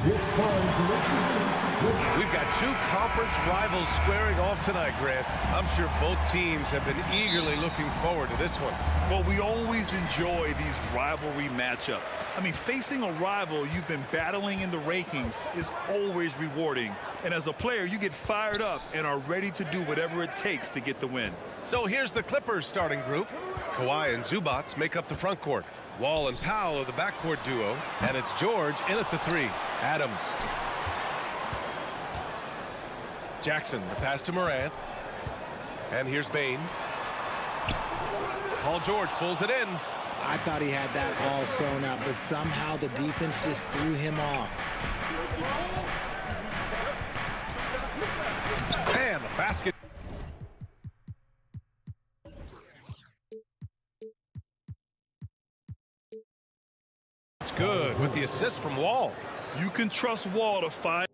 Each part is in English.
We've got two conference rivals squaring off tonight, Grant. I'm sure both teams have been eagerly looking forward to this one. Well, we always enjoy these rivalry matchups. I mean, facing a rival you've been battling in the rankings is always rewarding. And as a player, you get fired up and are ready to do whatever it takes to get the win. So here's the Clippers starting group. Kawhi and Zubats make up the front court. Wall and Powell are the backcourt duo. And it's George in at the 3. Adams. Jackson, the pass to Morant. And here's Bain. Paul George pulls it in. I thought he had that ball sewn up, but somehow the defense just threw him off. And the basket. It's good with the assist from Wall. You can trust Wall to find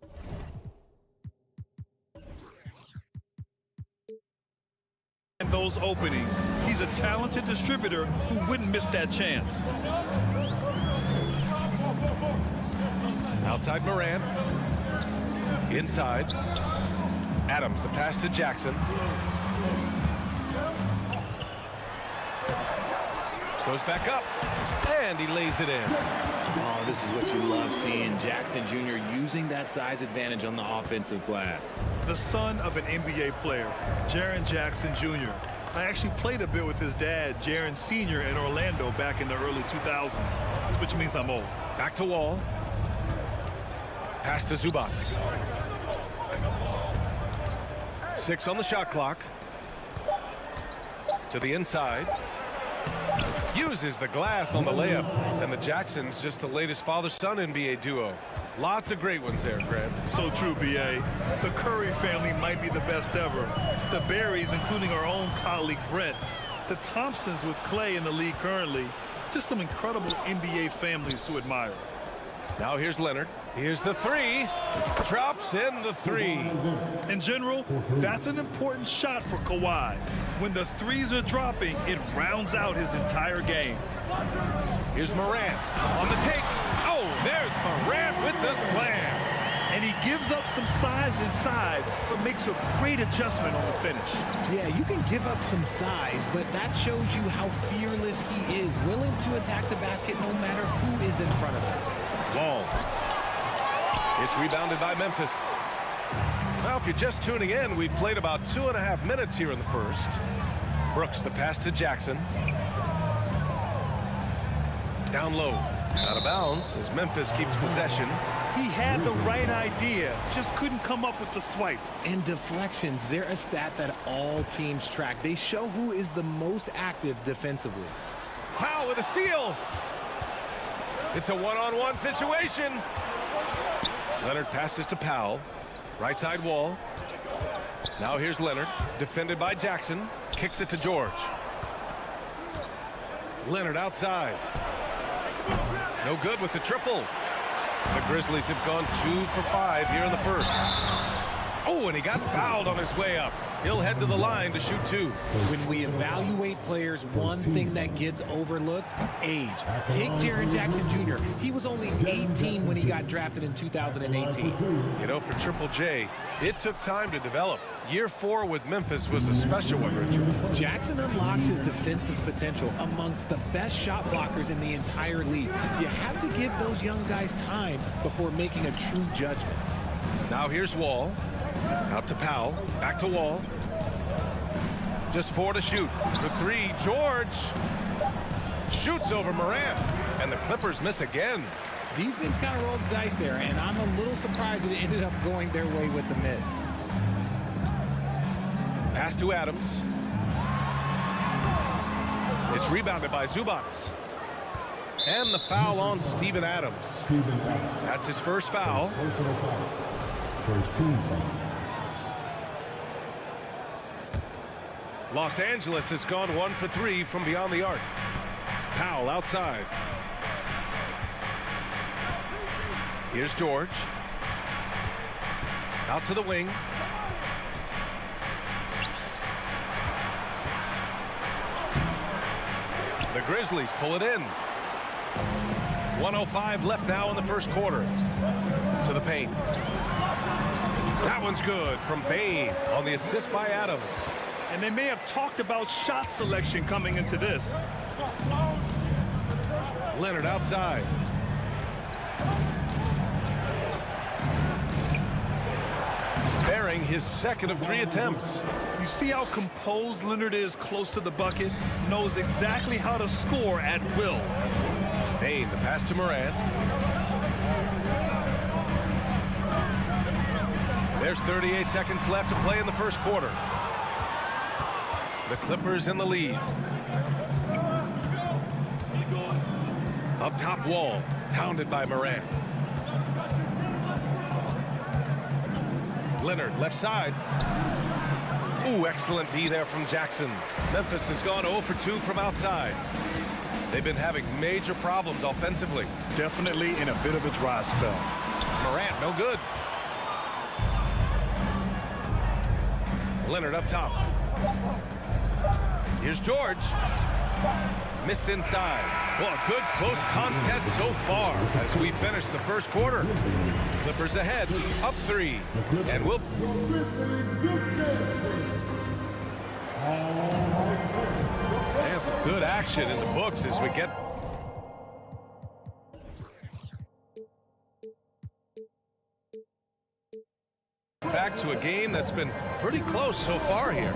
those openings. He's a talented distributor who wouldn't miss that chance. Outside Morant. Inside. Adams, the pass to Jackson. Goes back up. And he lays it in. Oh, this is what you love seeing. Jackson Jr. using that size advantage on the offensive glass. The son of an NBA player, Jaren Jackson Jr. I actually played a bit with his dad, Jaren Sr. in Orlando back in the early 2000s, which means I'm old. Back to Wall. Pass to Zubats. 6 on the shot clock. To the inside. Uses the glass on the layup. And the Jacksons just the latest father-son NBA duo. Lots of great ones there, Grant. So true, B.A. The Curry family might be the best ever. The Berries, including our own colleague Brett. The Thompsons with Clay in the league currently. Just some incredible NBA families to admire. Now here's Leonard. Here's the 3. Drops in the 3. In general, that's an important shot for Kawhi. When the 3s are dropping, it rounds out his entire game. Here's Morant on the take. Oh, there's Morant with the slam. And he gives up some size inside, but makes a great adjustment on the finish. Yeah, you can give up some size, but that shows you how fearless he is, willing to attack the basket no matter who is in front of him. Wall. It's rebounded by Memphis. Well, if you're just tuning in, we've played about 2.5 minutes here in the first. Brooks, the pass to Jackson. Down low. Out of bounds as Memphis keeps possession. He had the right idea, just couldn't come up with the swipe. And deflections, they're a stat that all teams track. They show who is the most active defensively. Powell with a steal. It's a one-on-one situation. Leonard passes to Powell. Right side Wall. Now here's Leonard, defended by Jackson. Kicks it to George. Leonard outside. No good with the triple. The Grizzlies have gone 2 for 5 here in the first. Oh, and he got fouled on his way up. He'll head to the line to shoot 2. When we evaluate players, one thing that gets overlooked, age. Take Jaren Jackson Jr. He was only 18 when he got drafted in 2018. You know, for Triple J, it took time to develop. Year 4 with Memphis was a special one, Richard. Jackson unlocked his defensive potential amongst the best shot blockers in the entire league. You have to give those young guys time before making a true judgment. Now here's Wall. Out to Powell. Back to Wall. Just 4 to shoot. For 3, George shoots over Morant. And the Clippers miss again. Defense kind of rolled the dice there, and I'm a little surprised that it ended up going their way with the miss. Pass to Adams. It's rebounded by Zubats. And the foul on Steven Adams. That's his first foul. First team. Los Angeles has gone 1 for 3 from beyond the arc. Powell outside. Here's George. Out to the wing. The Grizzlies pull it in. 1:05 left now in the first quarter. To the paint. That one's good from Bain on the assist by Adams. And they may have talked about shot selection coming into this. Leonard outside. Bearing his second of 3 attempts. You see how composed Leonard is close to the bucket? Knows exactly how to score at will. Bain, the pass to Morant. There's 38 seconds left to play in the first quarter. The Clippers in the lead. Up top, Wall, pounded by Morant. Leonard, left side. Ooh, excellent D there from Jackson. Memphis has gone 0 for 2 from outside. They've been having major problems offensively. Definitely in a bit of a dry spell. Morant, no good. Leonard up top. Here's George. Missed inside. Well, a good close contest so far as we finish the first quarter. Clippers ahead, up 3. And we'll... And some good action in the books as we get... back to a game that's been pretty close so far here.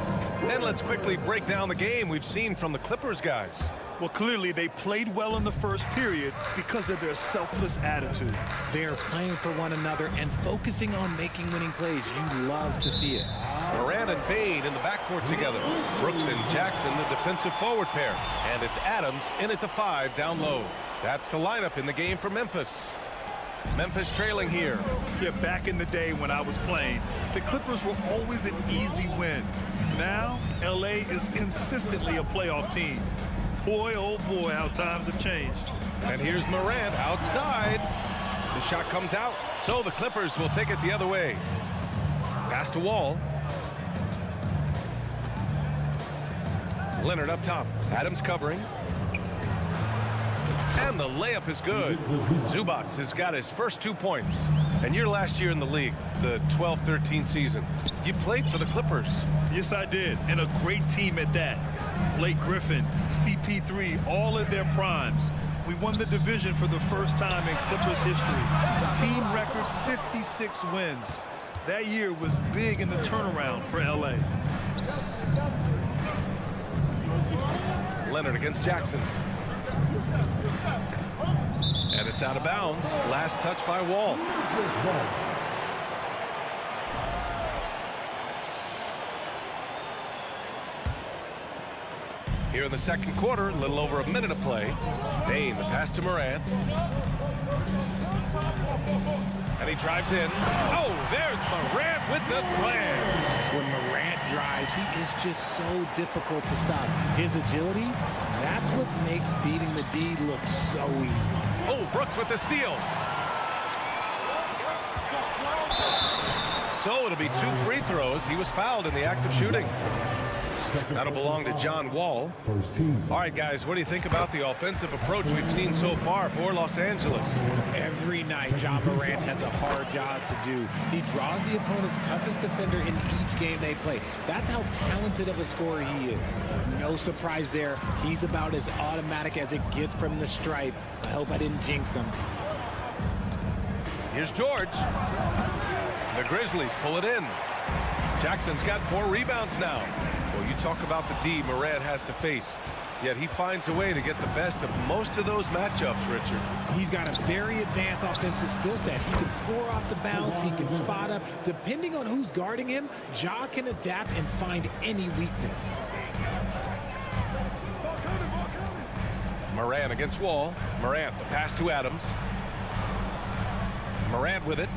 And let's quickly break down the game we've seen from the Clippers guys. Well, clearly they played well in the first period because of their selfless attitude. They're playing for one another and focusing on making winning plays. You love to see it. Morant and Bain in the backcourt together. Brooks and Jackson, the defensive forward pair. And it's Adams in at the 5 down low. That's the lineup in the game for Memphis. Memphis trailing here. Yeah, back in the day when I was playing, the Clippers were always an easy win. Now, LA is consistently a playoff team. Boy, oh boy, how times have changed. And here's Morant outside. The shot comes out, so the Clippers will take it the other way. Pass to Wall. Leonard up top. Adams covering. And the layup is good. Zubac has got his first 2 points. And your last year in the league, the 12-13 season, you played for the Clippers. Yes, I did, and a great team at that. Blake Griffin, CP3, all in their primes. We won the division for the first time in Clippers history. Team record 56 wins. That year was big in the turnaround for LA. Leonard against Jackson. And it's out of bounds. Last touch by Wall. Here in the second quarter, a little over a minute of play. Bain, the pass to Morant. And he drives in. Oh, there's Morant with the slam. When Morant drives, he is just so difficult to stop. His agility, that's what makes beating the D look so easy. Oh, Brooks with the steal. So it'll be 2 free throws. He was fouled in the act of shooting. That'll belong to John Wall. First team. All right, guys, what do you think about the offensive approach we've seen so far for Los Angeles? Every night, John Morant has a hard job to do. He draws the opponent's toughest defender in each game they play. That's how talented of a scorer he is. No surprise there. He's about as automatic as it gets from the stripe. I hope I didn't jinx him. Here's George. The Grizzlies pull it in. Jackson's got 4 rebounds now. Well, you talk about the D Morant has to face. Yet he finds a way to get the best of most of those matchups, Richard. He's got a very advanced offensive skill set. He can score off the bounce. He can spot up. Depending on who's guarding him, Ja can adapt and find any weakness. Morant against Wall. Morant, the pass to Adams. Morant with it.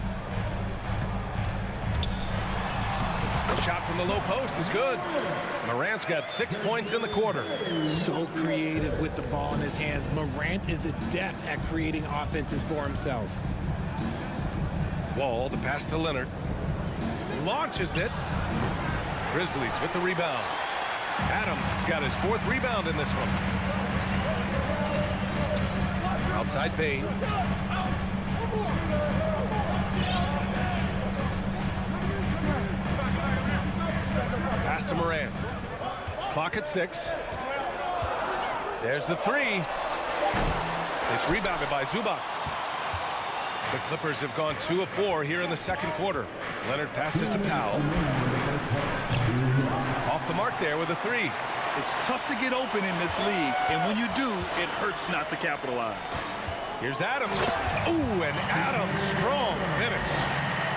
The shot from the low post is good. Morant's got 6 points in the quarter. So creative with the ball in his hands. Morant is adept at creating offenses for himself. Wall, the pass to Leonard. Launches it. Grizzlies with the rebound. Adams has got his 4th rebound in this one. Outside Bain. Pass to Morant. Clock at 6. There's the three. It's rebounded by Zubac. The Clippers have gone 2 of 4 here in the second quarter. Leonard passes to Powell. Off the mark there with a three. It's tough to get open in this league, and when you do, it hurts not to capitalize. Here's Adams. Ooh, and Adams, strong finish.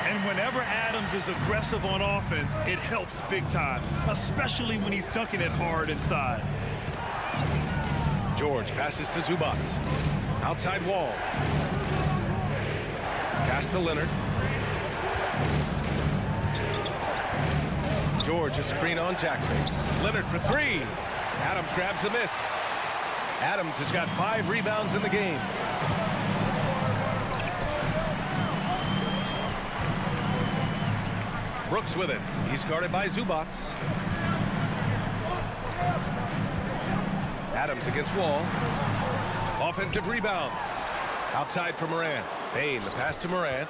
And whenever Adams is aggressive on offense, it helps big time, especially when he's dunking it hard inside. George passes to Zubac. Outside wall. Pass to Leonard. George, a screen on Jackson. Leonard for three. Adams grabs the miss. Adams has got 5 rebounds in the game. Brooks with it. He's guarded by Zubac. Adams against Wall. Offensive rebound. Outside for Morant. Payne, the pass to Morant.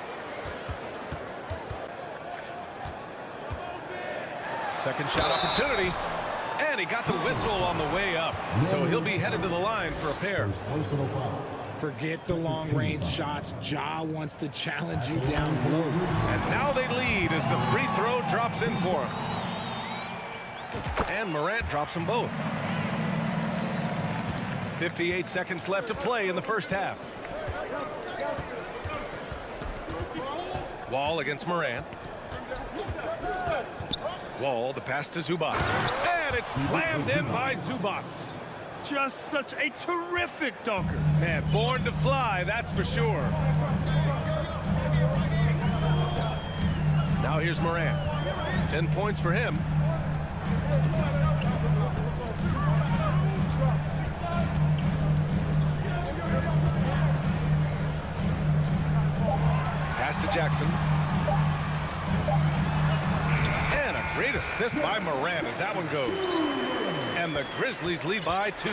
Second shot opportunity. And he got the whistle on the way up. So he'll be headed to the line for a pair. Forget the long-range shots. Ja wants to challenge you down low. And now they lead as the free throw drops in for him. And Morant drops them both. 58 seconds left to play in the first half. Wall against Morant. Wall, the pass to Zubac. And it's slammed in by Zubac. Just such a terrific dunker. Man, born to fly, that's for sure. Now here's Morant. 10 points for him. Pass to Jackson. And a great assist by Morant as that one goes. And the Grizzlies lead by 2.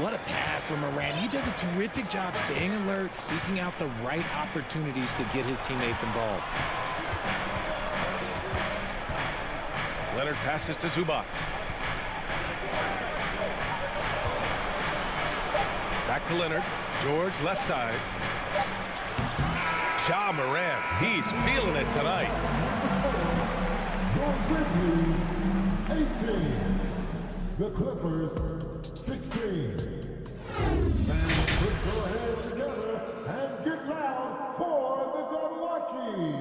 What a pass from Morant. He does a terrific job staying alert, seeking out the right opportunities to get his teammates involved. Leonard passes to Zubac. Back to Leonard. George left side. Ja Morant, he's feeling it tonight. Your Grizzlies, 18. The Clippers, 16. Fans could go ahead together and get loud for the Milwaukee.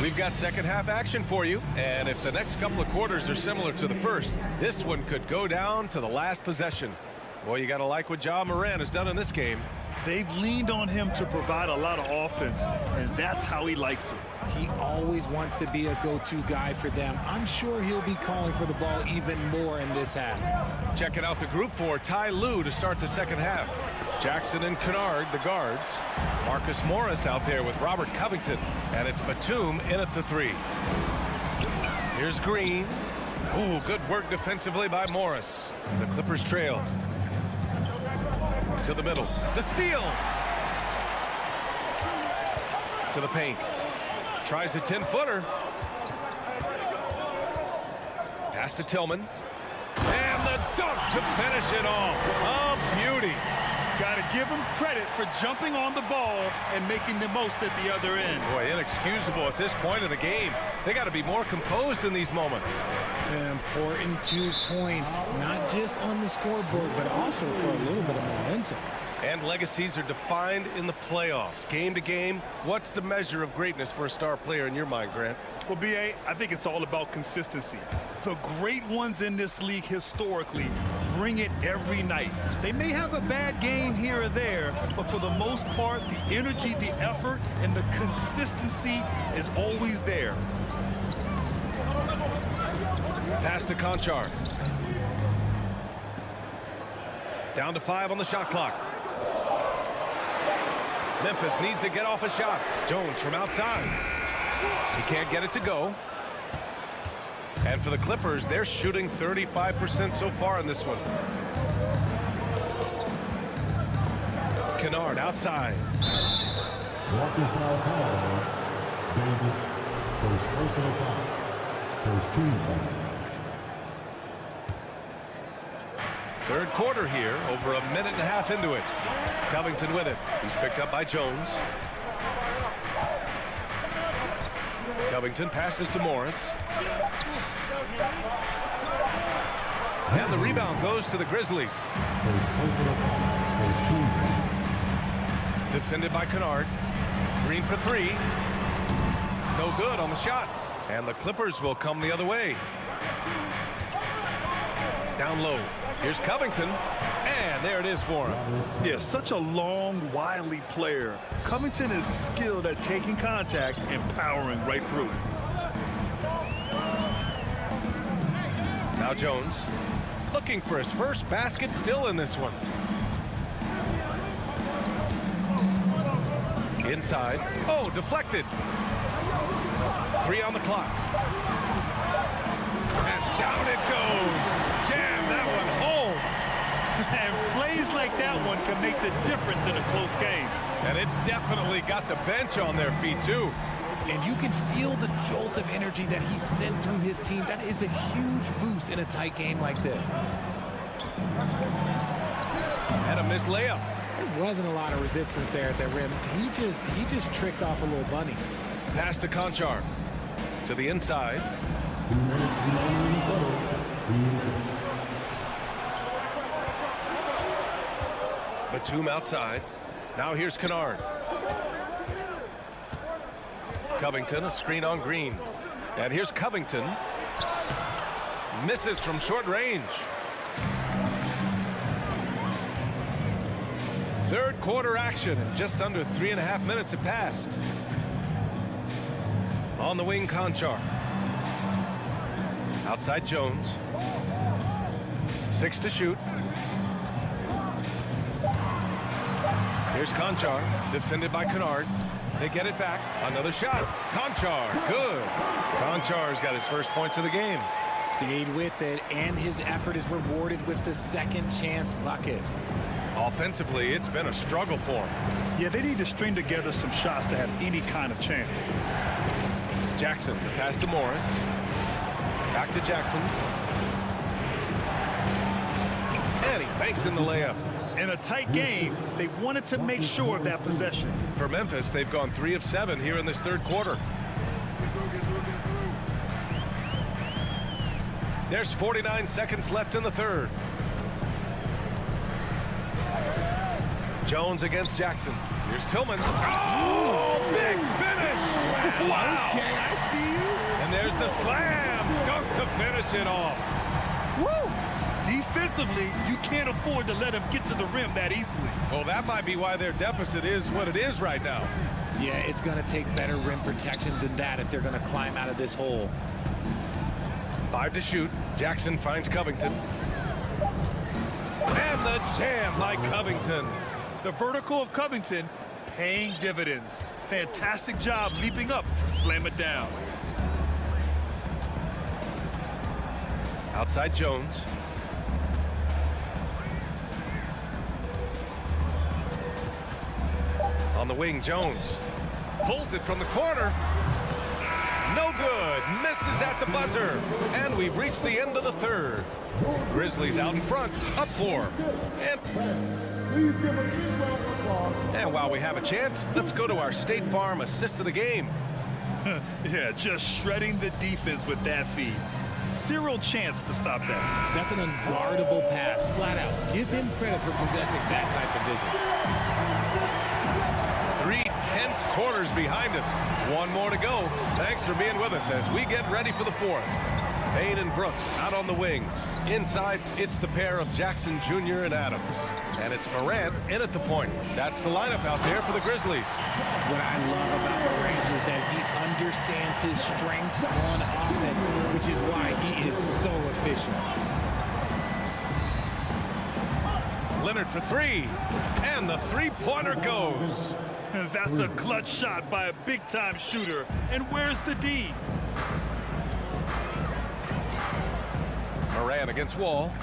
We've got second half action for you, and if the next couple of quarters are similar to the first, this one could go down to the last possession. Boy, you got to like what Ja Morant has done in this game. They've leaned on him to provide a lot of offense, and that's how he likes it. He always wants to be a go-to guy for them. I'm sure he'll be calling for the ball even more in this half. Checking out the group for Ty Lue to start the second half. Jackson and Kennard, the guards. Marcus Morris out there with Robert Covington. And it's Batum in at the 3. Here's Green. Ooh, good work defensively by Morris. The Clippers trail. To the middle. The steal! To the paint. Tries a 10-footer. Pass to Tillman. And the dunk to finish it off. A beauty. Got to give him credit for jumping on the ball and making the most at the other end. Boy, inexcusable at this point of the game. They got to be more composed in these moments. An important 2 points, not just on the scoreboard, but also for a little bit of momentum. And legacies are defined in the playoffs. Game to game, what's the measure of greatness for a star player in your mind, Grant? Well, B.A., I think it's all about consistency. The great ones in this league historically bring it every night. They may have a bad game here or there, but for the most part, the energy, the effort, and the consistency is always there. Pass to Conchar. Down to 5 on the shot clock. Memphis needs to get off a shot. Jones from outside. He can't get it to go. And for the Clippers, they're shooting 35% so far in this one. Kennard outside. Walking foul call, David First personal foul. First team foul. Third quarter here, over a minute and a half into it. Covington with it. He's picked up by Jones. Covington passes to Morris. And the rebound goes to the Grizzlies. First personal foul. First team foul. Defended by Kennard. Green for three. No good on the shot. And the Clippers will come the other way. Down low. Here's Covington. And there it is for him. Yeah, such a long, wily player. Covington is skilled at taking contact and powering right through it. Now Jones looking for his first basket, still in this one. Inside. Oh, deflected. 3 on the clock. And down it goes. Jam that one home. And plays like that one can make the difference in a close game. And it definitely got the bench on their feet, too. And you can feel the jolt of energy that he sent through his team. That is a huge boost in a tight game like this. And a missed layup. There wasn't a lot of resistance there at the rim. He just tricked off a little bunny. Pass to Conchar. To the inside. 2 minutes remaining in the quarter. 2 minutes. Batum outside. Now here's Kennard. Covington, a screen on Green. And here's Covington. Misses from short range. Third quarter action, and just under 3.5 minutes have passed. On the wing, Conchar. Outside Jones. 6 to shoot. Here's Conchar, defended by Kennard. They get it back. Another shot. Conchar, good. Conchar's got his first points of the game. Stayed with it, and his effort is rewarded with the second chance bucket. Offensively, it's been a struggle for him. Yeah, they need to string together some shots to have any kind of chance. Jackson, the pass to Morris. Back to Jackson. And he banks in the layup. In a tight game, they wanted to make sure of that possession. For Memphis, they've gone 3 of 7 here in this third quarter. There's 49 seconds left in the third. Jones against Jackson. Here's Tillman. Oh, big finish! Wow! Okay, I see you. And there's the slam dunk to finish it off. Woo! Defensively, you can't afford to let him get to the rim that easily. Well, that might be why their deficit is what it is right now. Yeah, it's going to take better rim protection than that if they're going to climb out of this hole. 5 to shoot. Jackson finds Covington. And the jam by Covington. The vertical of Covington paying dividends. Fantastic job leaping up to slam it down. Outside Jones. On the wing, Jones pulls it from the corner. No good. Misses at the buzzer. And we've reached the end of the third. Grizzlies out in front, up 4. Please give a big round of applause. And while we have a chance, let's go to our State Farm assist of the game. Yeah, just shredding the defense with that feed. Zero chance to stop that. That's an unguardable pass, flat out. Give him credit for possessing that type of vision. 3 tense quarters behind us. 1 more to go. Thanks for being with us as we get ready for the 4th. Payne and Brooks out on the wing. Inside, it's the pair of Jackson Jr. and Adams. And it's Morant in at the point. That's the lineup out there for the Grizzlies. What I love about Morant is that he understands his strengths on offense, which is why he is so efficient. Leonard for 3. And the three-pointer goes. That's a clutch shot by a big-time shooter. And where's the D? Morant against Wall.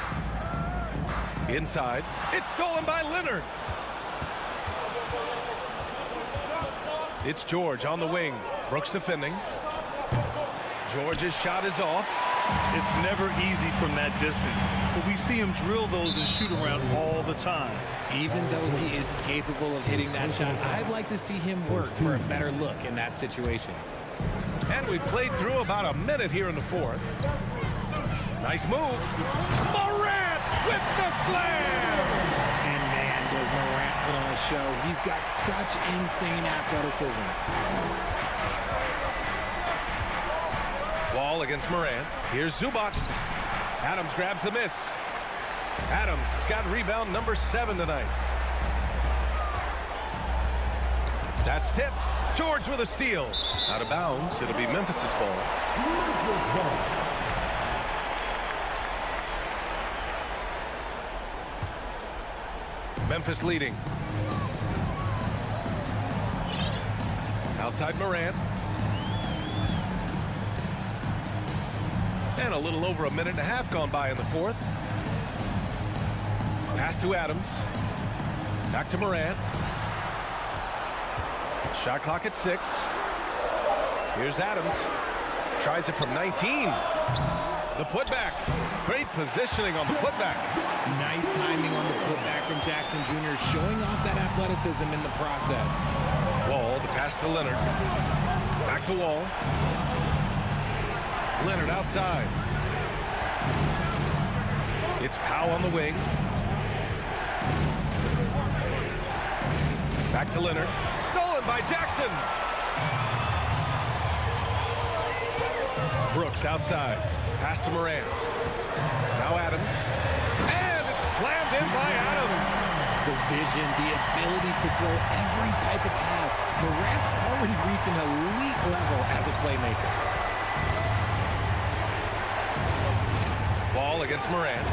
Inside. It's stolen by Leonard. It's George on the wing. Brooks defending. George's shot is off. It's never easy from that distance, but we see him drill those and shoot around all the time. Even though he is capable of hitting that shot, I'd like to see him work for a better look in that situation. And we played through about a minute here in the fourth. Nice move. Morant with the slam! And man, does Morant put on a show. He's got such insane athleticism. Wall against Morant. Here's Zubac. Adams grabs the miss. Adams has got rebound number 7 tonight. That's tipped. George with a steal. Out of bounds. It'll be Memphis's ball. Memphis leading. Outside Morant. And a little over a minute and a half gone by in the fourth. Pass to Adams. Back to Morant. Shot clock at 6. Here's Adams. Tries it from 19. The putback. Great positioning on the putback. Nice timing on the putback from Jackson Jr., showing off that athleticism in the process. Wall, the pass to Leonard. Back to Wall. Leonard outside. It's Powell on the wing. Back to Leonard. Stolen by Jackson. Brooks outside. Pass to Morant. Now Adams. And it's slammed in by Adams. The vision, the ability to throw every type of pass. Morant's already reached an elite level as a playmaker. Ball against Morant.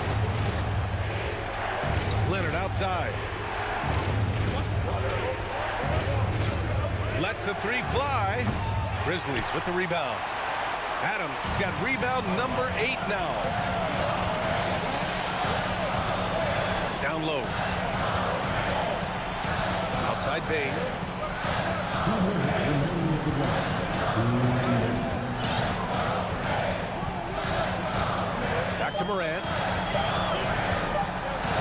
Leonard outside. Lets the 3 fly. Grizzlies with the rebound. Adams has got rebound number 8 now. Down low. Outside Bain. Back to Morant.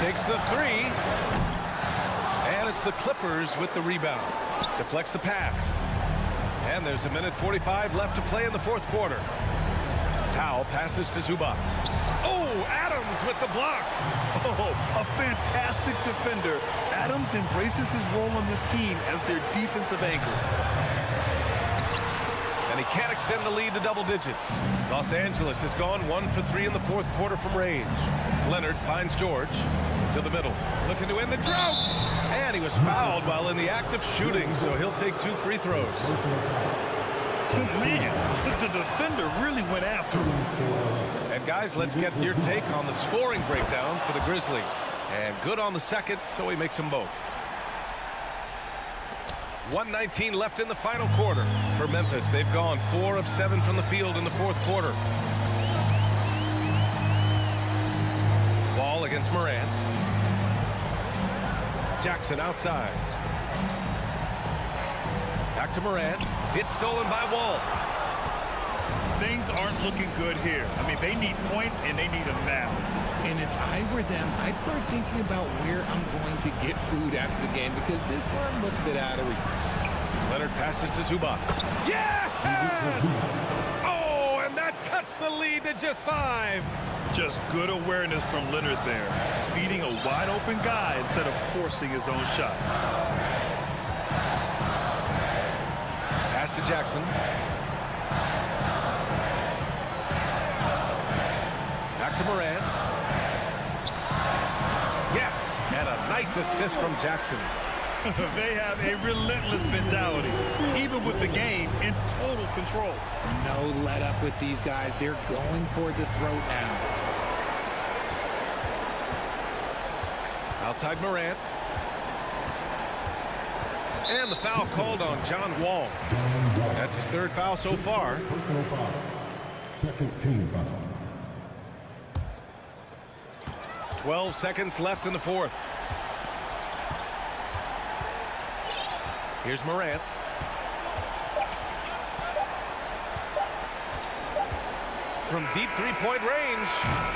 Takes the 3. And it's the Clippers with the rebound. Deflects the pass. And there's a minute 45 left to play in the fourth quarter. Powell passes to Zubac. Oh, Adams with the block. Oh, a fantastic defender. Adams embraces his role on this team as their defensive anchor. And he can't extend the lead to double digits. Los Angeles has gone 1 for 3 in the fourth quarter from range. Leonard finds George to the middle. Looking to end the drought. And he was fouled while in the act of shooting, so he'll take 2 free throws. Man, the defender really went after him. And guys, let's get your take on the scoring breakdown for the Grizzlies. And good on the second, so he makes them both. 1:19 left in the final quarter for Memphis. They've gone 4 of 7 from the field in the fourth quarter. Ball against Morant. Jackson outside. Back to Morant. It's stolen by Wall. Things aren't looking good here. I mean, they need points, and they need them now. And if I were them, I'd start thinking about where I'm going to get food after the game, because this one looks a bit out of reach. Leonard passes to Zubac. Yes! Oh, and that cuts the lead to just 5. Just good awareness from Leonard there, feeding a wide-open guy instead of forcing his own shot. Pass to Jackson. Back to Morant. Yes, and a nice assist from Jackson. They have a relentless mentality, even with the game in total control. No let up with these guys. They're going for the throat now. Outside Morant. And the foul called on John Wall. That's his 3rd foul so far. Personal foul. Second team foul. 12 seconds left in the fourth. Here's Morant. from deep three-point range.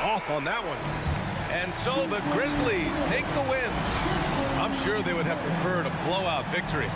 Off on that one. And so the Grizzlies take the win. I'm sure they would have preferred a blowout victory.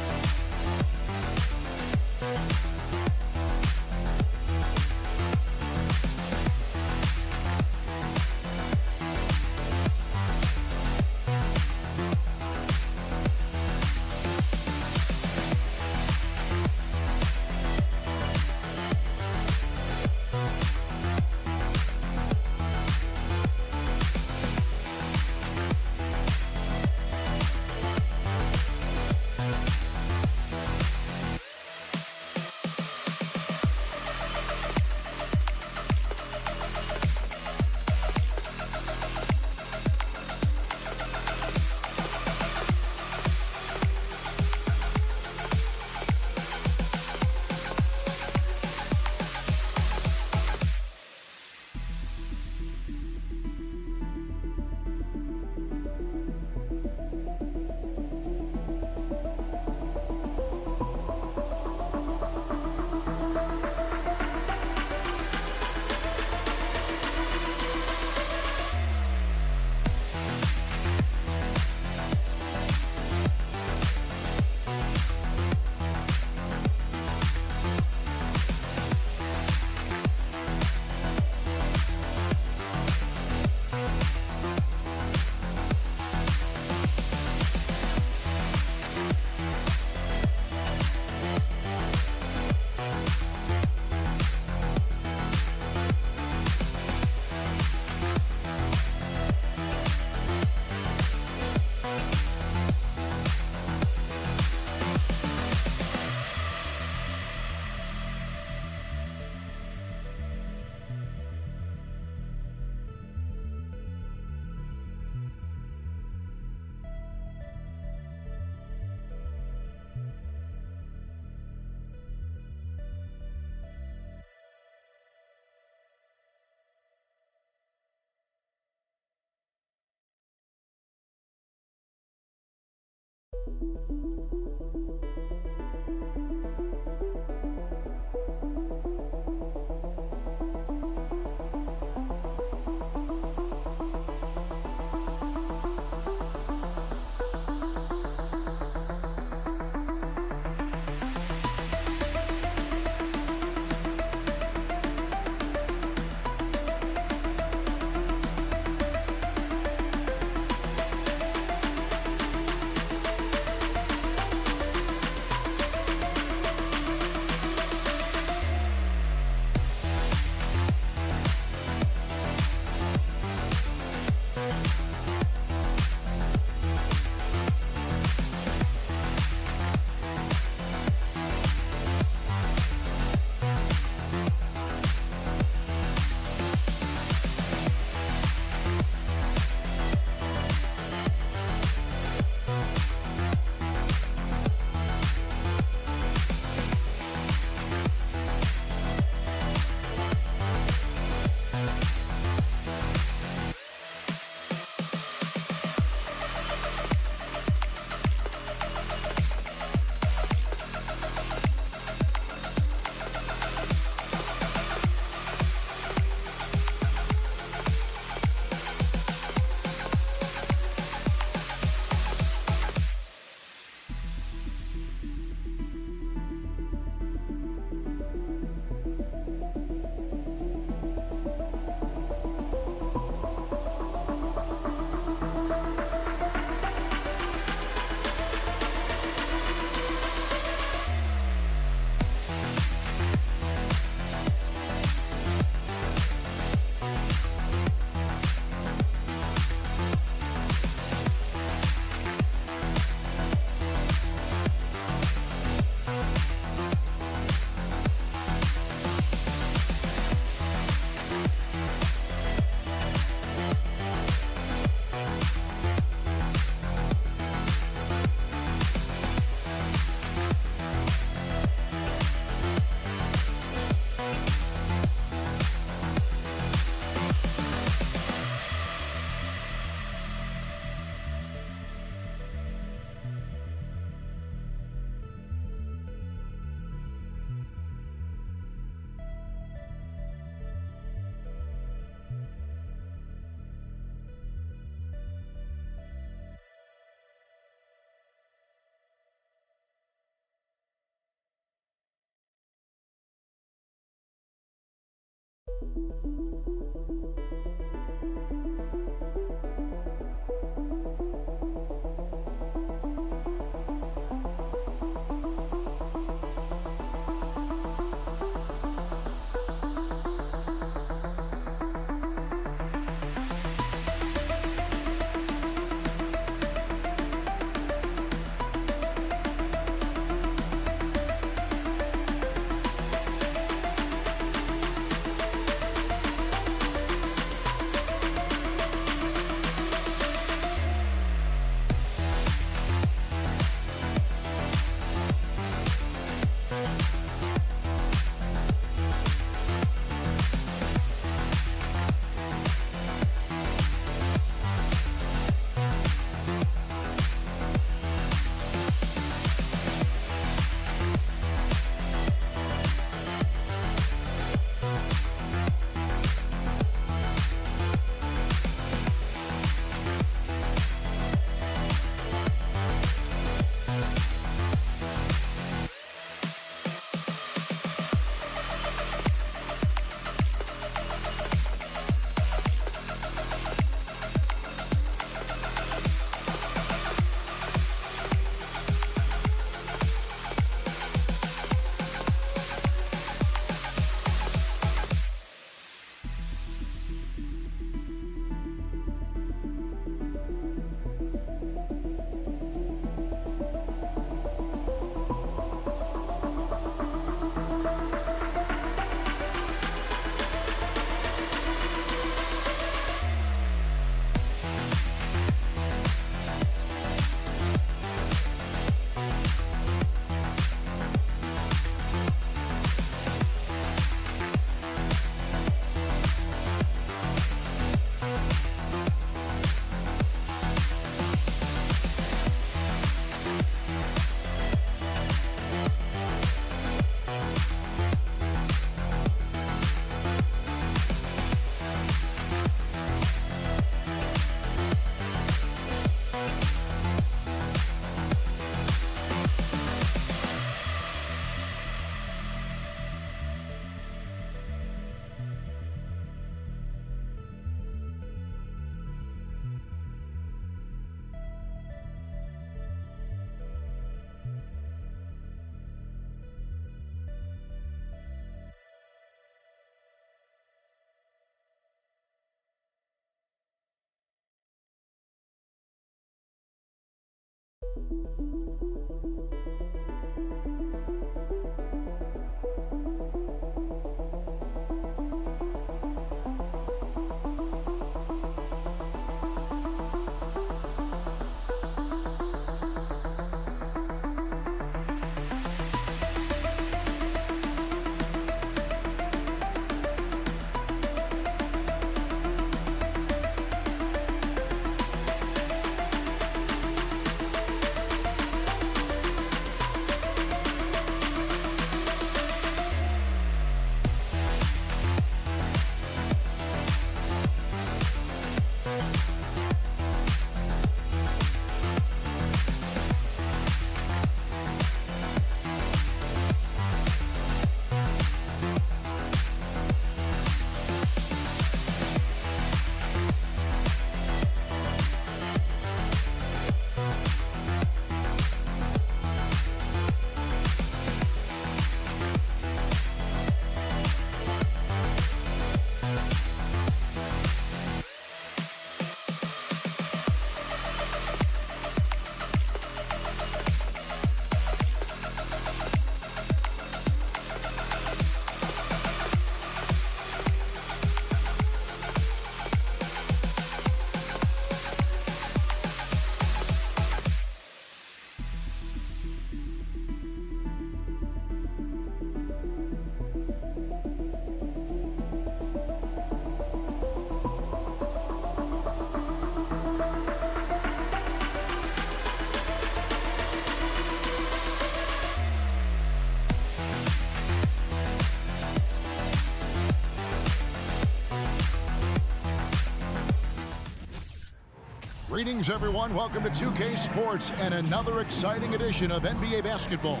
Greetings, everyone. Welcome to 2K Sports and another exciting edition of NBA basketball.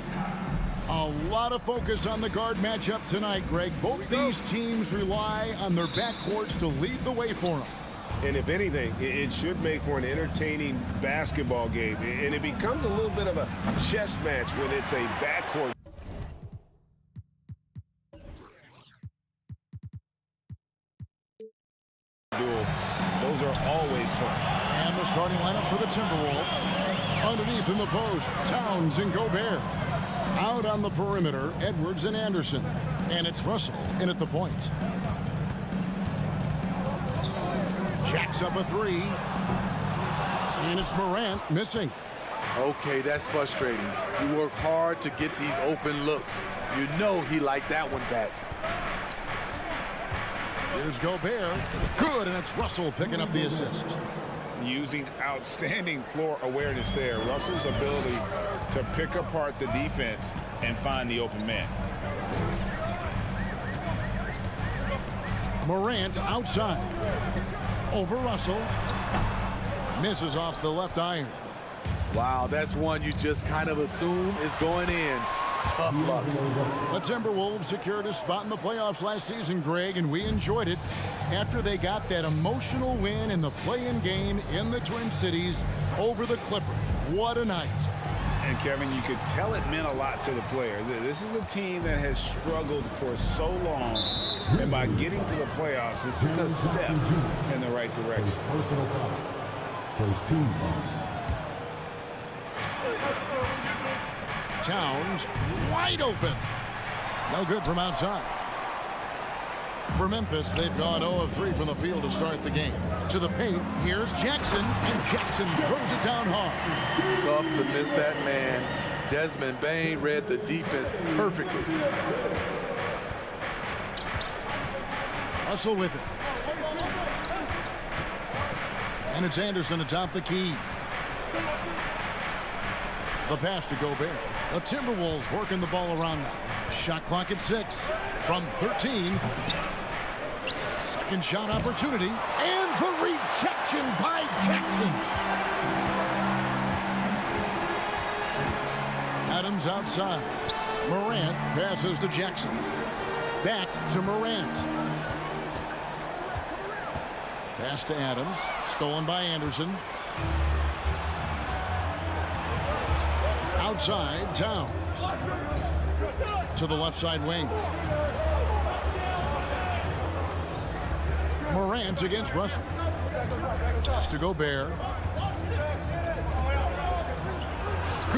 A lot of focus on the guard matchup tonight, Greg. Both these teams rely on their backcourts to lead the way for them. And if anything, it should make for an entertaining basketball game. And it becomes a little bit of a chess match when it's a backcourt. Duel. Those are always fun. And the starting lineup for the Timberwolves. Underneath in the post, Towns and Gobert. Out on the perimeter, Edwards and Anderson. And it's Russell in at the point. Jacks up a three. And it's Morant missing. Okay, that's frustrating. You work hard to get these open looks. You know he liked that one back. Here's Gobert. Good, and it's Russell picking up the assist. Using outstanding floor awareness there. Russell's ability to pick apart the defense and find the open man. Morant outside. Over Russell. Misses off the left iron. Wow, that's one you just kind of assume is going in. Tough luck. The Timberwolves secured a spot in the playoffs last season, Greg, and we enjoyed it after they got that emotional win in the play-in game in the Twin Cities over the Clippers. What a night. And, Kevin, you could tell it meant a lot to the players. This is a team that has struggled for so long, and by getting to the playoffs, this is a step in the right direction. Personal foul. First team foul. Towns wide open. No good from outside. For Memphis, they've gone 0 of 3 from the field to start the game. To the paint, here's Jackson, and Jackson throws it down hard. Tough to miss that man. Desmond Bane read the defense perfectly. Russell with it. And it's Anderson atop the key. The pass to Gobert. The Timberwolves working the ball around now. Shot clock at 6 from 13. Second shot opportunity. And the rejection by Jackson. Adams outside. Morant passes to Jackson. Back to Morant. Pass to Adams. Stolen by Anderson. Outside, Towns. To the left side wing. Morant against Russell. Pass to Gobert.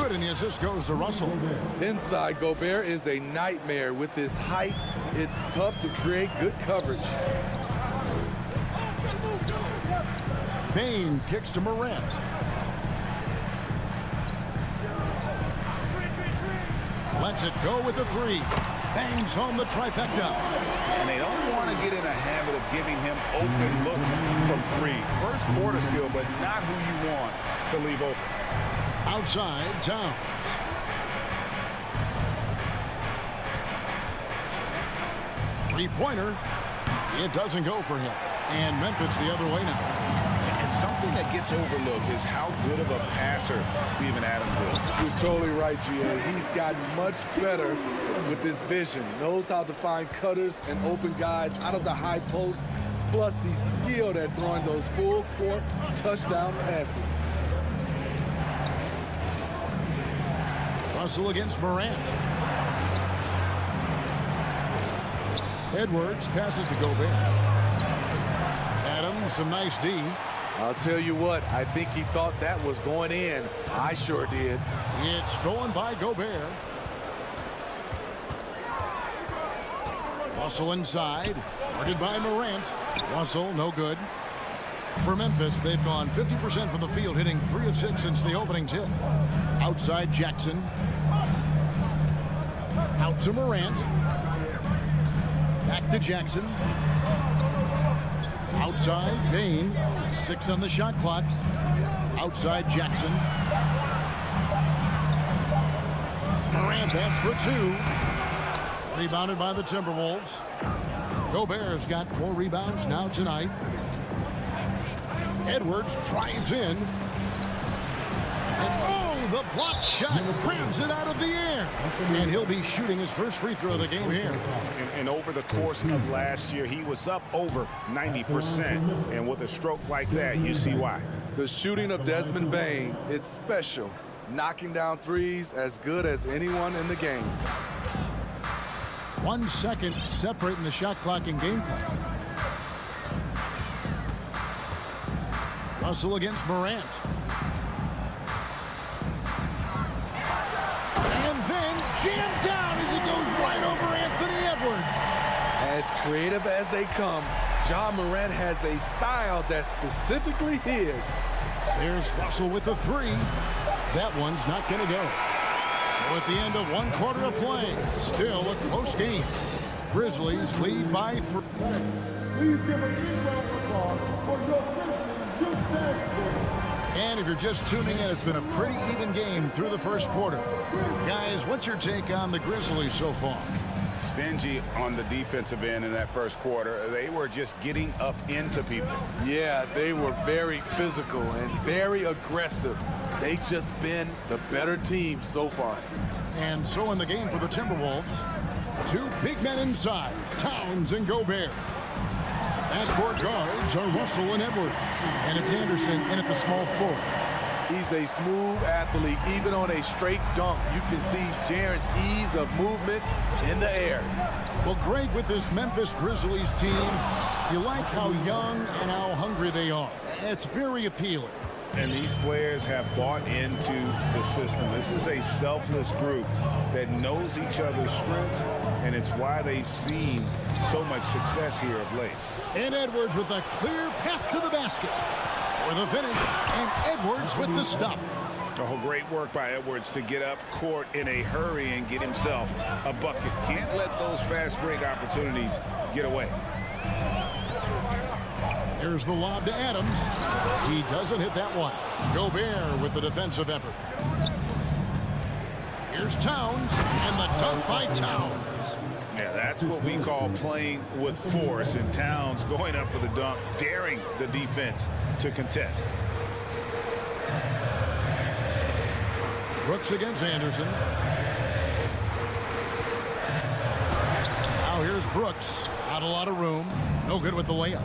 good, and the assist goes to Russell. Inside Gobert is a nightmare. With his height, it's tough to create good coverage. Bain kicks to Morant. Lets it go with the three. Bangs home the trifecta. And they don't want to get in a habit of giving him open looks from three. First quarter steal, but not who you want to leave open. Outside, Towns. Three-pointer. It doesn't go for him. And Memphis the other way now. And something that gets overlooked is how good of a passer Steven Adams is. You're totally right, G.A. He's gotten much better with his vision. Knows how to find cutters and open guys out of the high post. Plus, he's skilled at throwing those full-court touchdown passes. Russell against Morant. Edwards passes to Gobert. Adams, some nice D. I'll tell you what, I think he thought that was going in. I sure did. It's stolen by Gobert. Russell inside. Guarded by Morant. Russell, no good. For Memphis, they've gone 50% from the field, hitting 3 of 6 since the opening tip. Outside Jackson. Out to Morant. Back to Jackson. Outside, Bain. 6 on the shot clock. Outside Jackson. Morant, that's for 2. Rebounded by the Timberwolves. Gobert's got 4 rebounds now tonight. Edwards drives in. And oh, the block shot grabs it out of the air. And he'll be shooting his first free throw of the game here. And over the course of last year, he was up over 90%. And with a stroke like that, you see why. The shooting of Desmond Bain, it's special. Knocking down threes as good as anyone in the game. 1 second separating the shot clock and game clock. Russell against Morant. And then jammed down as it goes right over Anthony Edwards. As creative as they come, John Morant has a style that's specifically his. There's Russell with the 3. That one's not going to go. So at the end of 1 quarter of play, still a close game. Grizzlies lead by 3. Please give a big round of applause for your Grizzlies Houston. And if you're just tuning in, it's been a pretty even game through the first quarter. Guys, what's your take on the Grizzlies so far? Stingy on the defensive end in that first quarter. They were just getting up into people. Yeah, they were very physical and very aggressive. They've just been the better team so far. And so in the game for the Timberwolves, 2 big men inside, Towns and Gobert. Backcourt guards are Russell and Edwards. And it's Anderson in at the small 4. He's a smooth athlete. Even on a straight dunk, you can see Jaren's ease of movement in the air. Well, Greg, with this Memphis Grizzlies team, you like how young and how hungry they are. It's very appealing. And these players have bought into the system. This is a selfless group that knows each other's strengths, and it's why they've seen so much success here of late. And Edwards with a clear path to the basket. For the finish, and Edwards with the stuff. Oh, great work by Edwards to get up court in a hurry and get himself a bucket. Can't let those fast break opportunities get away. Here's the lob to Adams. He doesn't hit that one. Gobert with the defensive effort. Here's Towns, and the dunk by Towns. Yeah, that's what we call playing with force, and Towns going up for the dunk, daring the defense to contest. Brooks against Anderson. Now here's Brooks. Not a lot of room. No good with the layup.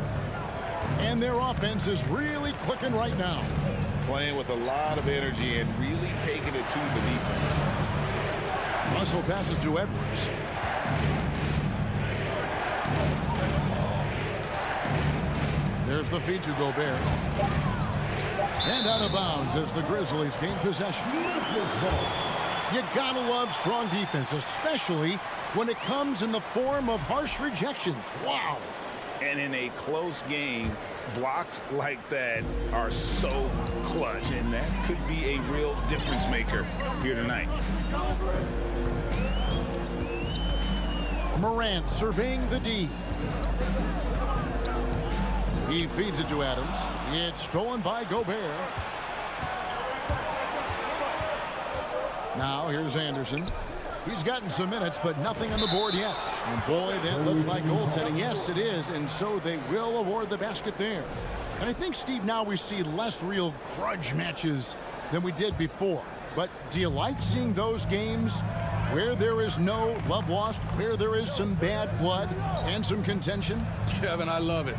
And their offense is really clicking right now. Playing with a lot of energy and really taking it to the defense. Russell passes to Edwards. There's the feed to Gobert. And out of bounds as the Grizzlies gain possession. You gotta love strong defense, especially when it comes in the form of harsh rejections. Wow. And in a close game, blocks like that are so clutch, and that could be a real difference maker here tonight. Morant surveying the D. He feeds it to Adams. It's stolen by Gobert. Now here's Anderson. He's gotten some minutes, but nothing on the board yet. And boy, that looked like goaltending. Yes, it is, and so they will award the basket there. And I think, Steve, now we see less real grudge matches than we did before. But do you like seeing those games where there is no love lost, where there is some bad blood and some contention? Kevin, I love it.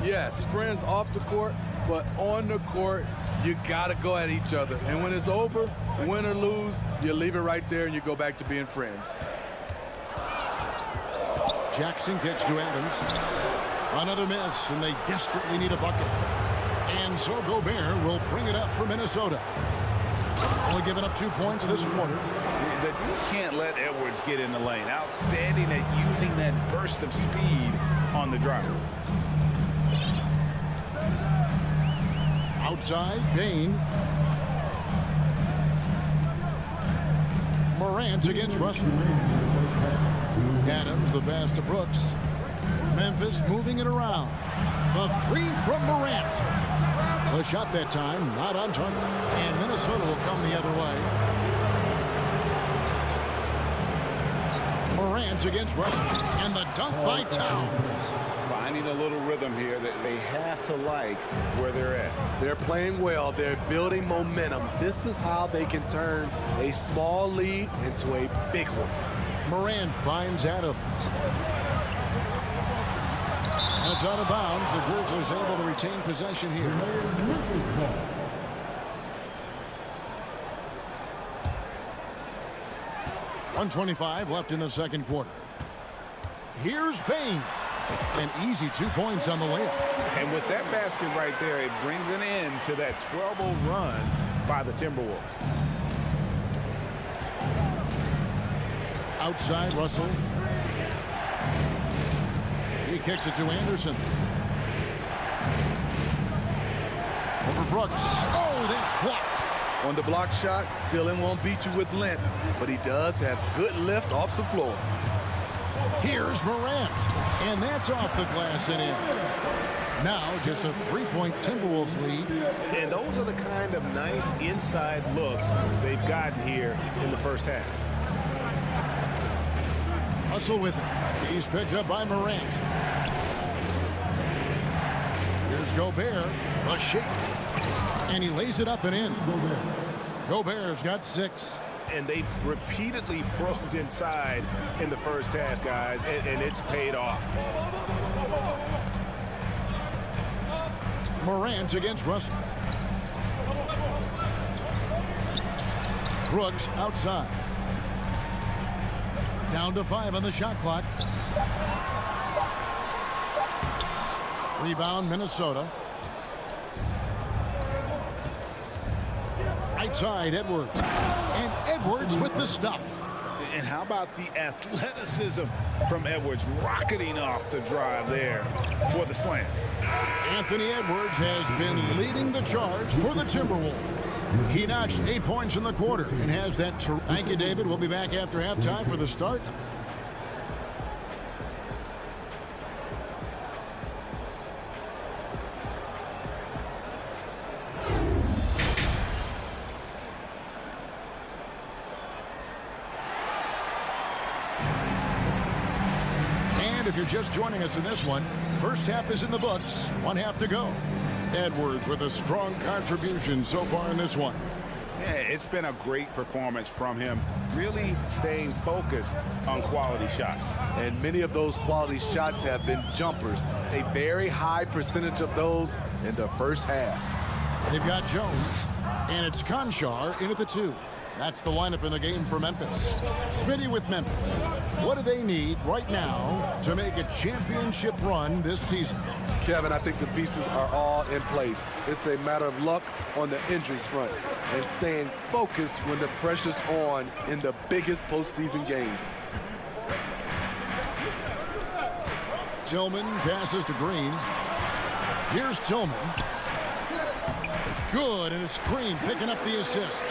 Yes, friends off the court, but on the court, you got to go at each other. And when it's over, win or lose, you leave it right there and you go back to being friends. Jackson kicks to Adams. Another miss, and they desperately need a bucket. And so Gobert will bring it up for Minnesota. Only giving up 2 points this quarter. You can't let Edwards get in the lane. Outstanding at using that burst of speed on the drive. Outside, Bain. Morant against Russell. Adams, the pass to Brooks. Memphis moving it around. A three from Morant. The shot that time, not on target. And Minnesota will come the other way. Morant against Russell. And the dunk by Towns. Finding a little rhythm here that they have to like where they're at. They're playing well. They're building momentum. This is how they can turn a small lead into a big one. Morant finds Adams. And it's out of bounds. The Grizzlies able to retain possession here. 1:25 left in the second quarter. Here's Bain. An easy 2 points on the layup. And with that basket right there, it brings an end to that 12-0 run by the Timberwolves. Outside, Russell. He kicks it to Anderson. Over Brooks. Oh, that's blocked. On the block shot, Dillon won't beat you with length, but he does have good lift off the floor. Here's Morant. And that's off the glass and in. Now just a 3-point Timberwolves lead. And those are the kind of nice inside looks they've gotten here in the first half. Russell with it. He's picked up by Morant. Here's Gobert. A shake. And he lays it up and in. Gobert's got 6. And they've repeatedly probed inside in the first half, guys, and it's paid off. Morant against Russell. Brooks outside. Down to 5 on the shot clock. Rebound, Minnesota. Right side, Edwards. And Edwards with the stuff. And how about the athleticism from Edwards rocketing off the drive there for the slam. Anthony Edwards has been leading the charge for the Timberwolves. He notched 8 points in the quarter and has that. Thank you, David. We'll be back after halftime for the start. If you're just joining us in this one, first half is in the books. 1 half to go. Edwards with a strong contribution so far in this one. Yeah, it's been a great performance from him, really staying focused on quality shots. And many of those quality shots have been jumpers. A very high percentage of those in the first half. They've got Jones, and it's Conchar in at the 2. That's the lineup in the game for Memphis. Smitty with Memphis. What do they need right now to make a championship run this season? Kevin, I think the pieces are all in place. It's a matter of luck on the injury front and staying focused when the pressure's on in the biggest postseason games. Tillman passes to Green. Here's Tillman. Good, and it's Green picking up the assist.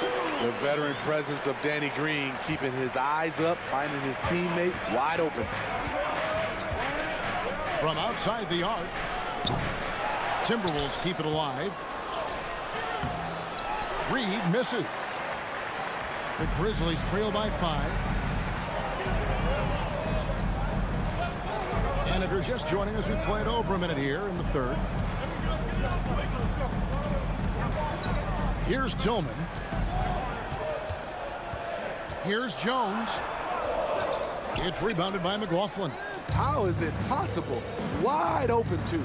The veteran presence of Danny Green keeping his eyes up, finding his teammate wide open. From outside the arc, Timberwolves keep it alive. Reed misses. The Grizzlies trail by 5. And if you're just joining us, we played over a minute here in the third. Here's Tillman. Here's Jones. It's rebounded by McLaughlin. How is it possible? Wide open, too.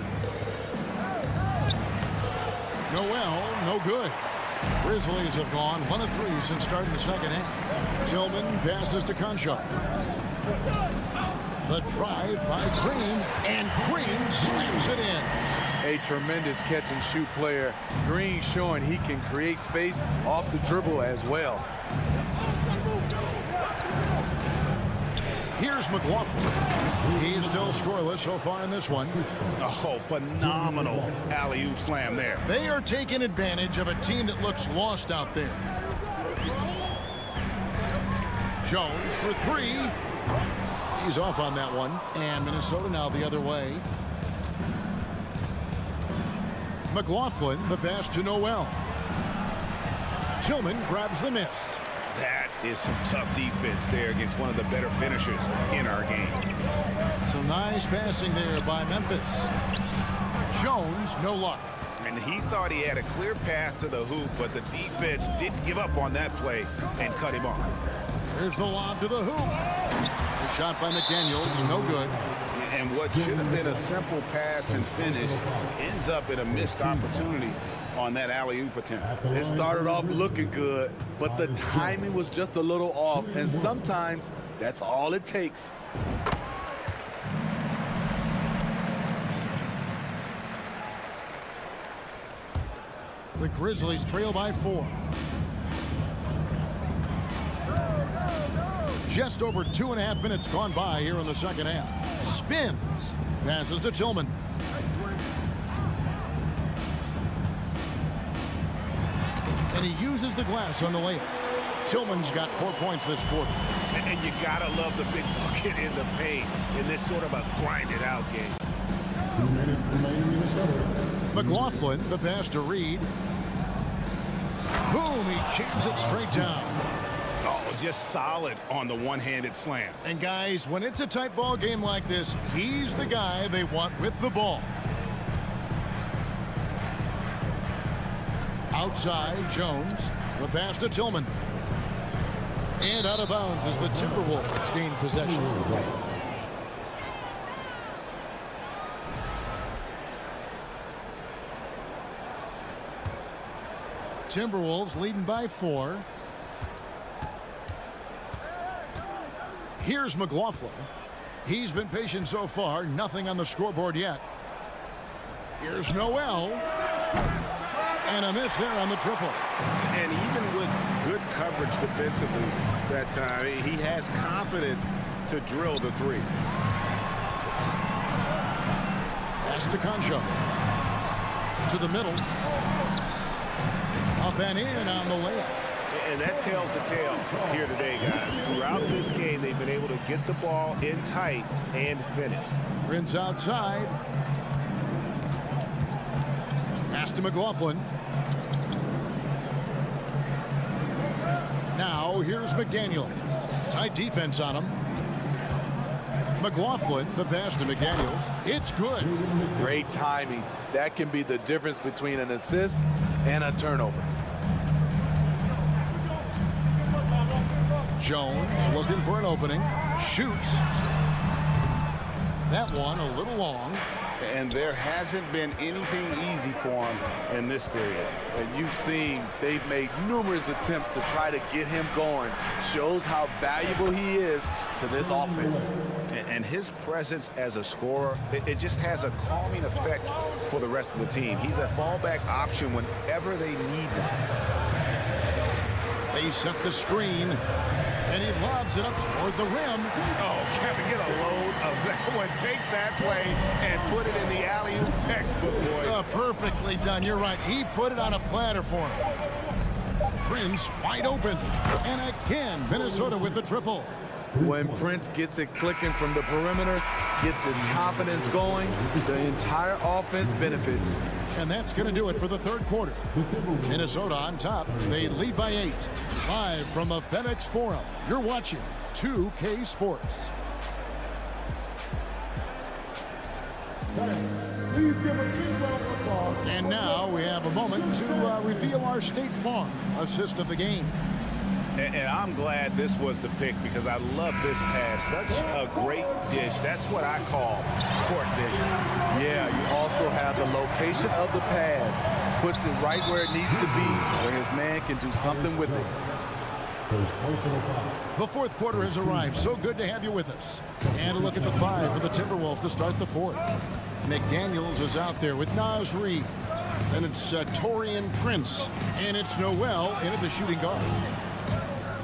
Noel, no good. Grizzlies have gone 1 of 3 since starting the second half. Tillman passes to Concho. The drive by Green, and Green slams it in. A tremendous catch-and-shoot player. Green showing he can create space off the dribble as well. Here's McLaughlin. He's still scoreless so far in this one. Oh, phenomenal alley-oop slam there. They are taking advantage of a team that looks lost out there. Jones for 3. He's off on that one. And Minnesota now the other way. McLaughlin, the pass to Noel. Tillman grabs the miss. That is some tough defense there against one of the better finishers in our game. Some nice passing there by Memphis. Jones, no luck. And he thought he had a clear path to the hoop, but the defense didn't give up on that play and cut him off. Here's the lob to the hoop. The shot by McDaniels, no good. And what should have been a simple pass and finish ends up in a missed opportunity on that alley-oop attempt. It started off looking good, but the timing was just a little off, and sometimes that's all it takes. The Grizzlies trail by 4. Just over 2.5 minutes gone by here in the second half. Spins. Passes to Tillman. And he uses the glass on the layup. Tillman's got 4 points this quarter. And you gotta love the big bucket in the paint in this sort of a grinded out game. 2 minutes remaining in the third. McLaughlin, the pass to Reed. Boom, he jams it straight down. Oh, just solid on the one-handed slam. And guys, when it's a tight ball game like this, he's the guy they want with the ball. Outside, Jones. The pass to Tillman. And out of bounds as the Timberwolves gain possession. Timberwolves leading by 4. Here's McLaughlin. He's been patient so far. Nothing on the scoreboard yet. Here's Noel. And a miss there on the triple. And even with good coverage defensively that time, he has confidence to drill the 3. Pass to Concho. To the middle. Up and in on the layup. And that tells the tale here today, guys. Throughout this game, they've been able to get the ball in tight and finish. Prince outside. Pass to McLaughlin. Now here's McDaniels. Tight defense on him. McLaughlin, the pass to McDaniels. It's good. Great timing. That can be the difference between an assist and a turnover. Jones looking for an opening. Shoots. That one a little long. And there hasn't been anything easy for him in this period. And you've seen they've made numerous attempts to try to get him going. Shows how valuable he is to this offense. And his presence as a scorer, it just has a calming effect for the rest of the team. He's a fallback option whenever they need one. They set the screen, and he lobs it up toward the rim. Oh, Kevin, get a load of that one. Take that play and put it in the alley-oop textbook, boys. Perfectly done. You're right. He put it on a platter for him. Prince wide open. And again, Minnesota with the triple. When Prince gets it clicking from the perimeter, gets his confidence going, the entire offense benefits. And that's going to do it for the third quarter. Minnesota on top. They lead by 8. Live from the FedEx Forum, you're watching 2K Sports. Please give a big round of applause. And now we have a moment to reveal our State Farm assist of the game. And I'm glad this was the pick because I love this pass. Such a great dish. That's what I call court vision. Yeah, you also have the location of the pass. Puts it right where it needs to be, where his man can do something with it. The fourth quarter has arrived. So good to have you with us. And a look at the 5 for the Timberwolves to start the fourth. McDaniels is out there with Naz Reid. Then it's Taurean Prince. And it's Noel in at the shooting guard.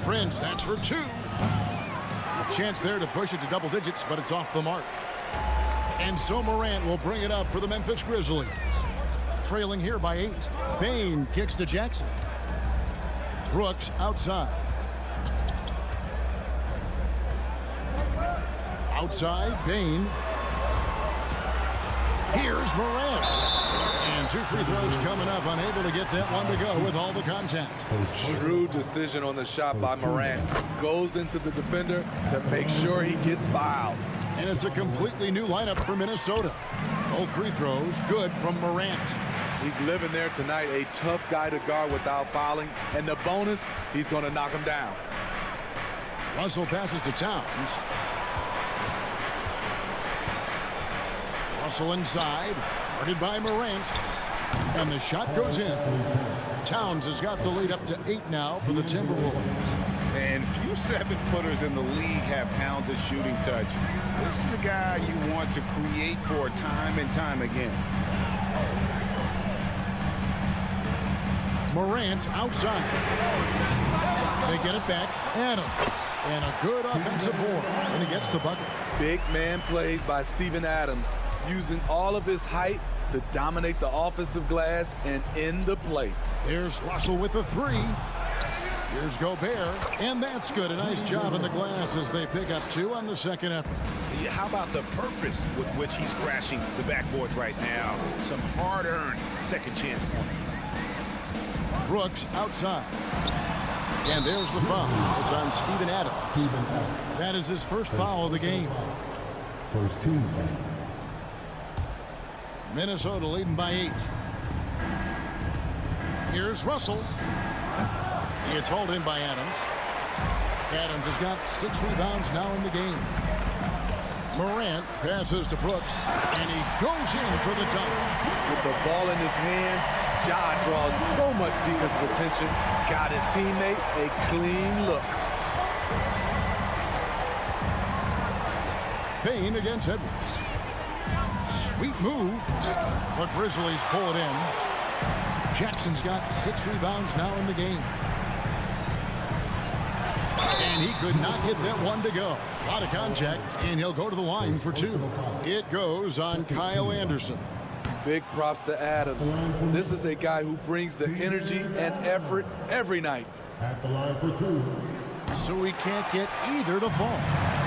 Prince, that's for 2. A chance there to push it to double digits, but it's off the mark. And so Morant will bring it up for the Memphis Grizzlies. Trailing here by 8. Bane kicks to Jackson. Brooks outside. Outside, Bane. Here's Morant. And 2 free throws coming up, unable to get that one to go with all the contact. Shrewd decision on the shot by Morant. Goes into the defender to make sure he gets fouled. And it's a completely new lineup for Minnesota. Both free throws good from Morant. He's living there tonight, a tough guy to guard without fouling. And the bonus, he's going to knock him down. Russell passes to Towns. Russell inside, guarded by Morant. And the shot goes in. Towns has got the lead up to 8 now for the Timberwolves. And few 7-footers in the league have Towns' shooting touch. This is the guy you want to create for time and time again. Morant outside. They get it back. Adams. And a good offensive board. And he gets the bucket. Big man plays by Steven Adams, using all of his height to dominate the offensive glass and end the play. There's Russell with the 3. Here's Gobert, and that's good. A nice job in the glass as they pick up 2 on the second effort. Yeah, how about the purpose with which he's crashing the backboards right now? Some hard-earned second chance points. Brooks outside. And there's the foul. It's on Steven Adams. That is his first foul of the game. First team foul. Minnesota leading by 8. Here's Russell. It's hauled in by Adams. Adams has got 6 rebounds now in the game. Morant passes to Brooks, and he goes in for the dunk. With the ball in his hands, Ja draws so much defensive attention. Got his teammate a clean look. Bane against Edwards. Sweet move. The Grizzlies pull it in. Jackson's got 6 rebounds now in the game. And he could not get that one to go. A lot of contact, and he'll go to the line for 2. It goes on Kyle Anderson. Big props to Adams. This is a guy who brings the energy and effort every night. At the line for 2. So he can't get either to fall.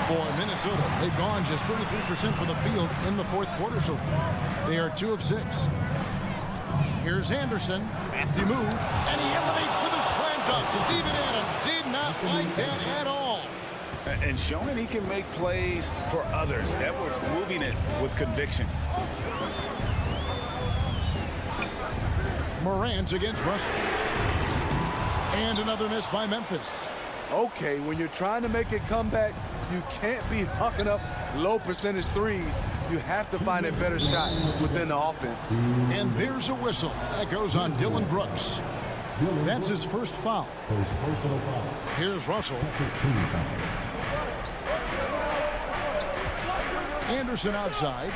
For Minnesota, they've gone just 33% from the field in the fourth quarter so far. They are 2 of 6. Here's Anderson. Crafty move. And he elevates with a slam dunk. Steven Adams did not like that at all. And showing he can make plays for others. Edwards moving it with conviction. Morant against Russell. And another miss by Memphis. Okay, when you're trying to make a comeback, You can't be hucking up low percentage threes. You have to find a better shot within the offense. And there's a whistle. That goes on Dylan Brooks. That's his first foul. Here's Russell. Anderson outside.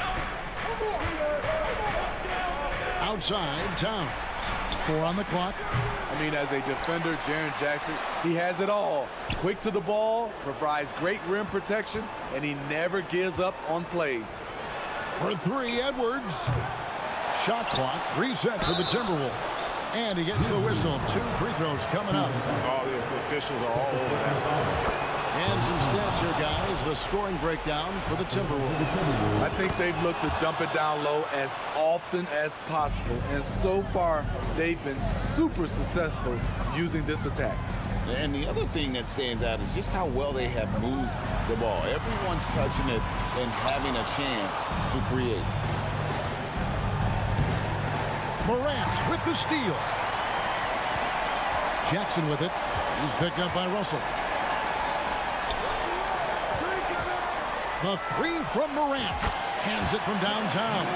Outside, Towns. 4 on the clock. I mean, as a defender, Jaren Jackson, he has it all. Quick to the ball, provides great rim protection, and he never gives up on plays. For 3, Edwards. Shot clock reset for the Timberwolves. And he gets the whistle. 2 free throws coming up. All the officials are all over that. And some stats here, guys. The scoring breakdown for the Timberwolves. I think they've looked to dump it down low as often as possible. And so far, they've been super successful using this attack. And the other thing that stands out is just how well they have moved the ball. Everyone's touching it and having a chance to create. Morant with the steal. Jackson with it. He's picked up by Russell. The 3 from Morant. Hands it from downtown.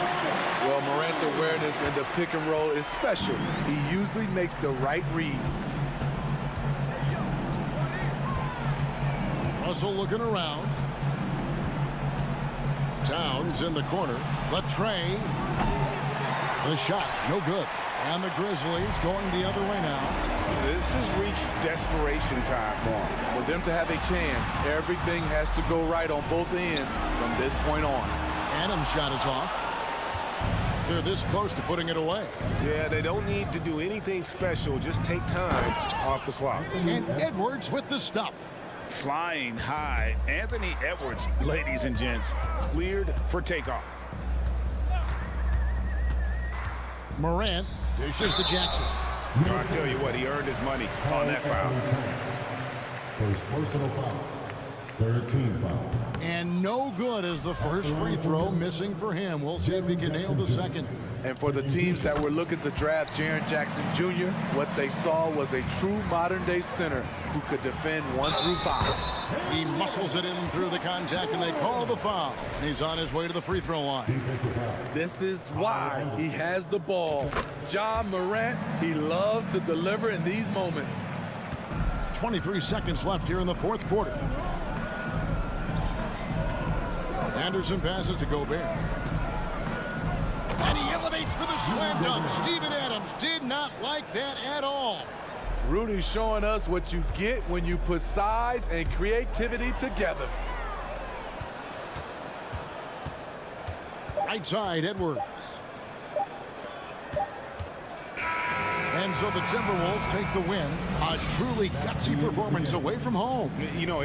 Well, Morant's awareness in the pick and roll is special. He usually makes the right reads. Russell looking around. Towns in the corner. The tray. The shot, no good. And the Grizzlies going the other way now. This has reached desperation time for them. For them to have a chance, everything has to go right on both ends from this point on. Adams' shot is off. They're this close to putting it away. Yeah, they don't need to do anything special. Just take time off the clock. And Edwards with the stuff. Flying high, Anthony Edwards, ladies and gents, cleared for takeoff. Morant dishes to Jackson. No, I tell you what, he earned his money on that foul. First personal foul. 13 foul. And no good as the first free throw missing for him. We'll see if he can nail the second. And for the teams that were looking to draft Jaren Jackson Jr., what they saw was a true modern-day center who could defend 1 through 5. He muscles it in through the contact, and they call the foul. And he's on his way to the free throw line. This is why he has the ball. Ja Morant, he loves to deliver in these moments. 23 seconds left here in the 4th quarter. Anderson passes to Gobert. And he elevates for the slam dunk. Steven Adams did not like that at all. Rudy's showing us what you get when you put size and creativity together. Right side, Edwards. And so the Timberwolves take the win. A truly gutsy performance away from home. You know,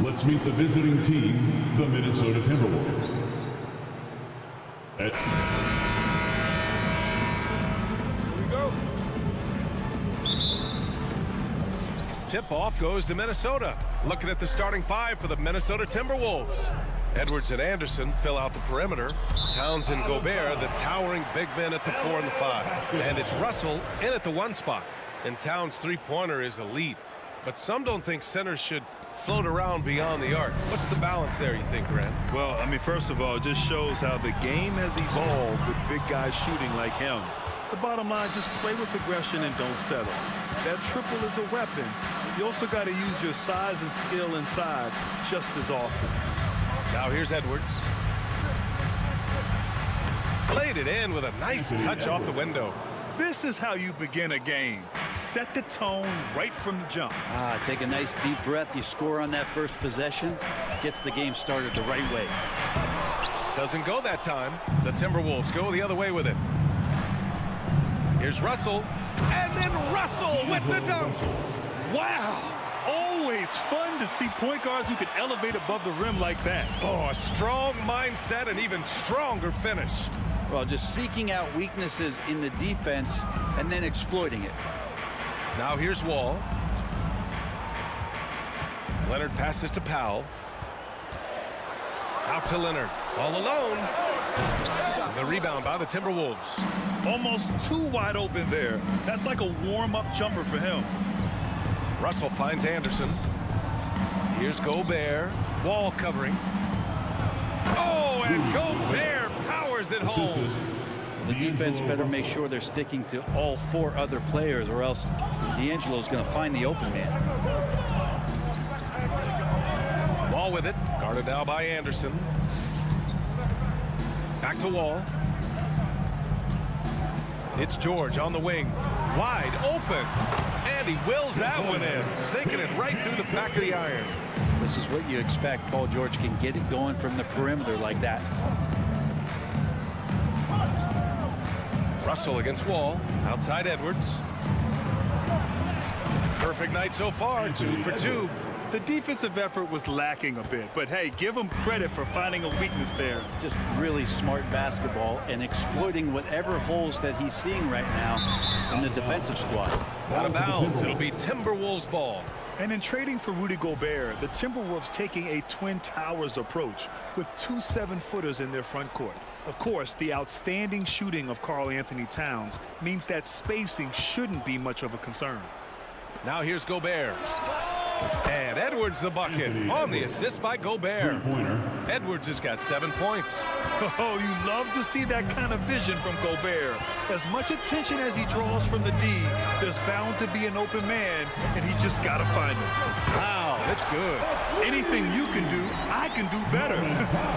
Let's meet the visiting team, the Minnesota Timberwolves. Tip-off goes to Minnesota. Looking at the starting five for the Minnesota Timberwolves. Edwards and Anderson fill out the perimeter. Towns and Gobert, the towering big men at the 4 and the 5. And it's Russell in at the 1 spot. And Towns' three-pointer is elite. But some don't think centers should float around beyond the arc. What's the balance there, you think, Grant? Well, I mean, first of all, it just shows how the game has evolved with big guys shooting like him. The bottom line, just play with aggression and don't settle. That triple is a weapon. you also got to use your size and skill inside just as often. Now here's Edwards. Played it in with a nice touch off the window. This is how you begin a game. Set the tone right from the jump. Take a nice deep breath. You score on that first possession. Gets the game started the right way. Doesn't go that time. The Timberwolves go the other way with it. Here's Russell. And then Russell with the dunk. Wow. Always fun to see point guards who can elevate above the rim like that. Oh, a strong mindset and even stronger finish. Well, just seeking out weaknesses in the defense and then exploiting it. Now here's Wall. Leonard passes to Powell. Out to Leonard. All alone. The rebound by the Timberwolves. Almost too wide open there. That's like a warm-up jumper for him. Russell finds Anderson. Here's Gobert. Wall covering. Oh, and Gobert powers it home. The defense better make sure they're sticking to all 4 other players, or else D'Angelo's going to find the open man. Wall with it. Guarded now by Anderson. Back to Wall. It's George on the wing. Wide open. And he wills that one in. Sinking it right through the back of the iron. This is what you expect. Paul George can get it going from the perimeter like that. Russell against Wall. Outside Edwards. Perfect night so far. 2 for 2. The defensive effort was lacking a bit, but hey, give him credit for finding a weakness there. Just really smart basketball and exploiting whatever holes that he's seeing right now in the defensive squad. Out of bounds. It'll be Timberwolves ball. And in trading for Rudy Gobert, the Timberwolves taking a Twin Towers approach with 2 7-footers in their front court. Of course, the outstanding shooting of Karl Anthony Towns means that spacing shouldn't be much of a concern. Now here's Gobert. And Edwards the bucket on the assist by Gobert. Edwards has got 7 points. Oh, you love to see that kind of vision from Gobert. As much attention as he draws from the D, there's bound to be an open man, and he just got to find him. Wow, that's good. Anything you can do, I can do better.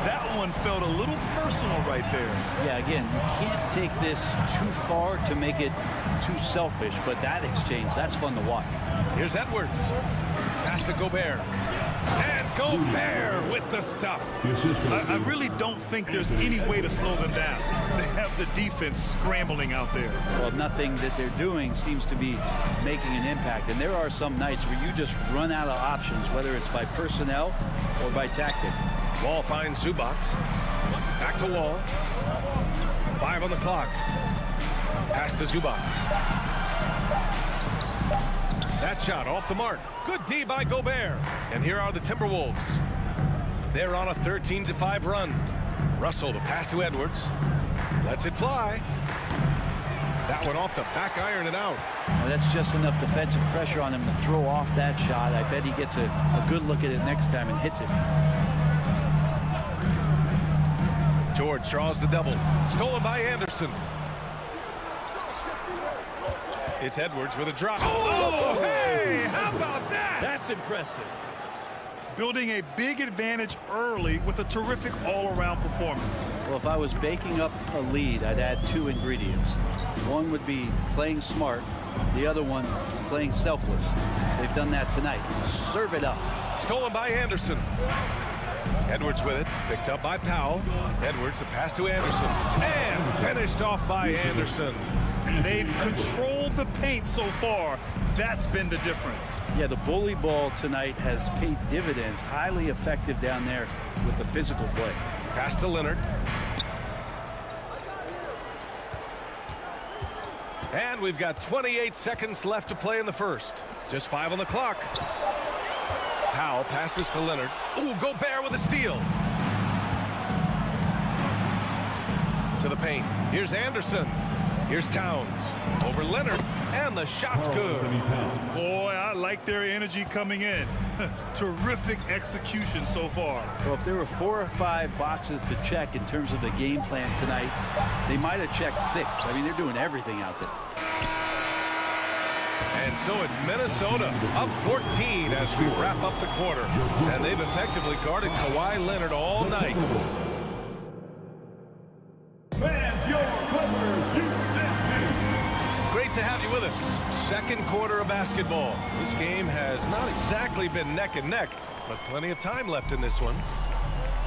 That one felt a little personal right there. Yeah, again, you can't take this too far to make it too selfish, but that exchange, that's fun to watch. Here's Edwards. Pass to Gobert. And Gobert with the stuff. I really don't think there's any way to slow them down. They have the defense scrambling out there. Well, nothing that they're doing seems to be making an impact. And there are some nights where you just run out of options, whether it's by personnel or by tactic. Wall finds Zubac. Back to Wall. 5 on the clock. Pass to Zubac. That shot off the mark. Good D by Gobert. And here are the Timberwolves. They're on a 13-5 run. Russell, the pass to Edwards. Lets it fly. That one off the back iron and out. Well, that's just enough defensive pressure on him to throw off that shot. I bet he gets a good look at it next time and hits it. George draws the double. Stolen by Anderson. It's Edwards with a drop. Oh, hey, how about that? That's impressive. Building a big advantage early with a terrific all-around performance. Well, if I was baking up a lead, I'd add 2 ingredients. One would be playing smart. The other one, playing selfless. They've done that tonight. Serve it up. Stolen by Anderson. Edwards with it. Picked up by Powell. Edwards, the pass to Anderson. And finished off by Anderson. They've controlled the paint so far. That's been the difference. Yeah, the bully ball tonight has paid dividends. Highly effective down there with the physical play. Pass to Leonard. And we've got 28 seconds left to play in the first. Just 5 on the clock. Powell passes to Leonard. Ooh, Gobert with a steal. To the paint. Here's Anderson. Here's Towns. Over Leonard. And the shot's good. Boy, I like their energy coming in. Terrific execution so far. Well, if there were 4 or 5 boxes to check in terms of the game plan tonight, they might have checked 6. I mean, they're doing everything out there. And so it's Minnesota up 14 as we wrap up the quarter. And they've effectively guarded Kawhi Leonard all night. Great to have you with us. Second quarter of basketball. This game has not exactly been neck and neck, but plenty of time left in this one.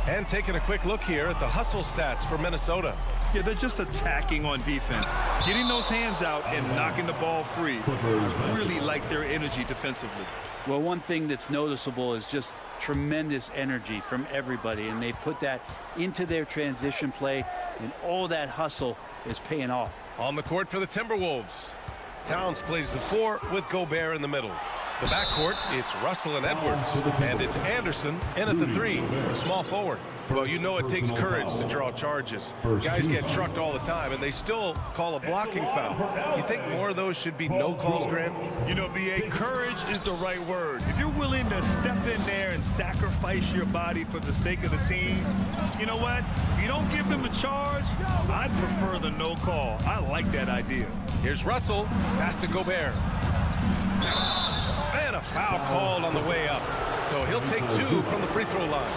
And taking a quick look here at the hustle stats for Minnesota. Yeah, they're just attacking on defense, getting those hands out and knocking the ball free. I really like their energy defensively. Well, one thing that's noticeable is just tremendous energy from everybody, and they put that into their transition play, and all that hustle is paying off. On the court for the Timberwolves. Towns plays the 4 with Gobert in the middle. The backcourt, it's Russell and Edwards, and it's Anderson in at the 3, the small forward. Well, you know it takes courage to draw charges. Guys get trucked all the time, and they still call a blocking foul. You think more of those should be no calls, Grant? You know, B.A., courage is the right word. If you're willing to step in there and sacrifice your body for the sake of the team, you know what? If you don't give them a charge, I'd prefer the no call. I like that idea. Here's Russell, pass to Gobert. And a foul called on the way up. So he'll take 2 from the free throw line.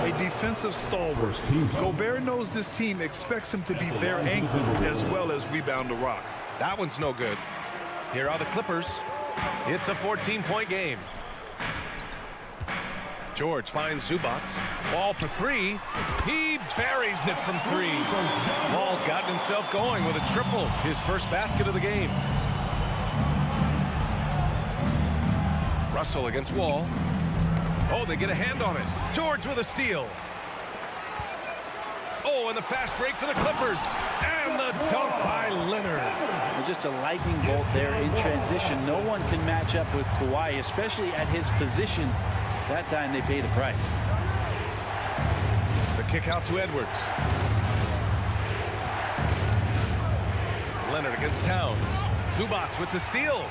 A defensive stalwart. Gobert knows this team expects him to be their anchor as well as rebound the rock. That one's no good. Here are the Clippers. It's a 14-point game. George finds Zubac. Ball for 3. He buries it from 3. Ball's gotten himself going with a triple. His first basket of the game. Russell against Wall. Oh, they get a hand on it. George with a steal. Oh, and the fast break for the Clippers. And the dunk by Leonard. Just a lightning bolt there in transition. No one can match up with Kawhi, especially at his position. That time they pay the price. The kick out to Edwards. Leonard against Towns. Zubac with the steal.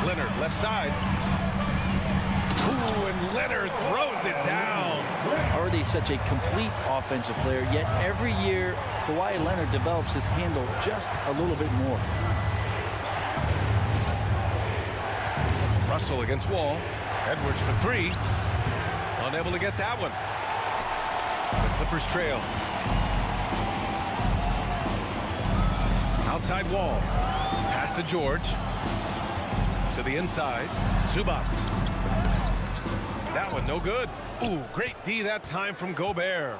Leonard left side. Ooh, and Leonard throws it down. Already such a complete offensive player, yet every year Kawhi Leonard develops his handle just a little bit more. Russell against Wall. Edwards for 3. Unable to get that one. The Clippers trail. Outside Wall. Pass to George. To the inside. Zubac. That one no good. Ooh, great D that time from Gobert.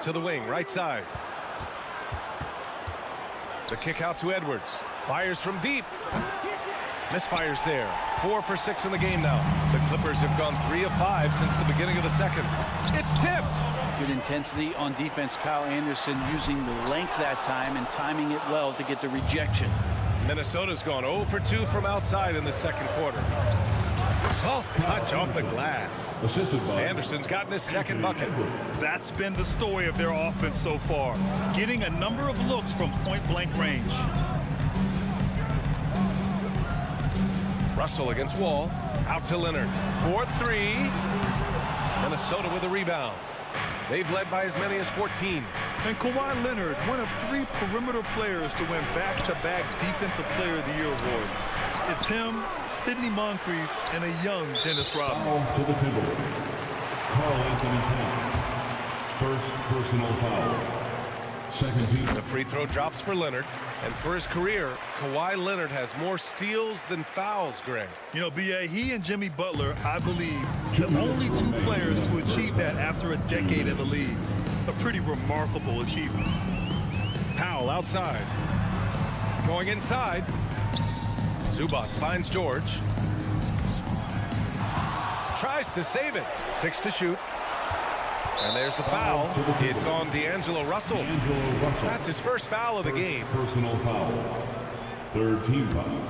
To the wing, right side. The kick out to Edwards. Fires from deep. Misfires there. 4 for 6 in the game now. The Clippers have gone 3 of 5 since the beginning of the second. It's tipped. Good intensity on defense. Kyle Anderson using the length that time and timing it well to get the rejection. Minnesota's gone 0 for 2 from outside in the second quarter. Soft touch off the glass. Anderson's gotten his second bucket. That's been the story of their offense so far. Getting a number of looks from point-blank range. Russell against Wall. Out to Leonard. 4-3. Minnesota with a rebound. They've led by as many as 14. And Kawhi Leonard, one of 3 perimeter players to win back-to-back Defensive Player of the Year awards. It's him, Sidney Moncrief, and a young Dennis Rodman. Foul to the Timberwolves. Carl Anthony Towns. First personal foul. Second team. The free throw drops for Leonard. And for his career, Kawhi Leonard has more steals than fouls, Greg. You know, B.A., he and Jimmy Butler, I believe, the only 2 players to achieve that after a decade in the league. A pretty remarkable achievement. Powell outside. Going inside. Zubac finds George. Tries to save it. 6 to shoot. And there's the foul. It's on D'Angelo Russell. That's his first foul of the game. Personal foul. Third team foul.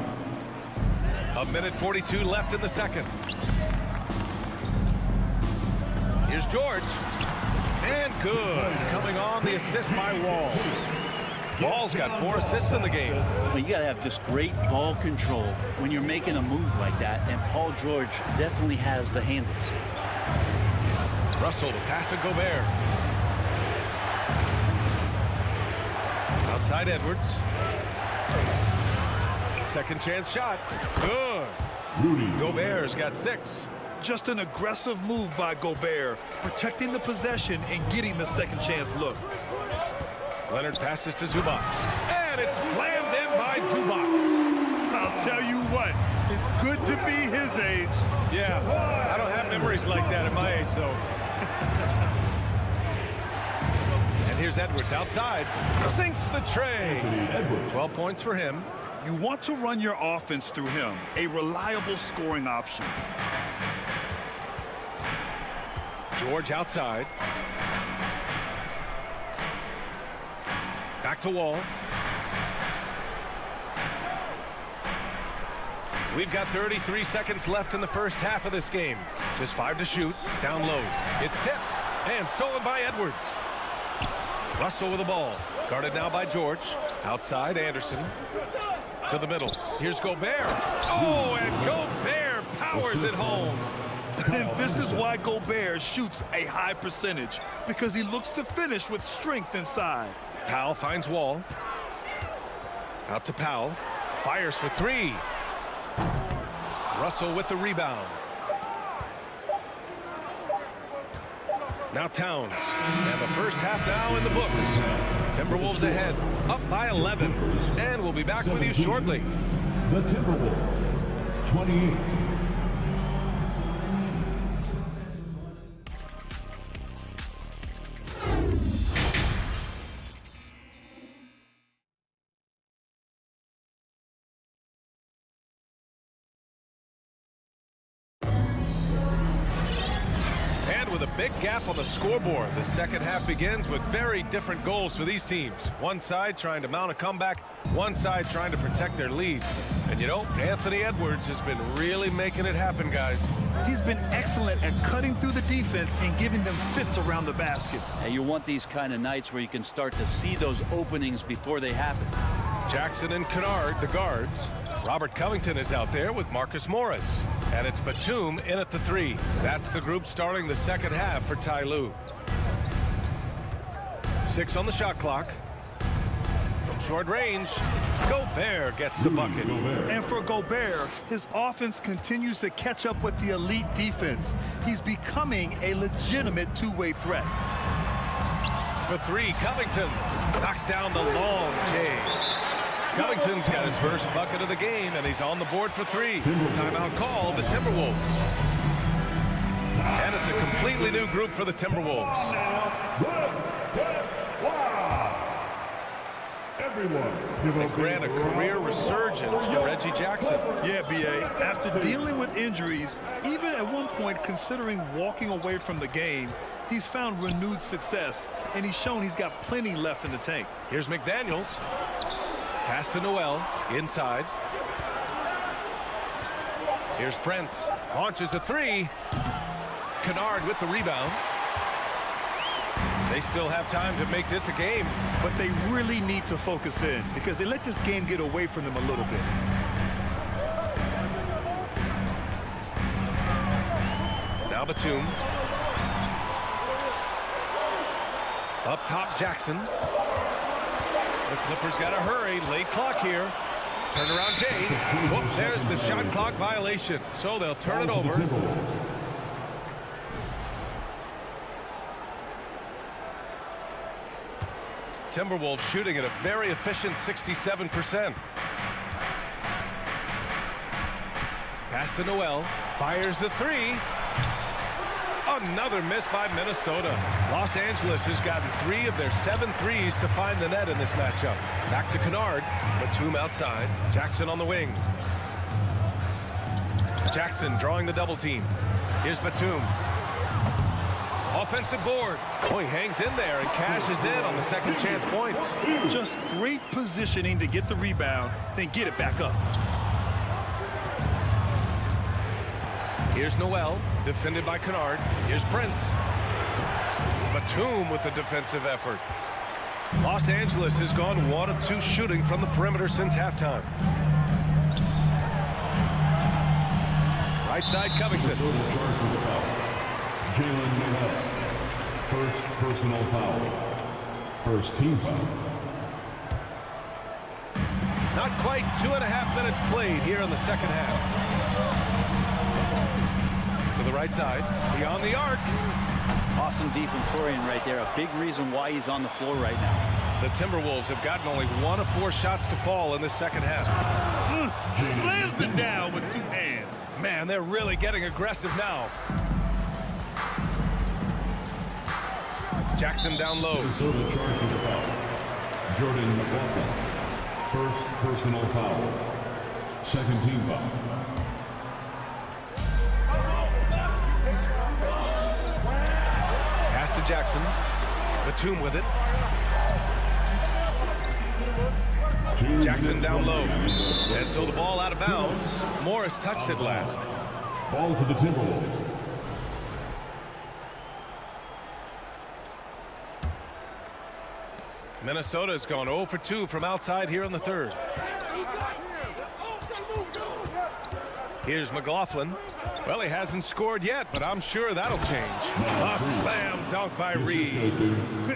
1:42 left in the second. Here's George. And good. Coming on the assist by Wall. Wall's got 4 assists in the game. Well, you got to have just great ball control when you're making a move like that, and Paul George definitely has the handles. Russell to pass to Gobert. Outside Edwards. Second chance shot. Good. Gobert's got 6. Just an aggressive move by Gobert, protecting the possession and getting the second chance look. Leonard passes to Zubac. And it's slammed in by Zubac. I'll tell you what, it's good to be his age. Yeah, I don't have memories like that at my age, though. And here's Edwards outside. Sinks the tray. 12 points for him. You want to run your offense through him, a reliable scoring option. George outside. Back to Wall. We've got 33 seconds left in the first half of this game. Just 5 to shoot. Down low. It's tipped and stolen by Edwards. Russell with the ball. Guarded now by George. Outside Anderson. To the middle. Here's Gobert. Oh, and Gobert powers it home. And this is why Gobert shoots a high percentage, because he looks to finish with strength inside. Powell finds Wall. Out to Powell. Fires for 3. Russell with the rebound. Now Towns. And the first half now in the books. Timberwolves ahead, up by 11. And we'll be back with you shortly. The Timberwolves, 28. With a big gap on the scoreboard, the second half begins with very different goals for these teams. One side trying to mount a comeback, one side trying to protect their lead. And you know, Anthony Edwards has been really making it happen, guys. He's been excellent at cutting through the defense and giving them fits around the basket. And you want these kind of nights where you can start to see those openings before they happen. Jackson and Kennard, the guards. Robert Covington is out there with Marcus Morris. And it's Batum in at the 3. That's the group starting the second half for Ty Lue. 6 on the shot clock. From short range, Gobert gets the bucket. And for Gobert, his offense continues to catch up with the elite defense. He's becoming a legitimate two-way threat. For 3, Covington knocks down the long J. Covington's got his first bucket of the game, and he's on the board for 3. Timeout call, the Timberwolves. And it's a completely new group for the Timberwolves. They grant a career resurgence for Reggie Jackson. Yeah, B.A. After dealing with injuries, even at one point considering walking away from the game, he's found renewed success, and he's shown he's got plenty left in the tank. Here's McDaniels. Pass to Noel, inside. Here's Prince, launches a 3. Kennard with the rebound. They still have time to make this a game. But they really need to focus in, because they let this game get away from them a little bit. Now Batum. Up top, Jackson. The Clippers got to hurry. Late clock here. Turnaround Jade. Whoop, there's the shot clock violation. So they'll turn it over. Timberwolves shooting at a very efficient 67%. Pass to Noel. Fires the 3. Another miss by Minnesota. Los Angeles has gotten 3 of their 7 threes to find the net in this matchup. Back to Kennard. Batum outside. Jackson on the wing. Jackson drawing the double team. Here's Batum. Offensive board. Oh, he hangs in there and cashes in on the second chance points. Just great positioning to get the rebound, then get it back up. Here's Noel, defended by Kennard. Here's Prince. Batum with the defensive effort. Los Angeles has gone 1 of 2 shooting from the perimeter since halftime. Right side, Covington. Jalen Noel, first personal foul. First team foul. Not quite 2.5 minutes played here in the second half. To the right side, beyond the arc. Awesome defentorian right there. A big reason why he's on the floor right now. The Timberwolves have gotten only 1 of 4 shots to fall in the second half. Slams it down with 2 hands. Man, they're really getting aggressive now. Jackson down low. Minnesota charged with a foul. Jordan McLaughlin. First personal foul. Second team foul. Pass to Jackson. Batum with it. Jackson down low. And so the ball out of bounds. Morris touched it last. Ball to the Timberwolves. Minnesota's gone 0 for 2 from outside here in the third. Here's McLaughlin. Well, he hasn't scored yet, but I'm sure that'll change. A slam dunk by Reed.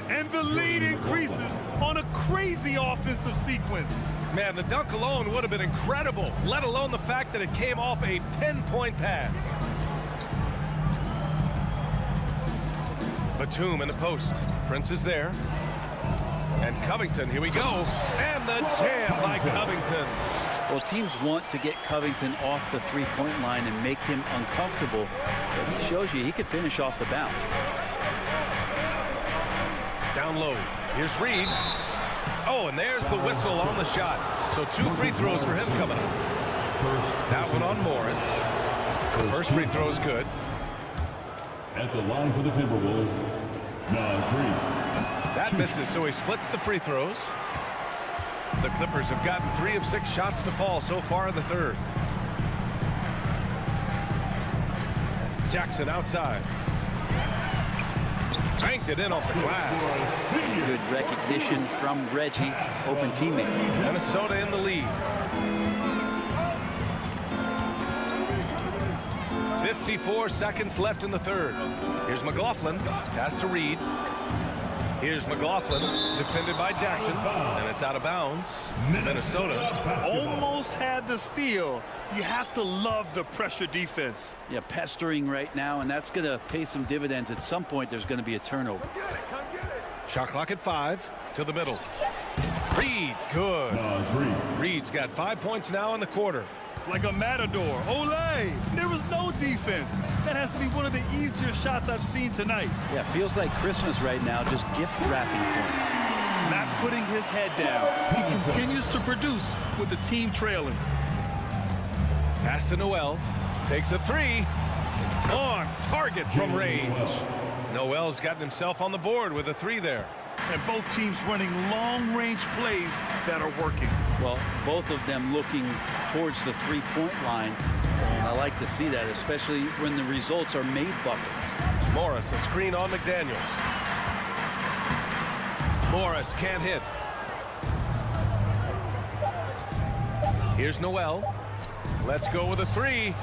And the lead increases on a crazy offensive sequence. Man, the dunk alone would have been incredible, let alone the fact that it came off a pinpoint pass. Batum in the post. Prince is there. And Covington, here we go. And the jam by Covington. Well, teams want to get Covington off the three-point line and make him uncomfortable. But he shows you he could finish off the bounce. Down low. Here's Reed. Oh, and there's the whistle on the shot. So 2 free throws for him coming up. That one on Morris. The first free throw is good. At the line for the Timberwolves, Nas Reed. That misses, so he splits the free throws. The Clippers have gotten 3 of 6 shots to fall so far in the third. Jackson outside. Banked it in off the glass. Good recognition from Reggie, open teammate. Minnesota in the lead. 54 seconds left in the third. Here's McLaughlin. Pass to Reed. Here's McLaughlin, defended by Jackson, and it's out of bounds to Minnesota. Almost had the steal. You have to love the pressure defense. Yeah, pestering right now, and that's going to pay some dividends. At some point, there's going to be a turnover. Shot clock at 5 to the middle. Reed, good. Reed's got 5 points now in the quarter. Like a matador. Olay! There was no defense. That has to be one of the easier shots I've seen tonight. Yeah, feels like Christmas right now, just gift wrapping points. Not putting his head down. He continues to produce with the team trailing. Pass to Noel. Takes a 3. On target from range. Noel's gotten himself on the board with a 3 there. And both teams running long-range plays that are working. Well, both of them looking towards the three-point line. And I like to see that, especially when the results are made buckets. Morris, a screen on McDaniels. Morris can't hit. Here's Noel. Let's go with a 3.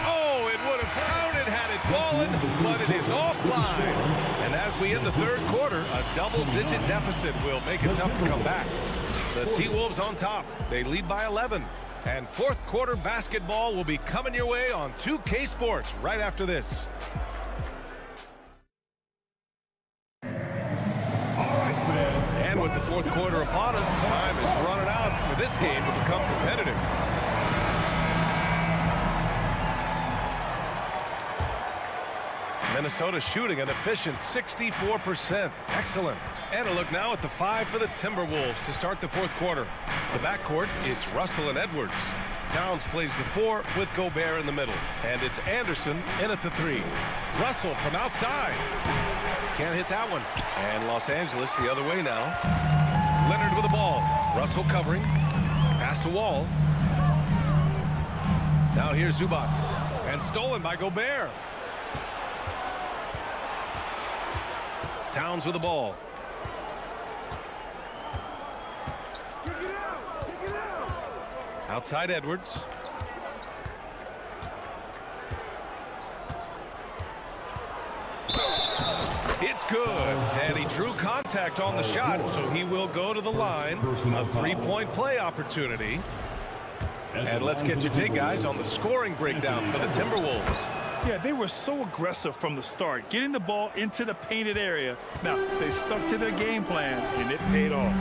Oh, it would have counted had it fallen, but it is offline. And as we end the third quarter, a double-digit deficit will make it tough to come back. The T-Wolves on top. They lead by 11. And fourth quarter basketball will be coming your way on 2K Sports right after this. And with the fourth quarter upon us, time is running out for this game to become competitive. Minnesota shooting an efficient 64%. Excellent. And a look now at the 5 for the Timberwolves to start the fourth quarter. The backcourt is Russell and Edwards. Towns plays the 4 with Gobert in the middle. And it's Anderson in at the 3. Russell from outside. Can't hit that one. And Los Angeles the other way now. Leonard with the ball. Russell covering. Pass to Wall. Now here's Zubats. And stolen by Gobert. Towns with the ball. Outside Edwards. It's That's good. And he drew contact on the shot, so he will go to the line. A three-point play opportunity. And let's get your take, guys, on the scoring breakdown for the Timberwolves. Yeah, they were so aggressive from the start, getting the ball into the painted area. Now, they stuck to their game plan, and it paid off.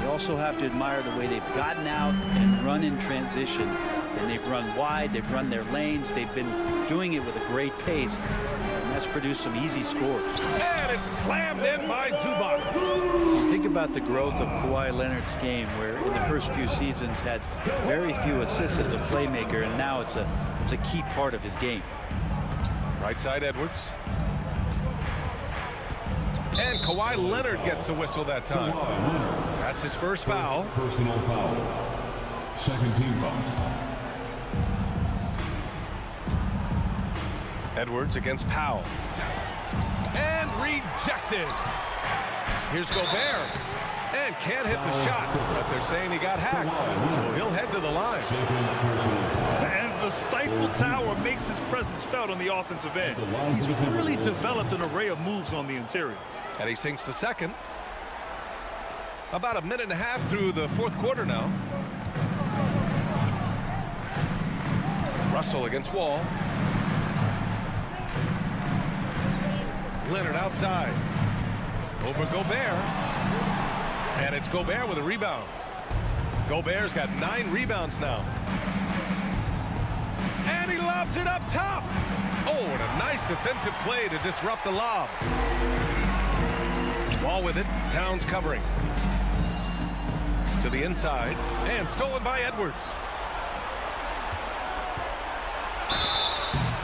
You also have to admire the way they've gotten out and run in transition. And they've run wide, they've run their lanes, they've been doing it with a great pace. And that's produced some easy scores. And it's slammed in by Zubac. Think about the growth of Kawhi Leonard's game, where in the first few seasons had very few assists as a playmaker, and now it's a key part of his game. Right side, Edwards. And Kawhi Leonard gets a whistle that time. That's his first foul. Personal foul. Second team foul. Edwards against Powell. And rejected. Here's Gobert. And can't hit the shot, but they're saying he got hacked. So he'll head to the line. And the stifle tower makes his presence felt on the offensive end. He's really developed an array of moves on the interior. And he sinks the second. About a minute and a half through the fourth quarter now. Russell against Wall. Leonard outside. Over Gobert. And it's Gobert with a rebound. Gobert's got 9 rebounds now. And he lobs it up top. Oh, and a nice defensive play to disrupt the lob. Wall with it. Towns covering. To the inside. And stolen by Edwards.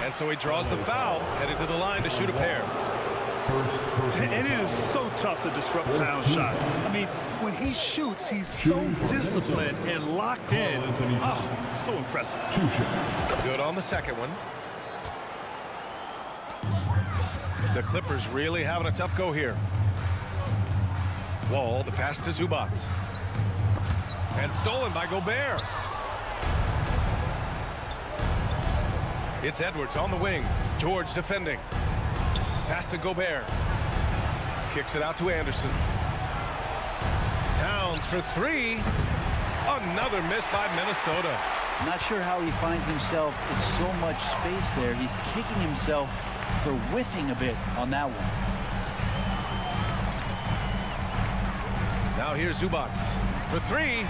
And so he draws the foul. Headed to the line to shoot a pair. And it is so tough to disrupt Towns' shot. I mean, when he shoots, he's so disciplined and locked in. Oh, so impressive. Good on the second one. The Clippers really having a tough go here. Wall, the pass to Zubac. And stolen by Gobert. It's Edwards on the wing. George defending. Pass to Gobert. Kicks it out to Anderson. Towns for 3. Another miss by Minnesota. I'm not sure how he finds himself in so much space there. He's kicking himself for whiffing a bit on that one. Now here's Zubac for 3.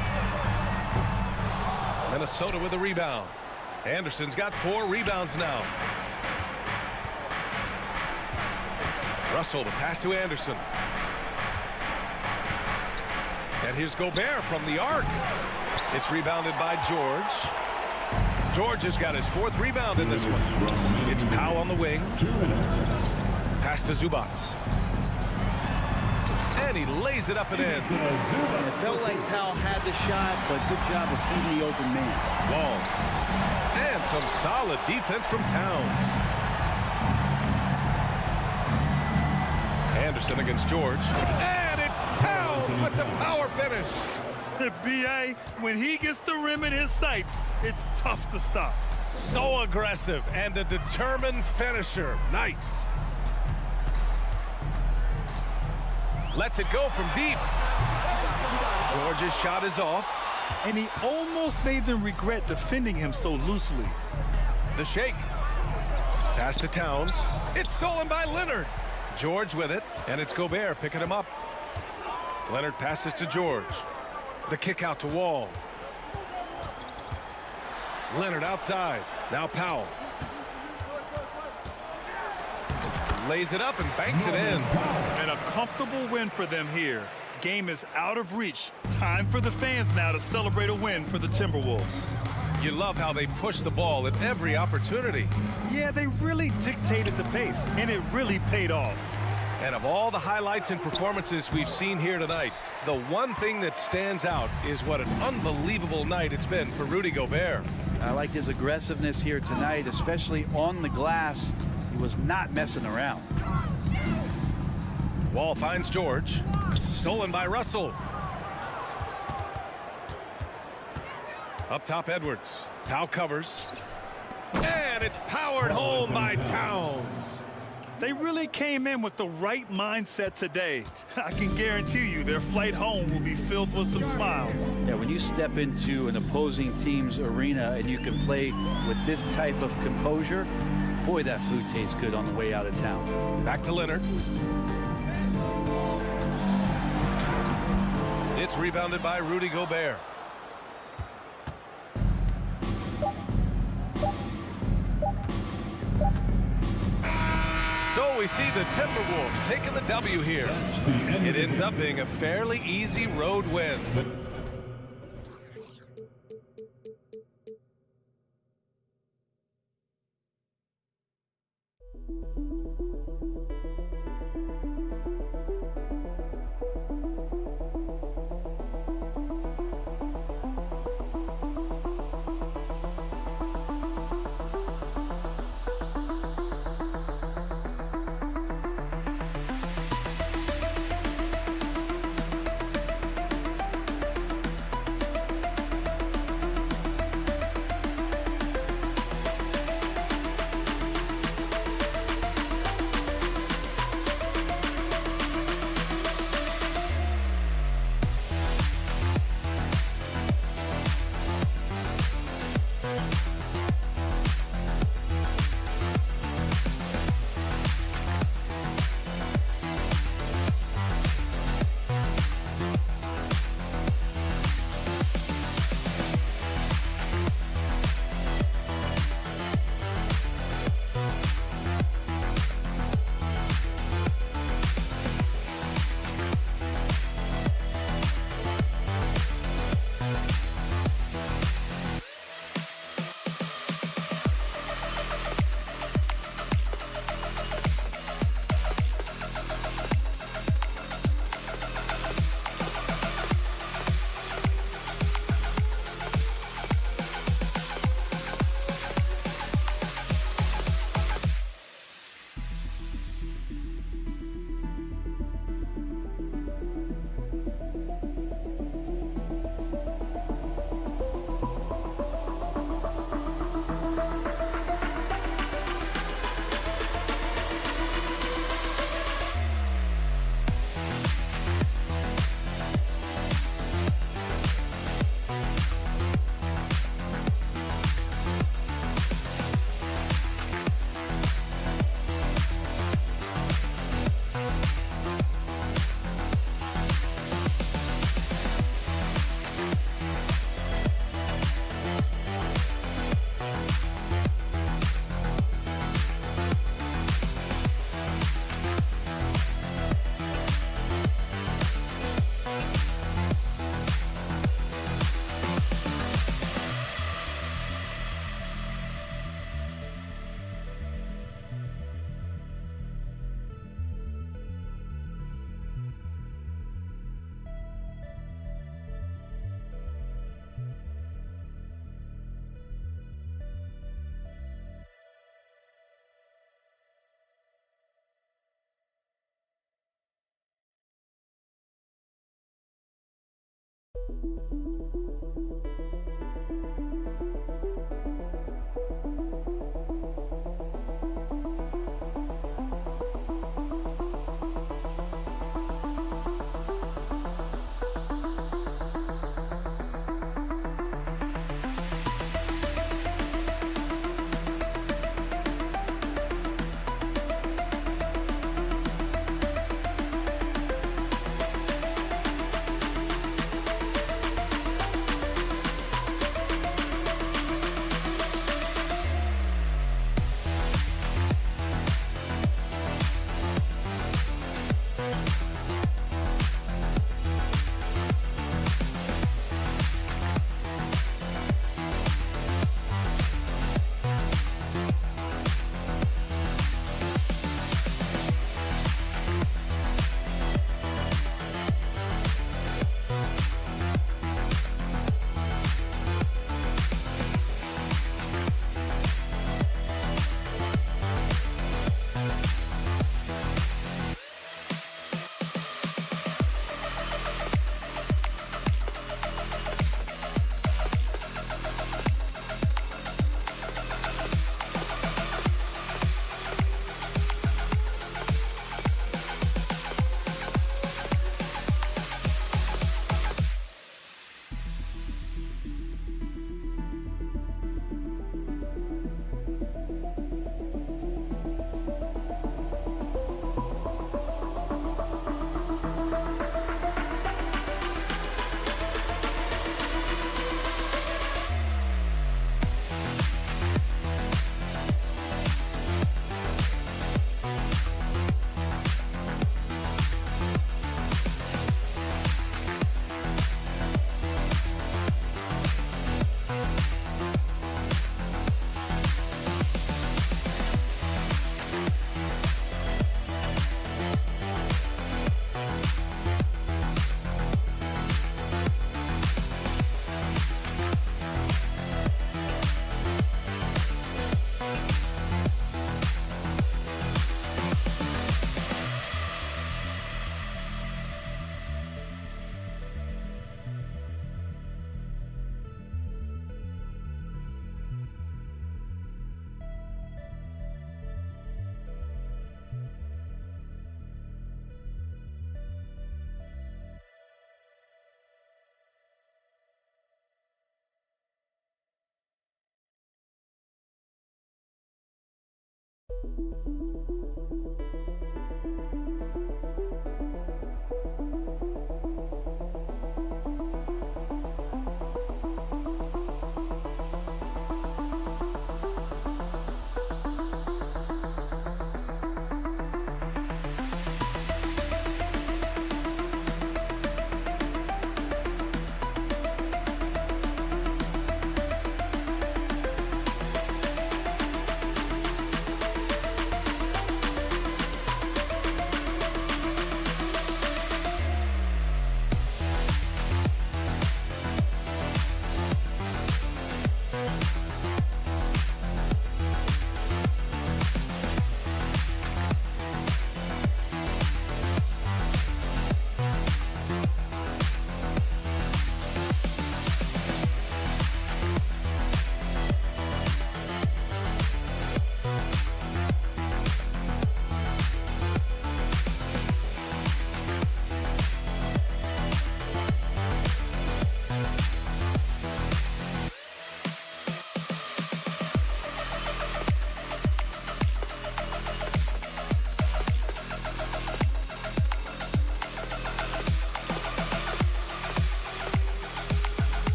Minnesota with a rebound. Anderson's got 4 rebounds now. Russell, the pass to Anderson. And here's Gobert from the arc. It's rebounded by George. George has got his 4th rebound in this one. It's Powell on the wing. Pass to Zubac. And he lays it up and in. It felt like Powell had the shot, but good job of feeding the open man. Wall. And some solid defense from Towns. Anderson against George. And it's Towns with the power finish. The BA, when he gets the rim in his sights, it's tough to stop. So aggressive and a determined finisher. Nice. Lets it go from deep. George's shot is off. And he almost made them regret defending him so loosely. The shake. Pass to Towns. It's stolen by Leonard. George with it, and it's Gobert picking him up. Leonard passes to George. The kick out to Wall. Leonard outside. Now Powell. Lays it up and banks it in. And a comfortable win for them here. Game is out of reach. Time for the fans now to celebrate a win for the Timberwolves. You love how they push the ball at every opportunity. Yeah, they really dictated the pace, and it really paid off. And of all the highlights and performances we've seen here tonight, the one thing that stands out is what an unbelievable night it's been for Rudy Gobert. I liked his aggressiveness here tonight, especially on the glass. He was not messing around. Wall finds George. Stolen by Russell. Up top, Edwards. Powell covers. And it's powered home by Towns. They really came in with the right mindset today. I can guarantee you their flight home will be filled with some smiles. Yeah, when you step into an opposing team's arena and you can play with this type of composure, boy, that food tastes good on the way out of town. Back to Leonard. It's rebounded by Rudy Gobert. So we see the Timberwolves taking the W here. It ends up being a fairly easy road win.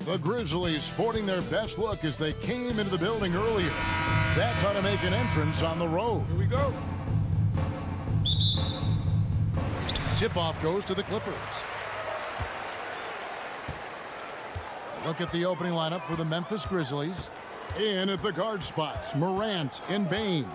The Grizzlies sporting their best look as they came into the building earlier. That's how to make an entrance on the road. Here we go. Tip-off goes to the Clippers. Look at the opening lineup for the Memphis Grizzlies. In at the guard spots, Morant and Bain.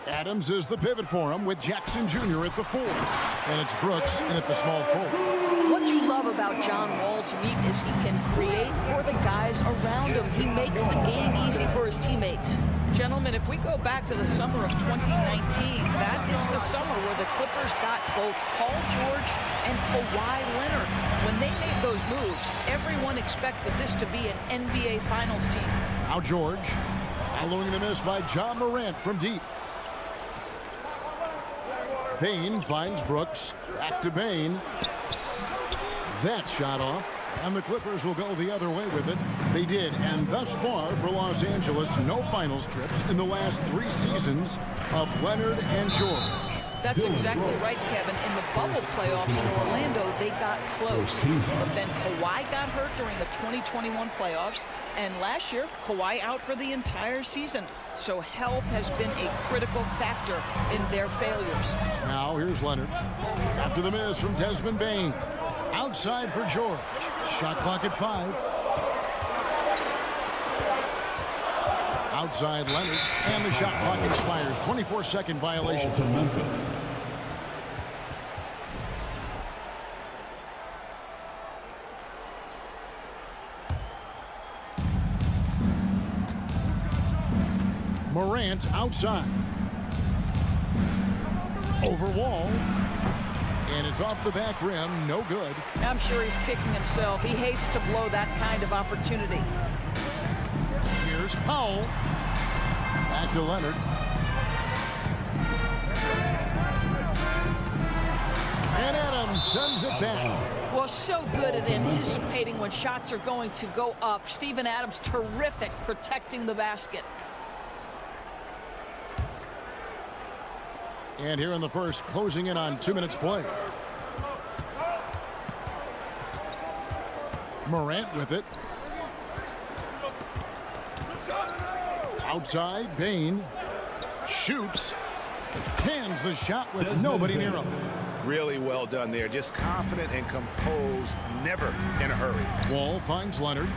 Adams is the pivot for him with Jackson Jr. at the 4. And it's Brooks in at the small forward. What you love about John Wall to me is he can create for the guys around him. He makes the game easy for his teammates. Gentlemen, if we go back to the summer of 2019, that is the summer where the Clippers got both Paul George and Kawhi Leonard. When they made those those moves. Everyone expected this to be an NBA Finals team. Now George, following the miss by John Morant from deep. Bain finds Brooks. Back to Bain. That shot off. And the Clippers will go the other way with it. They did. And thus far for Los Angeles, no finals trips in the last 3 seasons of Leonard and George. That's exactly right, Kevin. In the bubble playoffs in Orlando, they got close. But then Kawhi got hurt during the 2021 playoffs. And last year, Kawhi out for the entire season. So health has been a critical factor in their failures. Now here's Leonard. After the miss from Desmond Bain. Outside for George. Shot clock at 5. Outside Leonard. And the shot clock expires. 24-second violation. Ball to Memphis. Morant outside. Over Wall. And it's off the back rim. No good. I'm sure he's kicking himself. He hates to blow that kind of opportunity. Here's Powell. Back to Leonard. And Adams sends it back. Well, so good at anticipating when shots are going to go up. Steven Adams, terrific protecting the basket. And here in the first, closing in on 2 minutes play. Morant with it. Outside, Bain shoots, cans the shot with nobody near him. Really well done there. Just confident and composed, never in a hurry. Wall finds Leonard.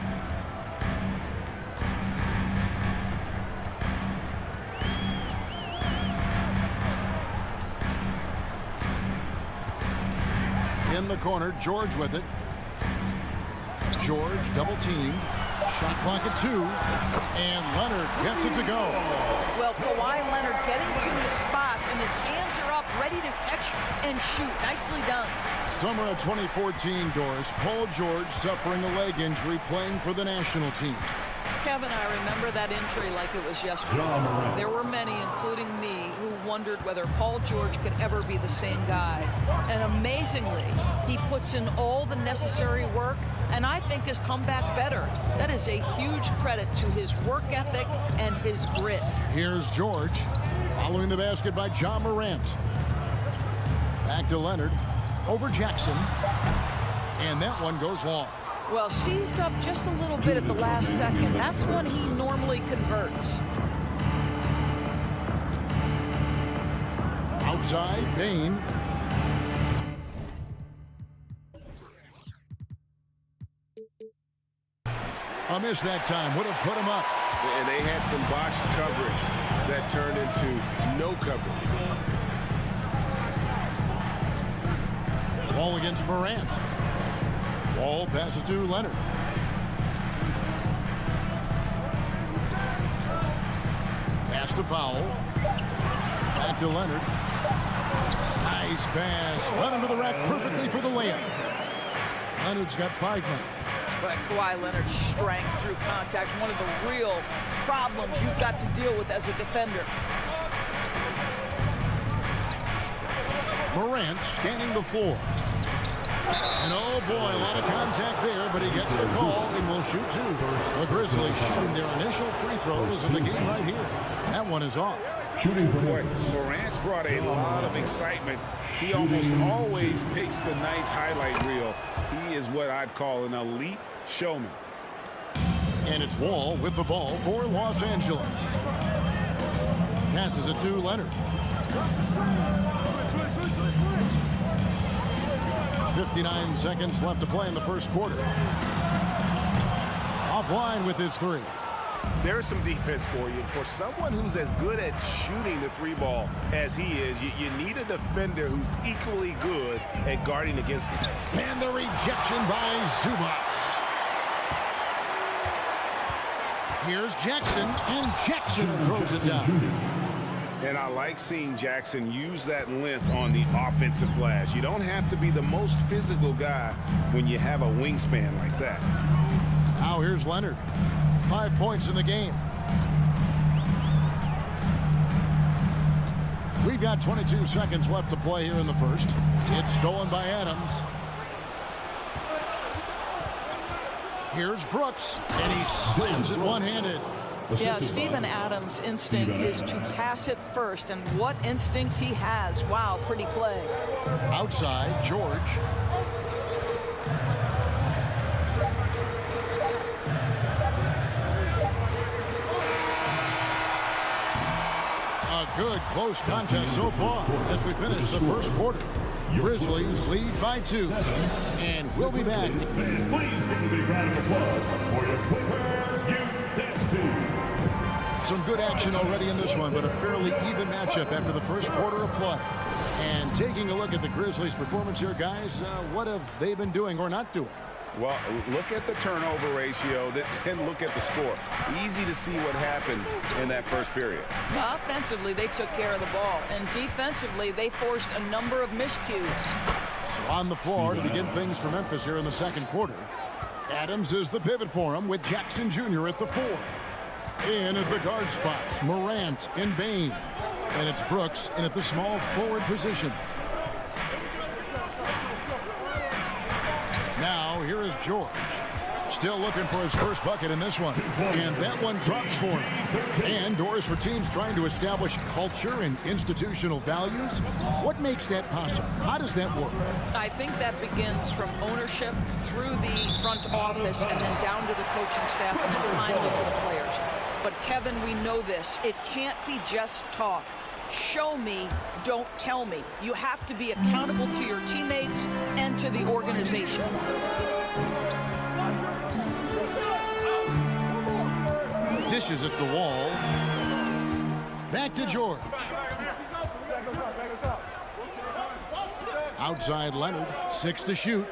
In the corner, George with it. George double team. Shot clock at 2. And Leonard gets it to go. Well, Kawhi Leonard getting to his spots, and his hands are up, ready to catch and shoot. Nicely done. Summer of 2014, Doris. Paul George suffering a leg injury playing for the national team. Kevin, I remember that injury like it was yesterday. There were many, including me, who wondered whether Paul George could ever be the same guy. And amazingly, he puts in all the necessary work, and I think has come back better. That is a huge credit to his work ethic and his grit. Here's George, following the basket by John Morant. Back to Leonard, over Jackson, and that one goes long. Well, seized up just a little bit at the last second. That's when he normally converts. Outside, Bain. A miss that time. Would have put him up. And they had some botched coverage that turned into no coverage. Ball against Morant. Wall passes to Leonard. Pass to Powell. Back to Leonard. Nice pass. Run into the rack perfectly for the layup. Leonard's got 5 men. But Kawhi Leonard's strength through contact, one of the real problems you've got to deal with as a defender. Morant scanning the floor. And oh boy, a lot of contact there, but he gets the call and will shoot 2. The Grizzlies shooting their initial free throws in the game right here. That one is off. Shooting for Boy, Morant's brought a lot of excitement. He almost always picks the night's highlight reel. He is what I'd call an elite showman. And it's Wall with the ball for Los Angeles. Passes it to Leonard. 59 seconds left to play in the first quarter. Offline with his 3. There's some defense for you. For someone who's as good at shooting the 3-ball as he is, you need a defender who's equally good at guarding against him. And the rejection by Zubac. Here's Jackson, and Jackson throws it down. And I like seeing Jackson use that length on the offensive glass. You don't have to be the most physical guy when you have a wingspan like that. Now here's Leonard. 5 points in the game. We've got 22 seconds left to play here in the first. It's stolen by Adams. Here's Brooks, and he slams it one-handed. Yeah, Steven Adams' instinct is to pass it first, and what instincts he has. Wow, pretty play. Outside, George. A good close contest so far as we finish the first quarter. Grizzlies lead by 2, and we'll be back. Please give a big round of applause for your Quickers Youth Dance Team. Some good action already in this one, but a fairly even matchup after the first quarter of play. And taking a look at the Grizzlies' performance here, guys, what have they been doing or not doing? Well, look at the turnover ratio, then look at the score. Easy to see what happened in that first period. Offensively, they took care of the ball, and defensively, they forced a number of miscues. So on the floor to begin things for Memphis here in the second quarter. Adams is the pivot for him with Jackson Jr. at the 4. In at the guard spots, Morant and Bain. And it's Brooks in at the small forward position. Now, here is George. Still looking for his first bucket in this one. And that one drops for him. And doors for teams trying to establish culture and institutional values. What makes that possible? How does that work? I think that begins from ownership through the front office and then down to the coaching staff and then finally to the players. But, Kevin, we know this. It can't be just talk. Show me, don't tell me. You have to be accountable to your teammates and to the organization. Dishes at the wall. Back to George. Outside Leonard, 6 to shoot.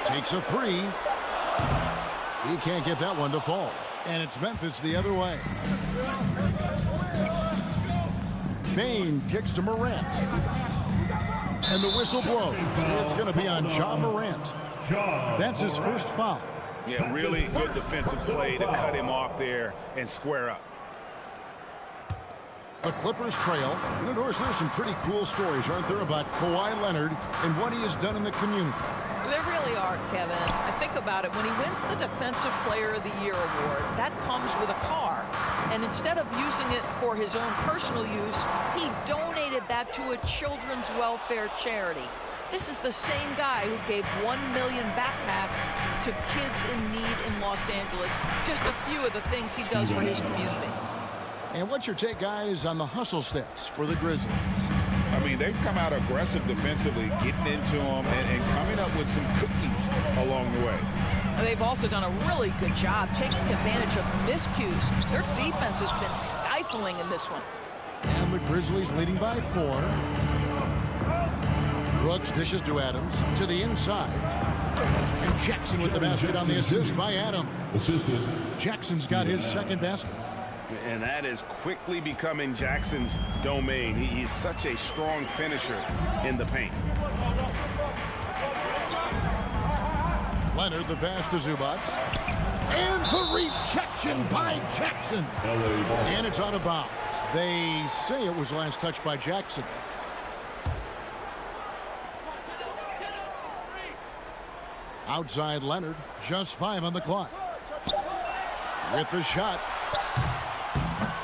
Takes a 3. He can't get that one to fall. And it's Memphis the other way. Bain kicks to Morant. And the whistle blows. It's going to be on Ja Morant. That's his first foul. Yeah, really good defensive play to cut him off there and square up. The Clippers trail. And of course, there's some pretty cool stories, aren't there, about Kawhi Leonard and what he has done in the community. There really are, Kevin. I think about it. When he wins the Defensive Player of the Year award, that comes with a car. And instead of using it for his own personal use, he donated that to a children's welfare charity. This is the same guy who gave 1 million backpacks to kids in need in Los Angeles. Just a few of the things he does for his community. And what's your take, guys, on the hustle stats for the Grizzlies? I mean, they've come out aggressive defensively, getting into them and coming up with some cookies along the way. They've also done a really good job taking advantage of miscues. Their defense has been stifling in this one. And the Grizzlies leading by 4. Brooks dishes to Adams to the inside. And Jackson with the basket on the assist by Adams. Jackson's got his second basket. And that is quickly becoming Jackson's domain. He's such a strong finisher in the paint. Leonard, the pass to Zubac. And the rejection by Jackson. And it's out of bounds. They say it was last touched by Jackson. Outside Leonard, just 5 on the clock. With the shot.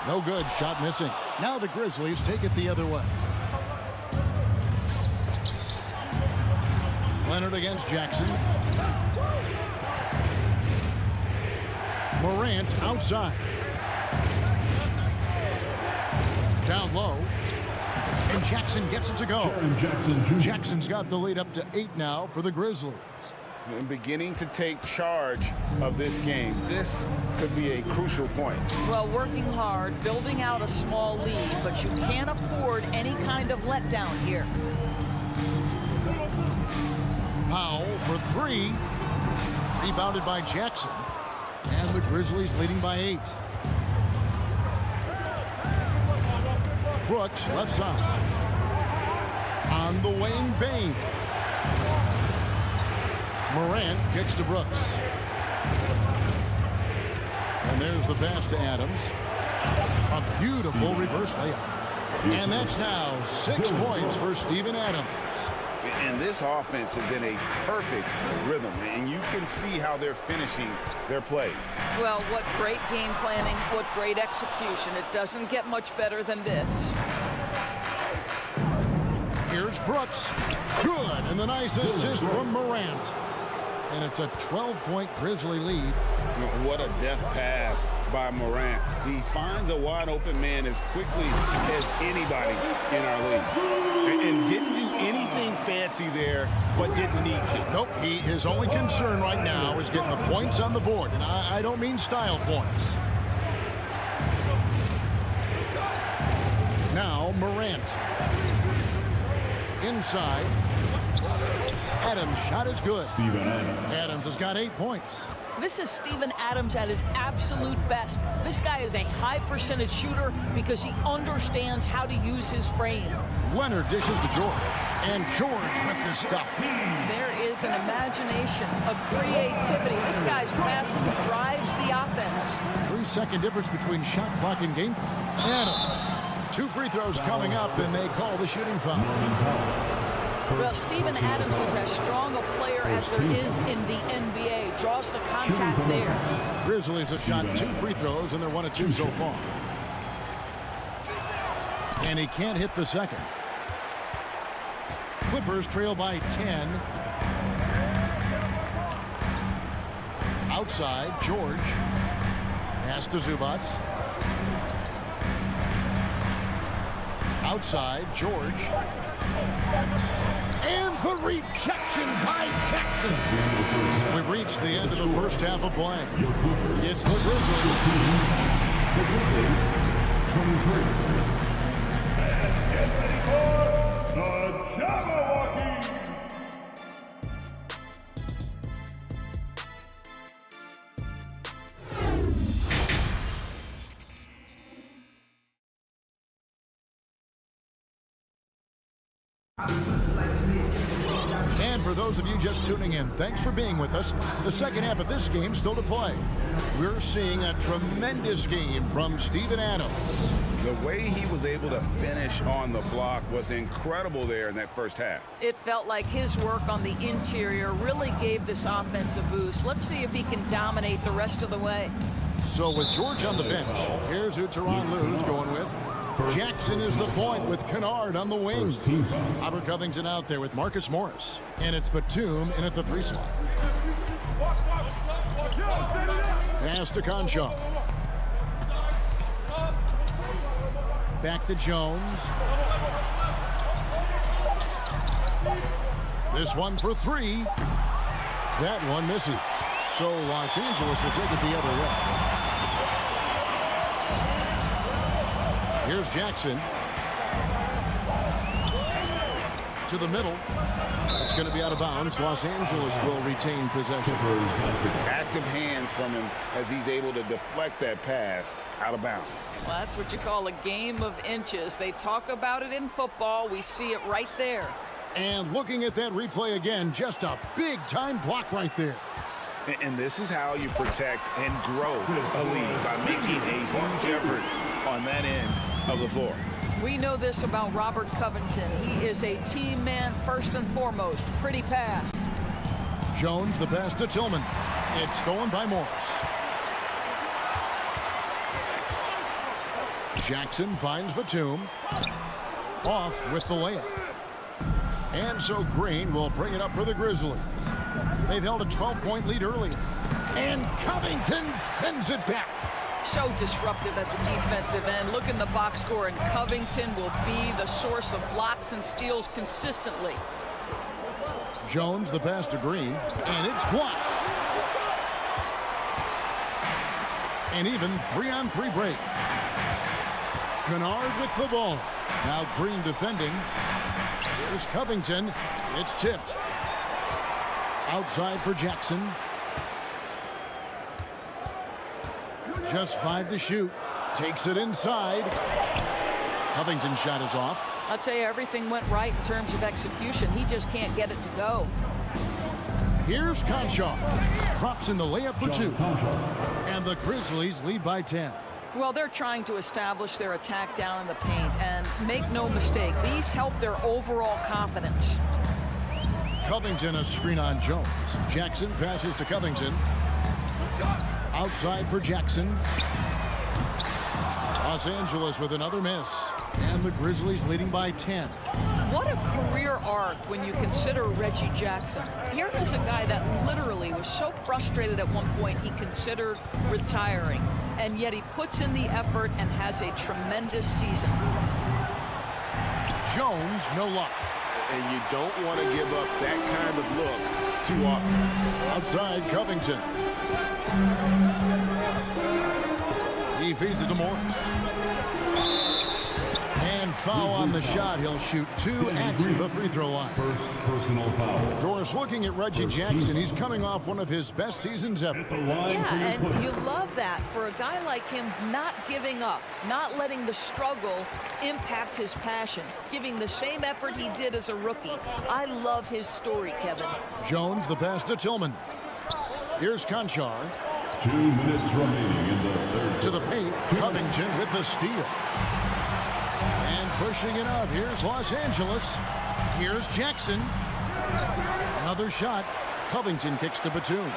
No good, shot missing. Now the Grizzlies take it the other way. Leonard against Jackson. Morant outside. Down low. And Jackson gets it to go. Jackson's got the lead up to 8 now for the Grizzlies. And beginning to take charge of this game. This could be a crucial point. Well, working hard, building out a small lead, but you can't afford any kind of letdown here. Powell for 3. Rebounded by Jackson. And the Grizzlies leading by 8. Brooks, left side. On the wing, Bain. Morant kicks to Brooks. And there's the pass to Adams. A beautiful reverse layup. And that's now 6 points for Steven Adams. And this offense is in a perfect rhythm, and you can see how they're finishing their plays. Well, what great game planning, what great execution. It doesn't get much better than this. Here's Brooks. Good, and the nice assist from Morant. And it's a 12-point Grizzly lead. What a deft pass by Morant. He finds a wide-open man as quickly as anybody in our league. And didn't do anything fancy there, but didn't need to. Nope, his only concern right now is getting the points on the board. And I don't mean style points. Now Morant. Inside. Adams' shot is good. Adams has got 8 points. This is Steven Adams at his absolute best. This guy is a high percentage shooter because he understands how to use his frame. Leonard dishes to George. And George with the stuff. There is an imagination, a creativity. This guy's passing drives the offense. 3-second difference between shot clock and game clock. Adams. 2 free throws coming up, and they call the shooting foul. Well, Steven Adams is as strong a player as there is in the NBA. Draws the contact there. Grizzlies have shot 2 free throws, and they're 1 of 2 so far. And he can't hit the second. Clippers trail by 10. Outside, George. Pass to Zubac. Outside, George. And the rejection by Jackson. We've reached the end of the first half of play. It's the Grizzlies. The Grizzlies, 23. Get ready for the Jabberwocky. And for those of you just tuning in, thanks for being with us. The second half of this game still to play. We're seeing a tremendous game from Steven Adams. The way he was able to finish on the block was incredible there in that first half. It felt like his work on the interior really gave this offense a boost. Let's see if he can dominate the rest of the way. So with George on the bench, here's who Tyronn Lue's going with. Jackson is the point with Kennard on the wing. Robert Covington out there with Marcus Morris. And it's Batum in at the 3 slot. Pass to Conchar. Back to Jones. This one for 3. That one misses. So Los Angeles will take it the other way. Here's Jackson. To the middle. It's going to be out of bounds. Los Angeles will retain possession. Active hands from him as he's able to deflect that pass out of bounds. Well, that's what you call a game of inches. They talk about it in football. We see it right there. And looking at that replay again, just a big-time block right there. And this is how you protect and grow a lead, by making a huge effort on that end of the floor. We know this about Robert Covington. He is a team man first and foremost. Pretty pass. Jones the pass to Tillman. It's stolen by Morris. Jackson finds Batum. Off with the layup. And so Green will bring it up for the Grizzlies. They've held a 12-point lead early. And Covington sends it back. So disruptive at the defensive end. Look in the box score, and Covington will be the source of blocks and steals consistently. Jones the pass to Green, and it's blocked. And even 3-on-3 break. Kennard with the ball. Now Green defending. Here's Covington. It's tipped. Outside for Jackson. Just 5 to shoot. Takes it inside. Covington's shot is off. I'll tell you, everything went right in terms of execution. He just can't get it to go. Here's Conchar. Drops in the layup for 2. And the Grizzlies lead by 10. Well, they're trying to establish their attack down in the paint. And make no mistake, these help their overall confidence. Covington, a screen on Jones. Jackson passes to Covington. Outside for Jackson. Los Angeles with another miss. And the Grizzlies leading by 10. What a career arc when you consider Reggie Jackson. Here is a guy that literally was so frustrated at one point he considered retiring. And yet he puts in the effort and has a tremendous season. Jones, no luck. And you don't want to give up that kind of look too often. Outside, Covington. He feeds it to Morris. And foul on the shot. He'll shoot 2 at the free throw line. First personal foul. Doris, looking at Reggie Jackson, he's coming off one of his best seasons ever. Yeah, and you love that for a guy like him, not giving up, not letting the struggle impact his passion, giving the same effort he did as a rookie. I love his story, Kevin. Jones, the pass to Tillman. Here's Conchar. 2 minutes remaining in the third. To the paint, Covington with the steal. And pushing it up, here's Los Angeles. Here's Jackson. Another shot. Covington kicks to Batum.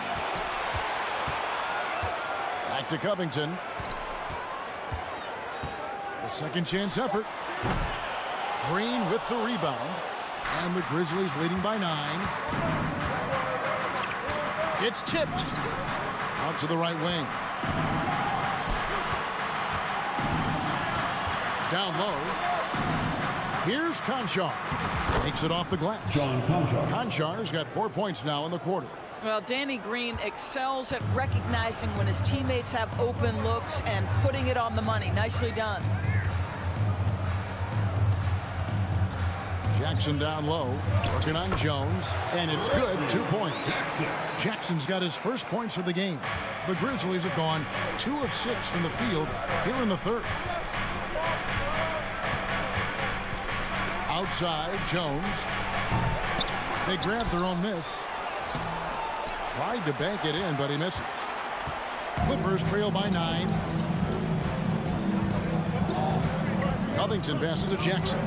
Back to Covington. A second chance effort. Green with the rebound. And the Grizzlies leading by 9. It's tipped. Out to the right wing. Down low. Here's Conchar. Takes it off the glass. Conchar's got 4 points now in the quarter. Well, Danny Green excels at recognizing when his teammates have open looks and putting it on the money. Nicely done. Jackson down low, working on Jones, and it's good, 2 points. Jackson's got his first points of the game. The Grizzlies have gone 2 of 6 from the field here in the third. Outside, Jones. They grabbed their own miss. Tried to bank it in, but he misses. Clippers trail by 9. Covington passes to Jackson.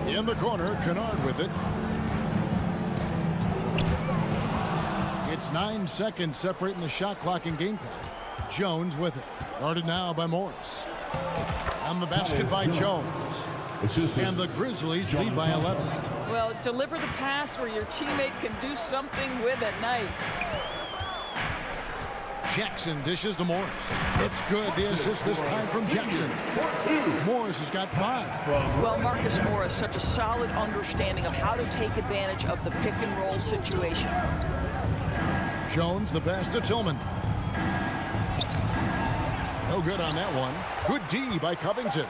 In the corner, Kennard with it. It's 9 seconds separating the shot clock and game clock. Jones with it. Guarded now by Morris. On the basket by Jones. And the Grizzlies lead by 11. Well, deliver the pass where your teammate can do something with it. Nice. Jackson dishes to Morris. It's good. The assist this time from Jackson. Morris has got 5. Well, Marcus Morris, such a solid understanding of how to take advantage of the pick and roll situation. Jones, the pass to Tillman. No good on that one. Good D by Covington.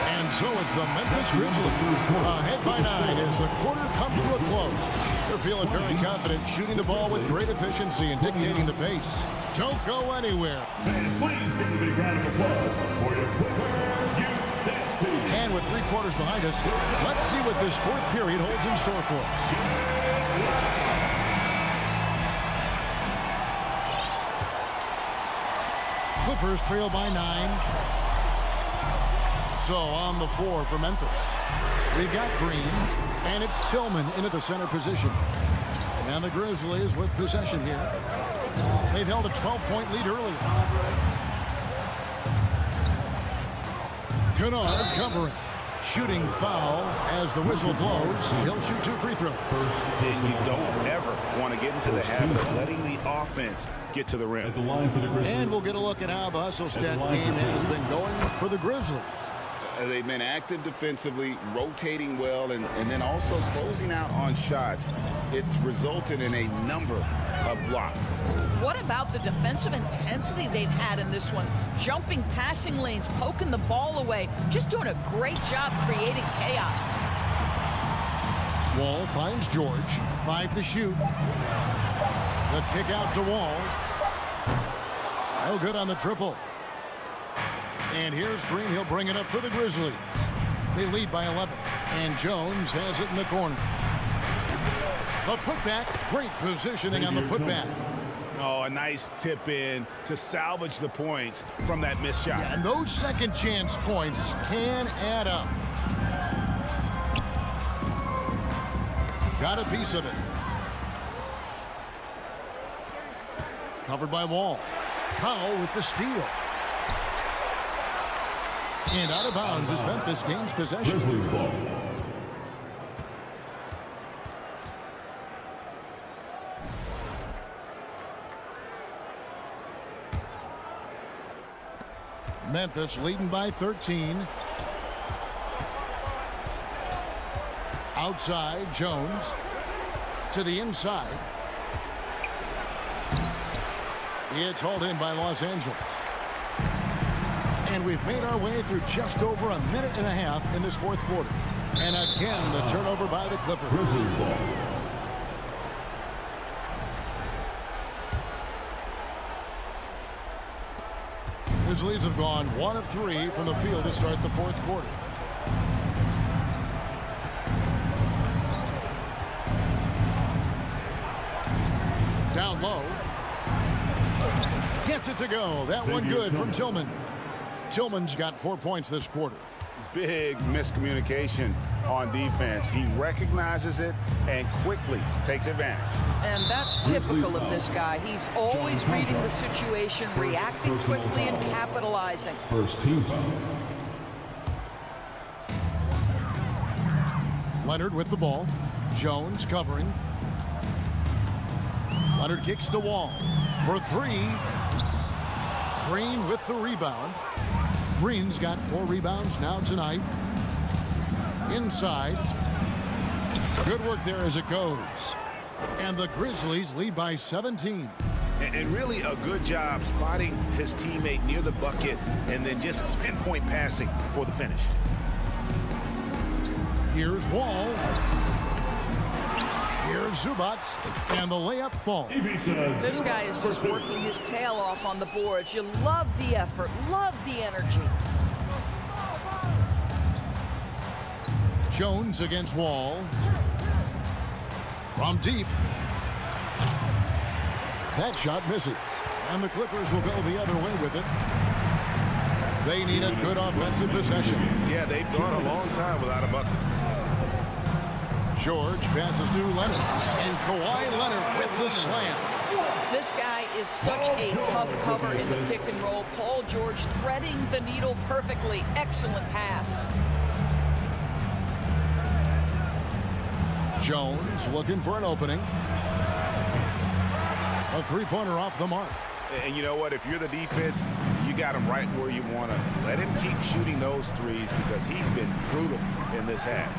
And so it's the Memphis Grizzlies ahead by 9 as the quarter comes to a close. They're feeling very confident, shooting the ball with great efficiency and dictating the pace. Don't go anywhere. And with 3 quarters behind us, let's see what this 4th period holds in store for us. Clippers trail by 9. So on the floor for Memphis, we've got Green, and it's Tillman into the center position. And the Grizzlies with possession here. They've held a 12-point lead earlier. Kennard covering. Shooting foul as the whistle blows. He'll shoot 2 free throws. And you don't ever want to get into the habit of letting the offense get to the rim. And we'll get a look at how the hustle stat game has been going for the Grizzlies. They've been active defensively, rotating well, and then also closing out on shots. It's resulted in a number of blocks. What about the defensive intensity they've had in this one? Jumping passing lanes, poking the ball away, just doing a great job creating chaos. Wall finds George. 5 to shoot. The kick out to Wall. No good on the triple. And here's Green. He'll bring it up for the Grizzlies. They lead by 11. And Jones has it in the corner. The putback. Great positioning on the putback. Oh, a nice tip in to salvage the points from that missed shot. Yeah, and those second chance points can add up. Got a piece of it. Covered by Wall. Powell with the steal. And out of bounds as Memphis gains possession. Grizzlies ball. Memphis leading by 13. Outside, Jones to the inside. It's hauled in by Los Angeles. And we've made our way through just over a minute and a half in this fourth quarter. And again, the turnover by the Clippers. Grizzlies ball. Grizzlies have gone 1 of 3 from the field to start the fourth quarter. Down low. Gets it to go. That one good from Tillman. Tillman's got 4 points this quarter. Big miscommunication on defense. He recognizes it and quickly takes advantage. And that's typical of this guy. He's always reading the situation, reacting quickly, and capitalizing. First team foul. Leonard with the ball. Jones covering. Leonard kicks to Wall for 3. Green with the rebound. Green's got 4 rebounds now tonight. Inside. Good work there as it goes. And the Grizzlies lead by 17. And really a good job spotting his teammate near the bucket and then just pinpoint passing for the finish. Here's Wall. Here's Zubac. And the layup falls. This guy is just working his tail off on the boards. You love the effort, love the energy. Jones against Wall. From deep. That shot misses. And the Clippers will go the other way with it. They need a good offensive possession. Yeah, they've gone a long time without a bucket. George passes to Leonard. And Kawhi Leonard with the slam. This guy is such a tough cover in the pick and roll. Paul George threading the needle perfectly. Excellent pass. Jones looking for an opening. A three-pointer off the mark. And you know what? If you're the defense, you got him right where you want to. Let him keep shooting those threes because he's been brutal in this half.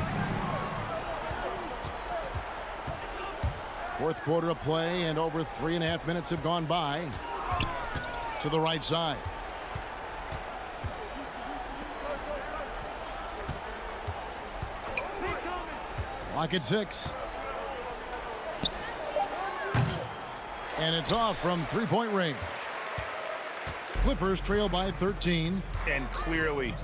Fourth quarter of play, and over 3.5 minutes have gone by. To the right side. Clock at 6. And it's off from three-point range. Clippers trail by 13. And clearly,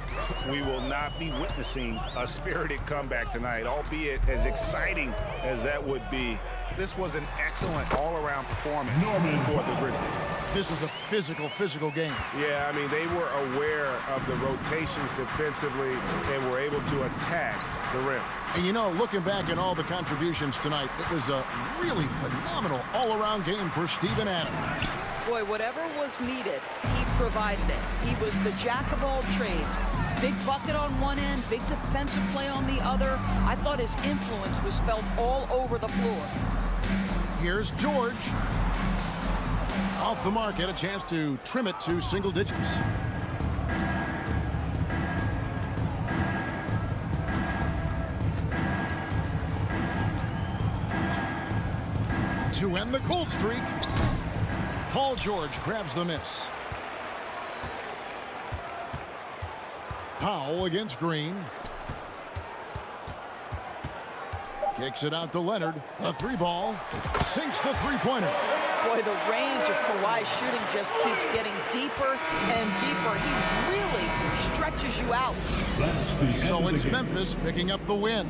we will not be witnessing a spirited comeback tonight, albeit as exciting as that would be. This was an excellent all-around performance for the Grizzlies. This is a physical game. Yeah, I mean, they were aware of the rotations defensively and were able to attack the rim. And you know, looking back at all the contributions tonight, it was a really phenomenal all-around game for Steven Adams. Boy, whatever was needed, he provided it. He was the jack of all trades. Big bucket on one end, big defensive play on the other. I thought his influence was felt all over the floor. Here's George. Off the mark, had a chance to trim it to single digits. To end the cold streak, Paul George grabs the miss. Powell against Green. Kicks it out to Leonard. A three ball. Sinks the three-pointer. Boy, the range of Kawhi's shooting just keeps getting deeper and deeper. He really stretches you out. So it's Memphis picking up the win.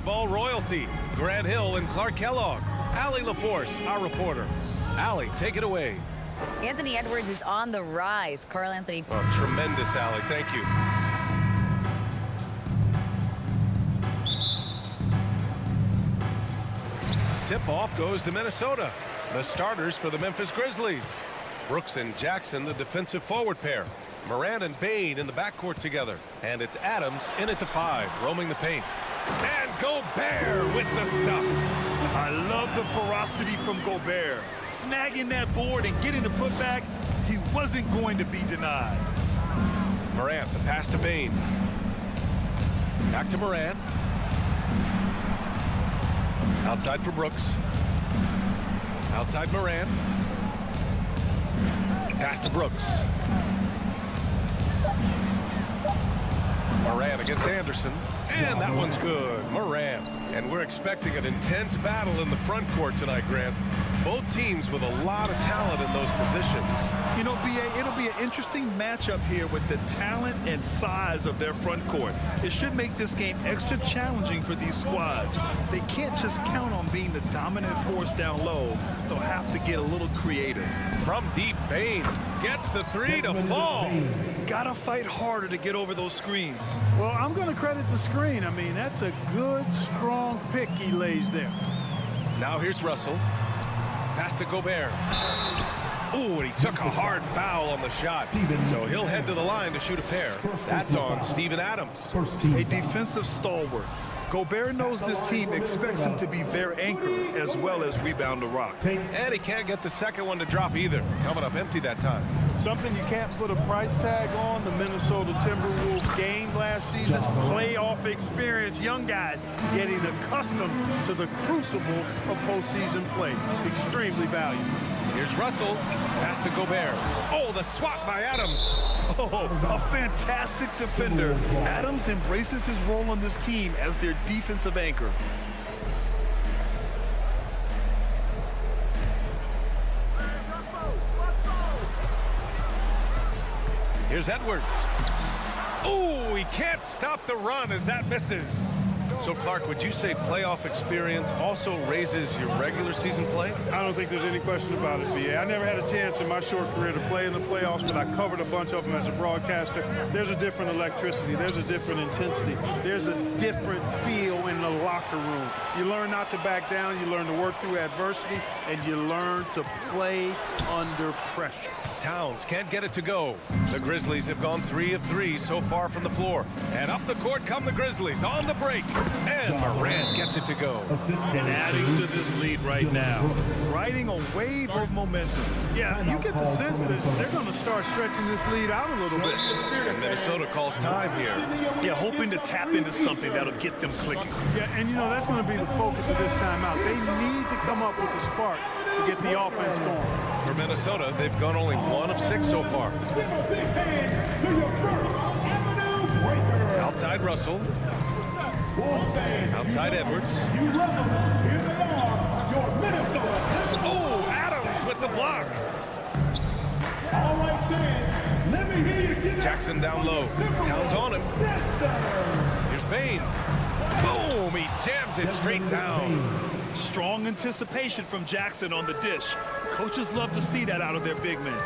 Basketball royalty, Grant Hill and Clark Kellogg. Allie LaForce, our reporter. Allie, take it away. Anthony Edwards is on the rise. Carl Anthony. Oh, tremendous, Allie. Thank you. Tip-off goes to Minnesota. The starters for the Memphis Grizzlies. Brooks and Jackson, the defensive forward pair. Morant and Bain in the backcourt together. And it's Adams in at the 5, roaming the paint. And Gobert with the stuff. I love the ferocity from Gobert. Snagging that board and getting the putback, he wasn't going to be denied. Morant, the pass to Bain. Back to Morant. Outside for Brooks. Outside Morant. Pass to Brooks. Moran against Anderson. And that one's good. Moran. And we're expecting an intense battle in the front court tonight, Grant. Both teams with a lot of talent in those positions. You know, B.A., it'll be an interesting matchup here with the talent and size of their front court. It should make this game extra challenging for these squads. They can't just count on being the dominant force down low. They'll have to get a little creative. From deep, Bain gets the three to fall. Gotta fight harder to get over those screens. Well, I'm going to credit the screen. I mean, that's a good, strong pick he lays there. Now here's Russell. Pass to Gobert. Ooh, and he took a hard foul on the shot. So he'll head to the line to shoot a pair. That's on Steven Adams. A defensive stalwart. Gobert knows this team expects him to be their anchor as well as rebound the rock. And he can't get the second one to drop either. Coming up empty that time. Something you can't put a price tag on, the Minnesota Timberwolves gained last season. Playoff experience, young guys getting accustomed to the crucible of postseason play. Extremely valuable. Here's Russell. Pass to Gobert. Oh, the swat by Adams. Oh, a fantastic defender. Adams embraces his role on this team as their defensive anchor. Here's Edwards. Oh, he can't stop the run as that misses. So, Clark, would you say playoff experience also raises your regular season play? I don't think there's any question about it, B.A. I never had a chance in my short career to play in the playoffs, but I covered a bunch of them as a broadcaster. There's a different electricity. There's a different intensity. There's a different feel in the locker room. You learn not to back down. You learn to work through adversity, and you learn to play under pressure. Towns can't get it to go. The Grizzlies have gone 3 of 3 so far from the floor. And up the court come the Grizzlies on the break. And Morant gets it to go. And adding to this lead right now. Riding a wave of momentum. Yeah, you get the sense that they're going to start stretching this lead out a little bit. And Minnesota calls time here. Yeah, hoping to tap into something that'll get them clicking. Yeah, and you know, that's going to be the focus of this timeout. They need to come up with a spark to get the offense going. For Minnesota, they've gone only 1 of 6 so far. Outside Russell. Outside Edwards. Oh, Adams with the block. Jackson down low. Towns on him. Here's Bain. Boom, he jams it straight down. Strong anticipation from Jackson on the dish. Coaches love to see that out of their big men.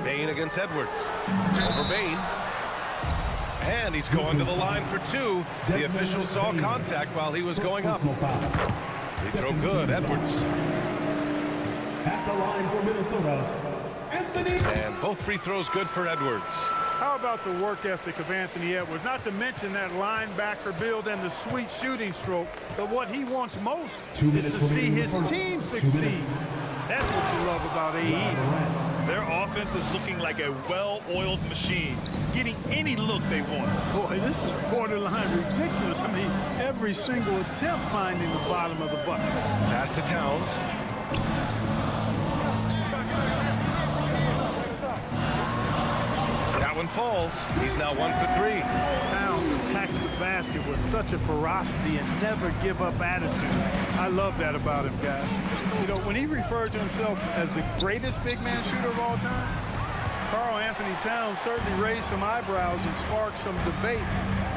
Bain against Edwards. Over Bain. And he's going to the line for 2. The official saw contact while he was going up. Free throw good, Edwards. At the line for Minnesota, Anthony. And both free throws good for Edwards. How about the work ethic of Anthony Edwards? Not to mention that linebacker build and the sweet shooting stroke. But what he wants most is to see his team succeed. That's what you love about AE. Their offense is looking like a well-oiled machine, getting any look they want. Boy, this is borderline ridiculous. I mean, every single attempt finding the bottom of the bucket. Pass to Towns. That one falls. He's now 1 for 3. Towns attacks the basket with such a ferocity and never give up attitude. I love that about him, guys. You know, when he referred to himself as the greatest big man shooter of all time, Karl Anthony Towns certainly raised some eyebrows and sparked some debate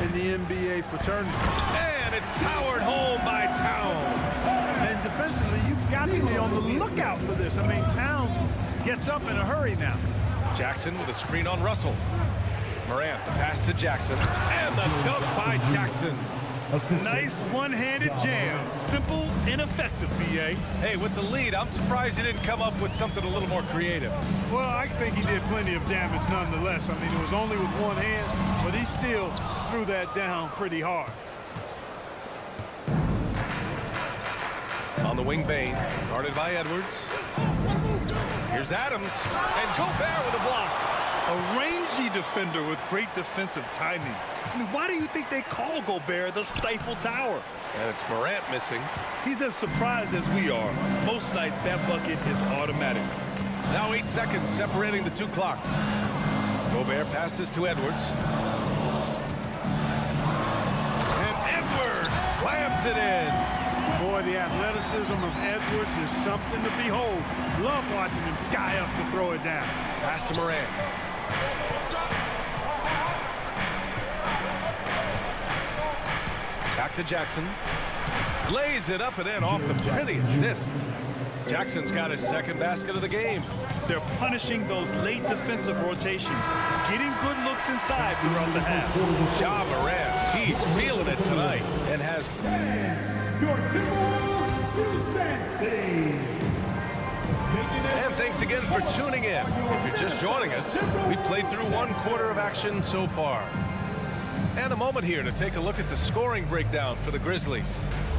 in the NBA fraternity. And it's powered home by Towns. And defensively, you've got to be on the lookout for this. I mean, Towns gets up in a hurry now. Jackson with a screen on Russell. Morant, the pass to Jackson. And the dunk by Jackson. Nice one-handed jam. Simple and effective, B.A. Hey, with the lead, I'm surprised he didn't come up with something a little more creative. Well, I think he did plenty of damage nonetheless. I mean, it was only with one hand, but he still threw that down pretty hard. On the wing, Bain, guarded by Edwards. Here's Adams, and Gobert with a block. A rangy defender with great defensive timing. I mean, why do you think they call Gobert the Stifle Tower? And it's Morant missing. He's as surprised as we are. Most nights, that bucket is automatic. Now 8 seconds separating the 2 clocks. Gobert passes to Edwards. And Edwards slams it in. Boy, the athleticism of Edwards is something to behold. Love watching him sky up to throw it down. Pass to Morant. Back to Jackson. Lays it up and in off the pretty assist. Jackson's got his second basket of the game. They're punishing those late defensive rotations, getting good looks inside throughout the half. Ja Morant, he's feeling it tonight and has... And thanks again for tuning in. If you're just joining us, we played through 1 quarter of action so far. And a moment here to take a look at the scoring breakdown for the Grizzlies.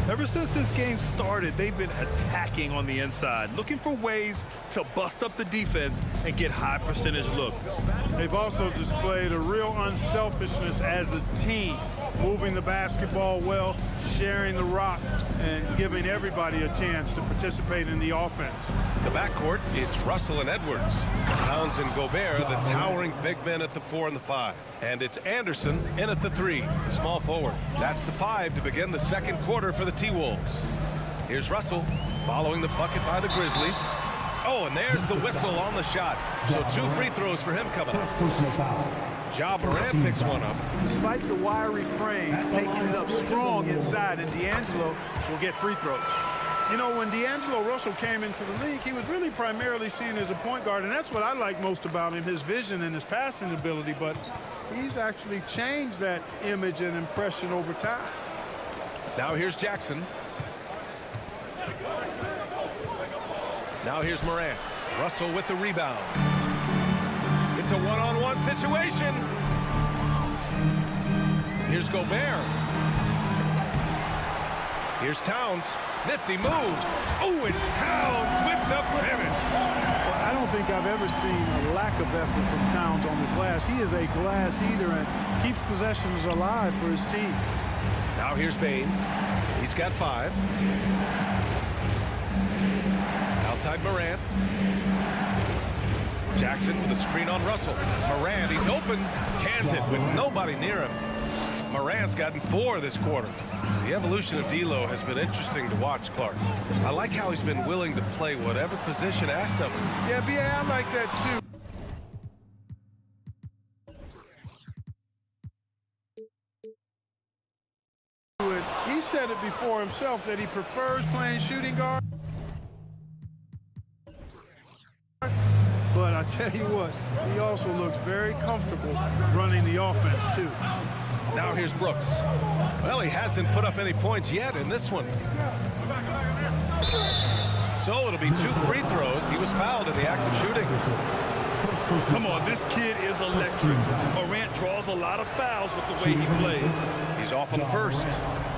Ever since this game started, they've been attacking on the inside, looking for ways to bust up the defense and get high percentage looks. They've also displayed a real unselfishness as a team, moving the basketball well, sharing the rock, and giving everybody a chance to participate in the offense. The backcourt is Russell and Edwards. Towns and Gobert, the towering big men at the 4 and the 5. And it's Anderson in at the 3, the small forward. That's the 5 to begin the second quarter for the T-Wolves. Here's Russell following the bucket by the Grizzlies. Oh, and there's the whistle on the shot. So 2 free throws for him coming up. Ja Morant picks one up. Despite the wiry frame, taking it up strong inside, and D'Angelo will get free throws. You know, when D'Angelo Russell came into the league, he was really primarily seen as a point guard, and that's what I like most about him, his vision and his passing ability, but he's actually changed that image and impression over time. Now here's Jackson. Now here's Morant. Russell with the rebound. It's a one-on-one situation. Here's Gobert. Here's Towns. Nifty move. Oh, it's Towns with the finish. Well, I don't think I've ever seen a lack of effort from Towns on the glass. He is a glass eater and keeps possessions alive for his team. Now here's Bane. He's got 5. Outside Morant. Jackson with a screen on Russell. Morant, he's open. Cans it with nobody near him. Morant's gotten 4 this quarter. The evolution of D'Lo has been interesting to watch, Clark. I like how he's been willing to play whatever position asked of him. Yeah, B.A., I like that too. He said it before himself that he prefers playing shooting guard. But I tell you what, he also looks very comfortable running the offense, too. Now here's Brooks. Well, he hasn't put up any points yet in this one. So it'll be 2 free throws. He was fouled in the act of shooting. Come on, this kid is electric. Morant draws a lot of fouls with the way he plays. He's off on the first.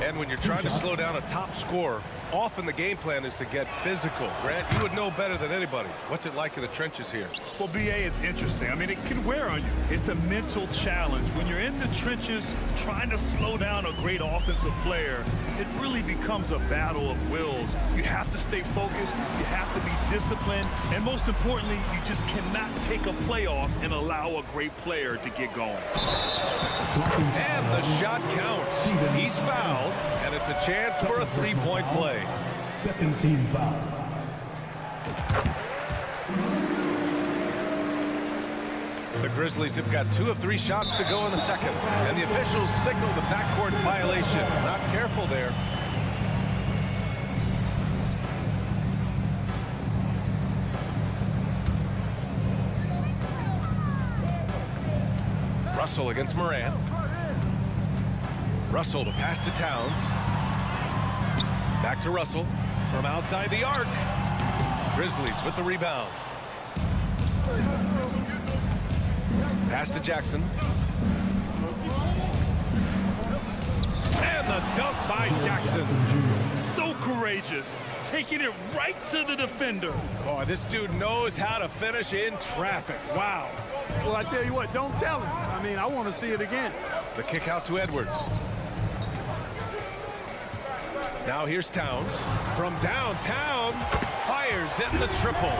And when you're trying to slow down a top scorer, often the game plan is to get physical. Grant, you would know better than anybody. What's it like in the trenches here? Well, B.A., it's interesting. I mean, it can wear on you. It's a mental challenge. When you're in the trenches trying to slow down a great offensive player, it really becomes a battle of wills. You have to stay focused. You have to be disciplined. And most importantly, you just cannot take a play off and allow a great player to get going. And the shot counts. He's fouled, and it's a chance for a 3-point play. Second team foul. The Grizzlies have got 2 of 3 shots to go in the second, and the officials signal the backcourt violation. Not careful there. Russell against Morant. Russell to pass to Towns. Back to Russell from outside the arc. Grizzlies with the rebound. Pass to Jackson. And the dunk by Jackson. So courageous, taking it right to the defender. Oh, this dude knows how to finish in traffic. Wow. Well, I tell you what, don't tell him. I mean, I want to see it again. The kick out to Edwards. Now here's Towns. From downtown, fires in the triple.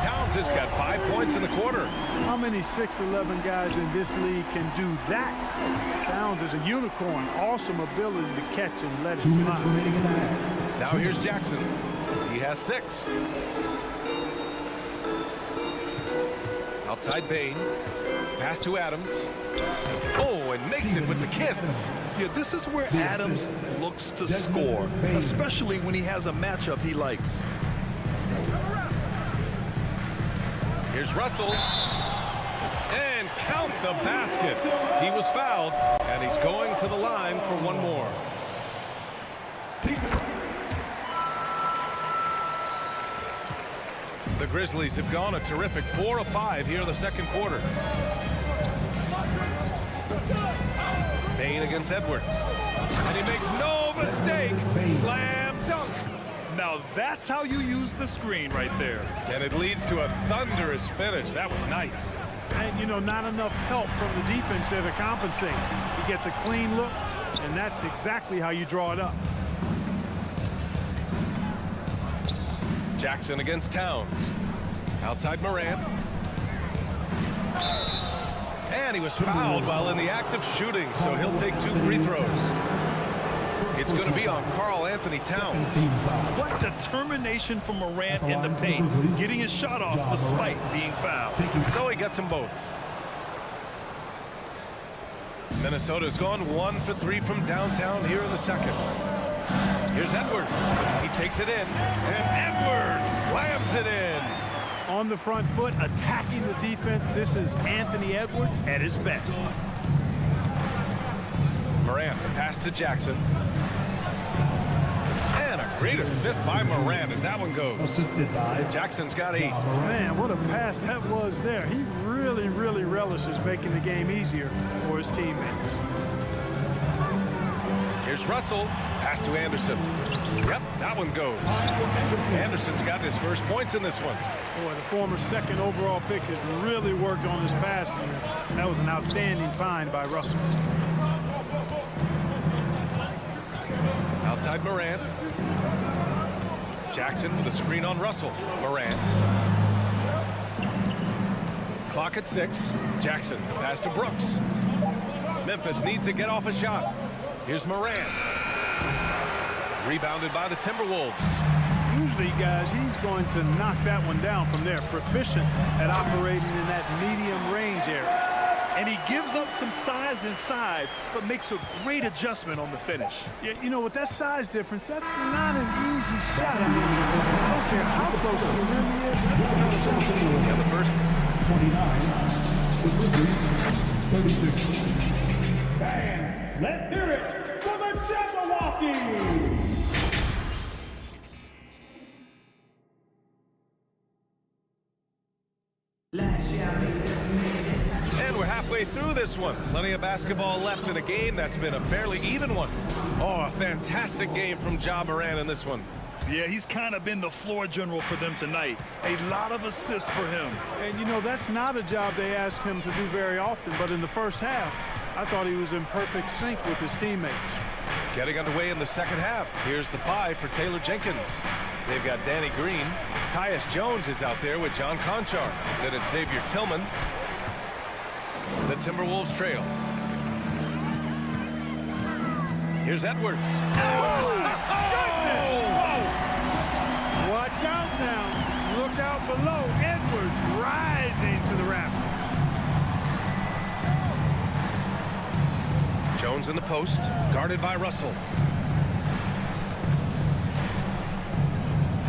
Towns has got 5 points in the quarter. How many 6'11" guys in this league can do that? Towns is a unicorn. Awesome ability to catch and let it fly. Now here's Jackson. He has 6. Outside Bain. Pass to Adams. Oh, and makes it with the kiss. Yeah, this is where Adams looks to score, especially when he has a matchup he likes. Here's Russell. And count the basket. He was fouled, and he's going to the line for one more. The Grizzlies have gone a terrific 4 of 5 here in the second quarter. Bain against Edwards. And he makes no mistake. Slam dunk. Now that's how you use the screen right there. And it leads to a thunderous finish. That was nice. And, you know, not enough help from the defense there to compensate. He gets a clean look, and that's exactly how you draw it up. Jackson against Towns. Outside Morant. And he was fouled while in the act of shooting, so he'll take 2 free throws. It's going to be on Karl Anthony Towns. What determination from Morant in the paint, getting his shot off despite being fouled. So he gets them both. Minnesota's gone 1 for 3 from downtown here in the second. Here's Edwards. He takes it in, and Edwards slams it in. On the front foot, attacking the defense. This is Anthony Edwards at his best. Morant, the pass to Jackson. And a great assist by Morant as that one goes. Jackson's got 8. Man, what a pass that was there. He really, really relishes making the game easier for his teammates. Here's Russell. Pass to Anderson. Yep, that one goes. Anderson's got his first points in this one. Boy, the former second overall pick has really worked on his passing. That was an outstanding find by Russell. Outside Morant. Jackson with a screen on Russell. Morant. Clock at 6. Jackson, pass to Brooks. Memphis needs to get off a shot. Here's Morant. Rebounded by the Timberwolves. Usually, guys, he's going to knock that one down from there. Proficient at operating in that medium range area. And he gives up some size inside, but makes a great adjustment on the finish. Yeah, you know, with that size difference, that's not an easy shot. I mean, I don't care how close to the rim he is. That's a tough shot. Yeah, the first 29, the Grizzlies, 36. Fans, let's hear it for the Jabberwockies! And we're halfway through this one. Plenty of basketball left in a game that's been a fairly even one. Oh, a fantastic game from Ja Morant in this one. Yeah, he's kind of been the floor general for them tonight. A lot of assists for him. And, you know, that's not a job they ask him to do very often, but in the first half, I thought he was in perfect sync with his teammates. Getting underway in the second half. Here's the 5 for Taylor Jenkins. They've got Danny Green. Tyus Jones is out there with John Conchar. Then it's Xavier Tillman. The Timberwolves trail. Here's Edwards. Watch out now. Look out below. Edwards rising to the raft. Jones in the post, guarded by Russell.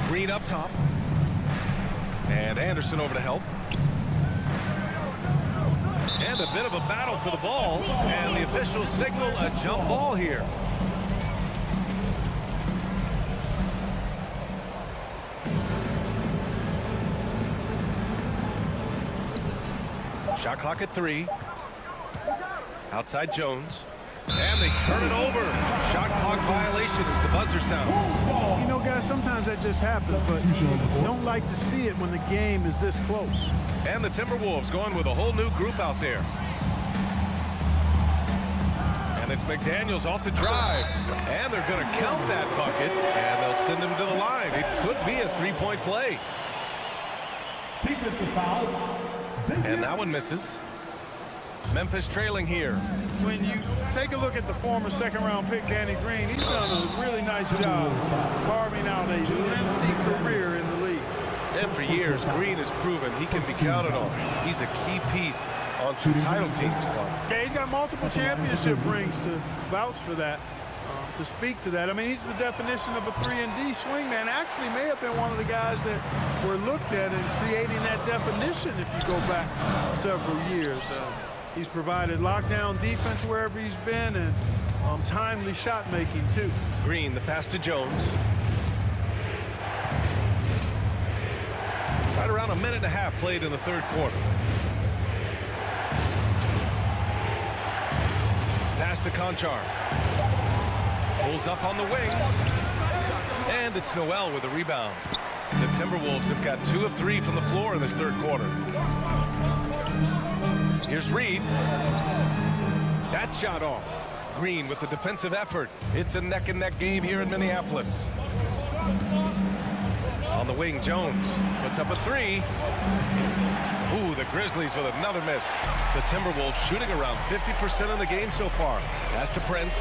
Green up top. And Anderson over to help. And a bit of a battle for the ball. And the officials signal a jump ball here. Shot clock at 3. Outside Jones. And they turn it over. Shot clock violation as the buzzer sounds. You know, guys, sometimes that just happens, but you don't like to see it when the game is this close. And the Timberwolves going with a whole new group out there. And it's McDaniels off the drive. And they're going to count that bucket, and they'll send him to the line. It could be a three-point play. And that one misses. Memphis trailing here. When you take a look at the former second-round pick, Danny Green, he's done a really nice job carving out a lengthy career in the league. And for years, Green has proven he can be counted on. He's a key piece on some title teams. Yeah, he's got multiple championship rings to vouch for that, to speak to that. I mean, he's the definition of a 3-and-D swingman. Actually may have been one of the guys that were looked at in creating that definition if you go back several years. He's provided lockdown defense wherever he's been and timely shot making too. Green, the pass to Jones. Right around a minute and a half played in the third quarter. Pass to Conchar. Pulls up on the wing. And it's Noel with a rebound. The Timberwolves have got 2 of 3 from the floor in this third quarter. Here's Reed. That shot off. Green with the defensive effort. It's a neck-and-neck game here in Minneapolis. On the wing, Jones puts up a 3. Ooh, the Grizzlies with another miss. The Timberwolves shooting around 50% of the game so far. Pass to Prince.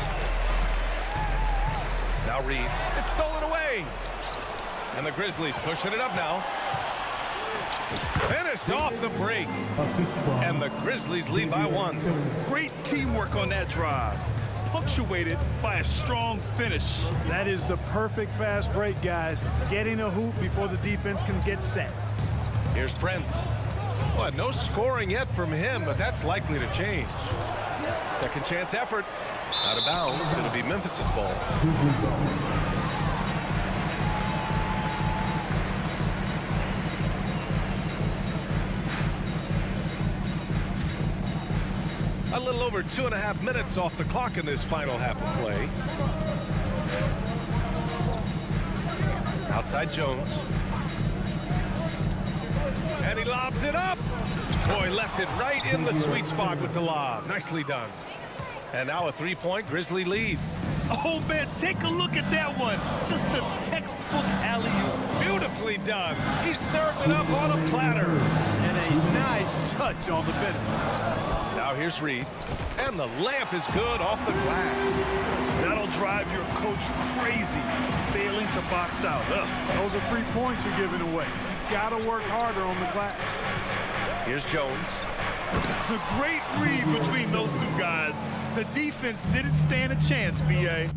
Now Reed. It's stolen away. And the Grizzlies pushing it up now. Finished off the break. And the Grizzlies lead by 1. Great teamwork on that drive, punctuated by a strong finish. That is the perfect fast break, guys. Getting a hoop before the defense can get set. Here's Prince. Well, no scoring yet from him, but that's likely to change. Second chance effort. Out of bounds. It'll be Memphis's ball. A little over 2.5 minutes off the clock in this final half of play. Outside Jones. And he lobs it up. Boy, left it right in the sweet spot with the lob. Nicely done. And now a 3-point Grizzly lead. Oh, man, take a look at that one. Just a textbook alley-oop. Beautifully done. He served it up on a platter. And a nice touch on the finish. Now here's Reed. And the layup is good off the glass. That'll drive your coach crazy, failing to box out. Those are 3 points you're giving away. Got to work harder on the glass. Here's Jones. The great read between those two guys. The defense didn't stand a chance, B.A.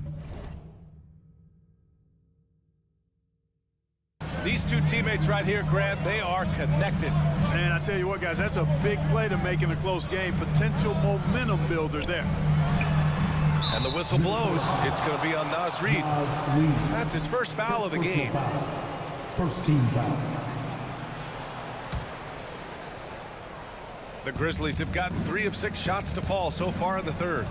These two teammates right here, Grant, they are connected. Man, I tell you what, guys, that's a big play to make in a close game. Potential momentum builder there. And the whistle blows. It's going to be on Naz Reid. That's his first foul of the game. First team foul. The Grizzlies have gotten 3 of 6 shots to fall so far in the third.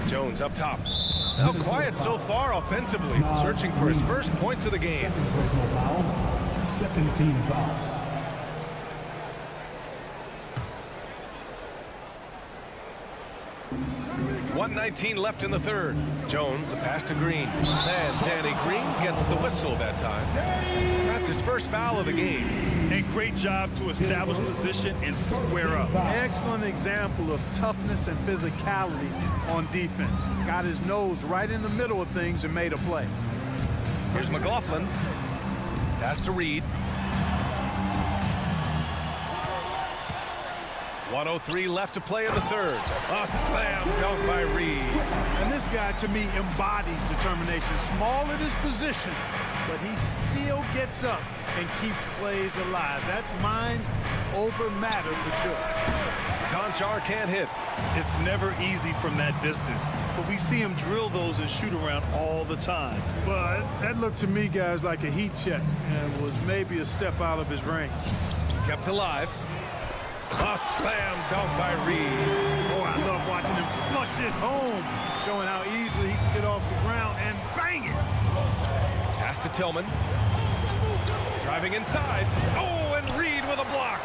Jones up top. Now quiet so far offensively, searching for his first points of the game. Personal foul. Second team foul. .119 left in the third. Jones, the pass to Green. And Danny Green gets the whistle that time. That's his first foul of the game. And great job to establish position and square up. Excellent example of toughness and physicality on defense. Got his nose right in the middle of things and made a play. Here's McLaughlin. Pass to Reed. 1:03 left to play in the third. A slam dunk by Reed. And this guy, to me, embodies determination. Small in his position, but he still gets up and keeps plays alive. That's mind over matter for sure. Conchar can't hit. It's never easy from that distance, but we see him drill those and shoot around all the time. Well, that looked to me, guys, like a heat check and was maybe a step out of his range. Kept alive. A slam dunk by Reed. Oh, I love watching him flush it home, showing how easily he can get off the ground and bang it. Pass to Tillman. Driving inside. Oh, and Reed with a block.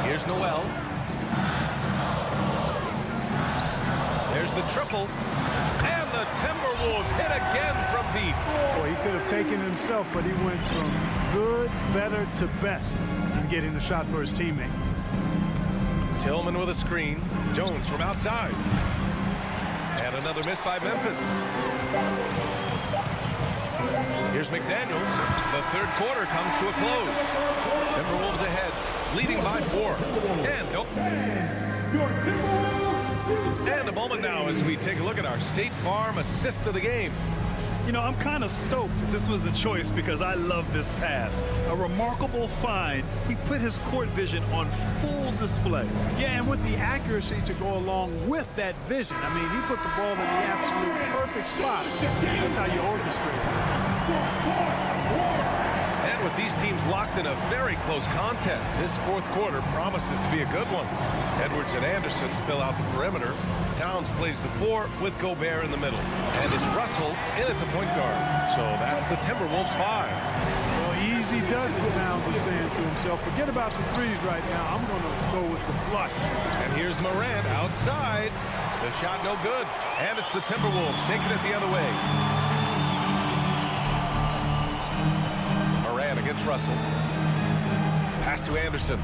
Here's Noel. There's the triple. And the Timberwolves hit again from deep. Boy, he could have taken himself, but he went from good, better to best in getting the shot for his teammate. Tillman with a screen. Jones from outside. And another miss by Memphis. Here's McDaniels. The third quarter comes to a close. Timberwolves ahead, leading by 4. And a moment now as we take a look at our State Farm assist of the game. You know, I'm kind of stoked that this was a choice because I love this pass. A remarkable find. He put his court vision on full display. Yeah, and with the accuracy to go along with that vision. I mean, he put the ball in the absolute perfect spot. That's how you orchestrate it. And with these teams locked in a very close contest, this fourth quarter promises to be a good one. Edwards and Anderson fill out the perimeter. Towns plays the 4 with Gobert in the middle. And it's Russell in at the point guard. So that's the Timberwolves 5. Well, easy does it, Towns is saying to himself. Forget about the threes right now. I'm going to go with the flush. And here's Morant outside. The shot no good. And it's the Timberwolves taking it the other way. Morant against Russell. Pass to Anderson.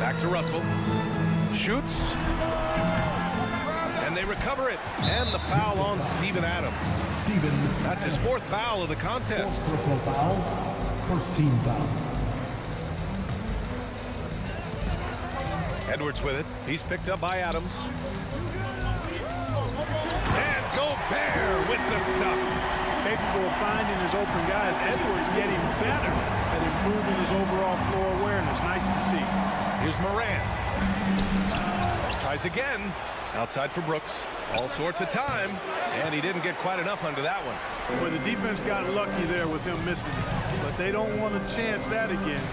Back to Russell. Shoots. And they recover it. And the foul on Steven Adams. That's his 4th foul of the contest. Personal foul. First team foul. Edwards with it. He's picked up by Adams. And Gobert with the stuff. Capable of finding his open guys. Edwards getting better at improving his overall floor awareness. Nice to see. Here's Morant. Tries again. Outside for Brooks. All sorts of time. And he didn't get quite enough under that one. Well, the defense got lucky there with him missing. But they don't want to chance that again.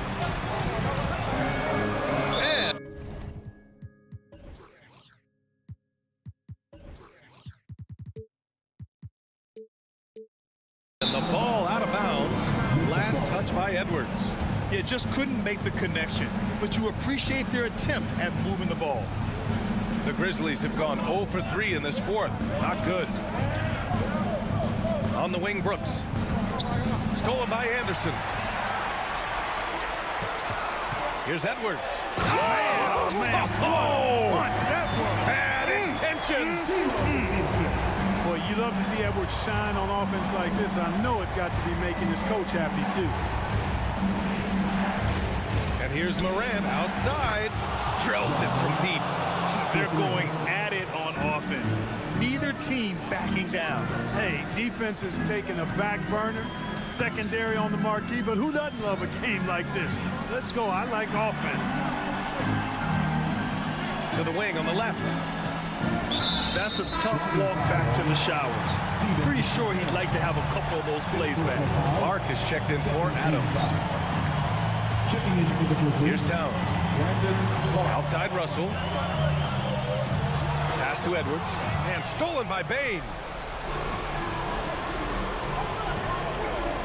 And the ball out of bounds. Last touch by Edwards. Yeah, just couldn't make the connection. But you appreciate their attempt at moving the ball. The Grizzlies have gone 0 for 3 in this 4th. Not good. On the wing, Brooks. Stolen by Anderson. Here's Edwards. Oh, man. Oh! That was bad intentions. Boy, you love to see Edwards shine on offense like this. I know it's got to be making his coach happy, too. And here's Morant outside. Drills it from deep. They're going at it on offense. Neither team backing down. Hey, defense is taking a back burner. Secondary on the marquee, but who doesn't love a game like this? Let's go. I like offense. To the wing on the left. That's a tough walk back to the showers. Pretty sure he'd like to have a couple of those plays back. Mark is checked in for Adams. Here's Towns. Outside Russell. Pass to Edwards. And stolen by Bain.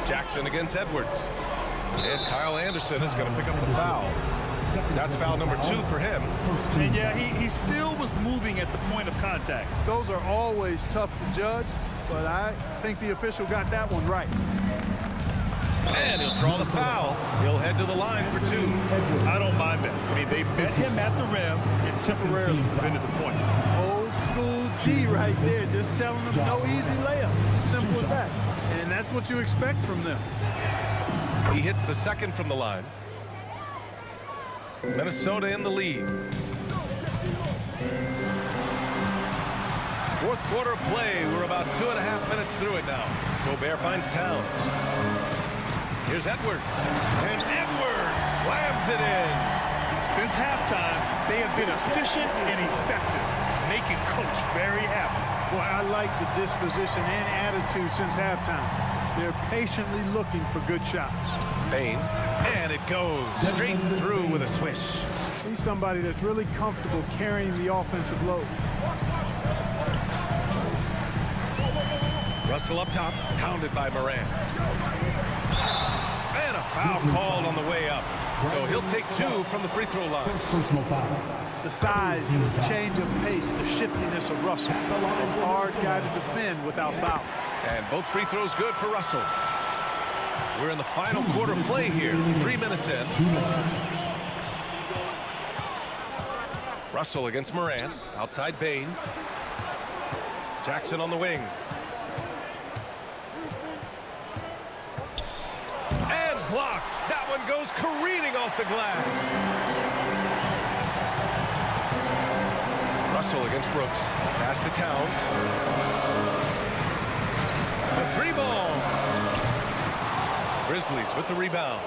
Jackson against Edwards. And Kyle Anderson is going to pick up the foul. That's foul number 2 for him. And yeah, he still was moving at the point of contact. Those are always tough to judge, but I think the official got that one right. And he'll draw the foul. He'll head to the line for 2. I don't mind that. I mean, they met him at the rim and temporarily prevented the points. Old school G right there, just telling them no easy layups. It's as simple as that. And that's what you expect from them. He hits the second from the line. Minnesota in the lead. Fourth quarter play. We're about 2.5 minutes through it now. Gobert finds Towns. Here's Edwards. And Edwards slams it in. Since halftime, they have been efficient and effective, making Coach very happy. Boy, I like the disposition and attitude since halftime. They're patiently looking for good shots. Bain, and it goes straight through with a swish. He's somebody that's really comfortable carrying the offensive load. Russell up top, pounded by Morant. And a foul called on the way up. So he'll take 2 from the free throw line. Personal foul. The size, the change of pace, the shiftiness of Russell. A hard guy to defend without foul. And both free throws good for Russell. We're in the final quarter play here. 3 minutes in. Russell against Morant. Outside Bain. Jackson on the wing. And blocked. That one goes careening off the glass. Russell against Brooks. Pass to Towns. The 3-ball. Grizzlies with the rebound.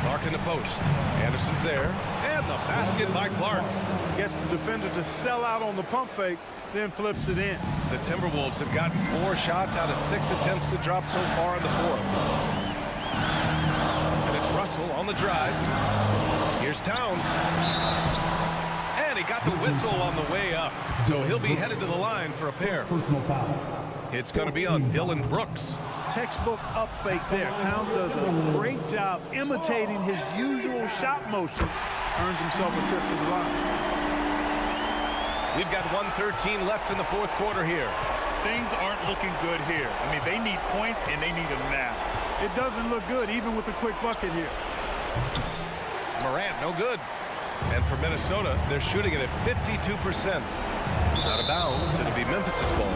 Clark in the post. Anderson's there. And the basket by Clark. Gets the defender to sell out on the pump fake, then flips it in. The Timberwolves have gotten 4 shots out of 6 attempts to drop so far in the fourth. And it's Russell on the drive. Here's Towns. And he got the whistle on the way up. So he'll be headed to the line for a pair. Personal foul. It's going to be on Dylan Brooks. Textbook up fake there. Towns does a great job imitating his usual shot motion. Earns himself a trip to the line. We've got 1:13 left in the fourth quarter here. Things aren't looking good here. I mean, they need points, and they need them now. It doesn't look good, even with a quick bucket here. Morant, no good. And for Minnesota, they're shooting it at 52%. Out of bounds, it'll be Memphis's ball.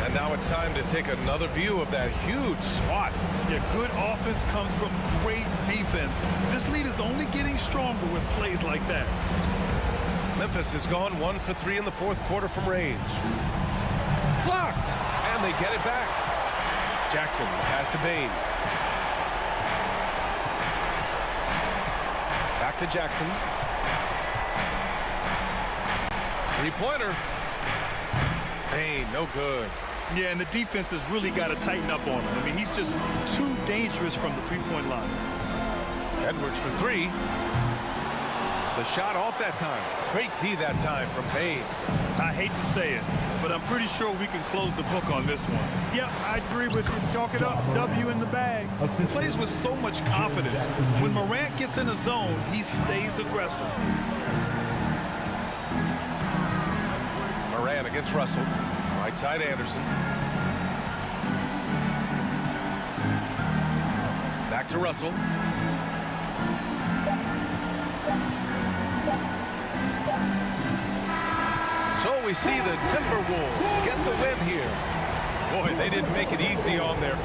And now it's time to take another view of that huge swat. Yeah, good offense comes from great defense. This lead is only getting stronger with plays like that. Memphis has gone 1 for 3 in the fourth quarter from range. Blocked! And they get it back. Jackson pass to Bain. Back to Jackson. Three-pointer. Bain, no good. Yeah, and the defense has really got to tighten up on him. I mean, he's just too dangerous from the three-point line. Edwards for 3. The shot off that time. Great D that time from Bain. I hate to say it, but I'm pretty sure we can close the book on this one. Yep, I agree with you. Chalk it up. W in the bag. He plays with so much confidence. When Morant gets in the zone, he stays aggressive. Morant against Russell. Right side Anderson. Back to Russell. So we see the Timberwolves get the win here. Boy, they didn't make it easy on their...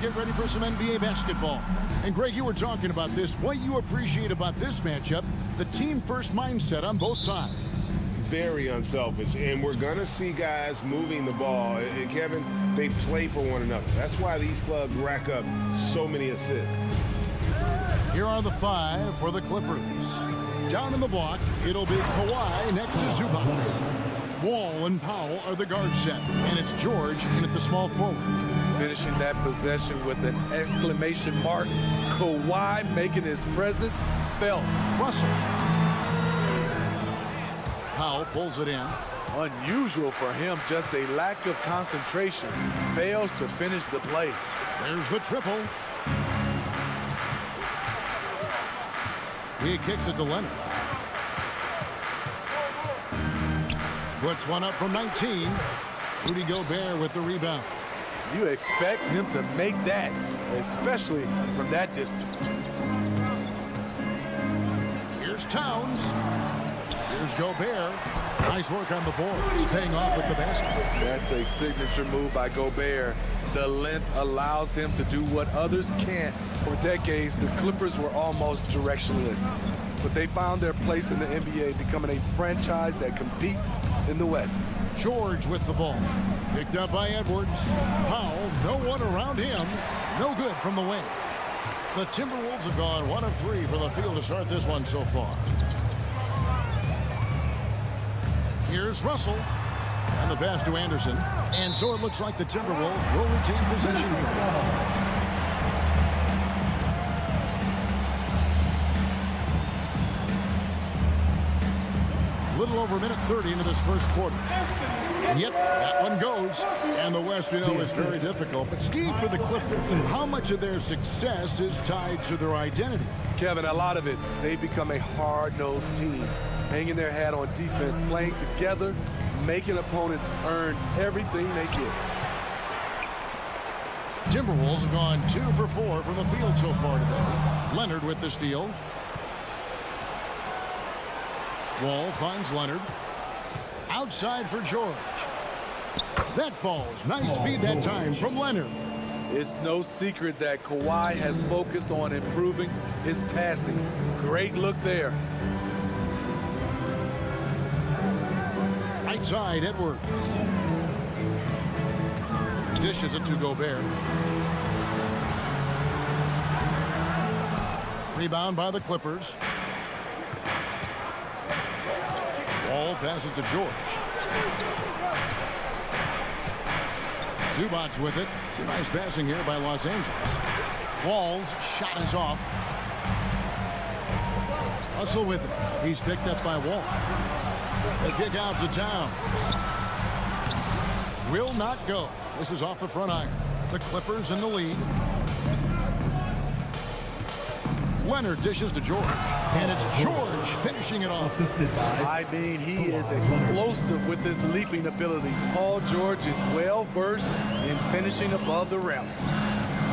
Get ready for some NBA basketball. And Greg, you were talking about this. What you appreciate about this matchup, the team-first mindset on both sides. Very unselfish, and we're going to see guys moving the ball. And Kevin, they play for one another. That's why these clubs rack up so many assists. Here are the five for the Clippers. Down in the block, it'll be Kawhi next to Zubac. Wall and Powell are the guard set, and it's George in at the small forward. Finishing that possession with an exclamation mark. Kawhi making his presence felt. Russell. Powell pulls it in. Unusual for him, just a lack of concentration. Fails to finish the play. There's the triple. He kicks it to Leonard. Puts one up from 19. Rudy Gobert with the rebound. You expect him to make that, especially from that distance. Here's Towns. Here's Gobert. Nice work on the boards, paying off with the basket. That's a signature move by Gobert. The length allows him to do what others can't. For decades, the Clippers were almost directionless, but they found their place in the NBA, becoming a franchise that competes in the West. George with the ball. Picked up by Edwards. Powell, no one around him. No good from the wing. The Timberwolves have gone 1 of 3 from the field to start this one so far. Here's Russell. And the pass to Anderson. And so it looks like the Timberwolves will retain possession here. Little over a minute 30 into this first quarter. Yep, that one goes. And the West, we know, is very difficult. But Steve, for the Clippers, how much of their success is tied to their identity? Kevin, a lot of it. They've become a hard-nosed team, hanging their hat on defense, playing together, making opponents earn everything they get. Timberwolves have gone 2 for 4 from the field so far today. Leonard with the steal. Wall finds Leonard. Outside for George. That falls. Nice feed that time from Leonard. It's no secret that Kawhi has focused on improving his passing. Great look there. Right side, Edwards. Dishes it to Gobert. Rebound by the Clippers. Wall passes to George. Zubac's with it. Some nice passing here by Los Angeles. Wall's shot is off. Russell with it. He's picked up by Wall. The kick out to Towns. Will not go. This is off the front iron. The Clippers in the lead. Leonard dishes to George. And it's George finishing it off. I mean, he is explosive with his leaping ability. Paul George is well versed in finishing above the rim.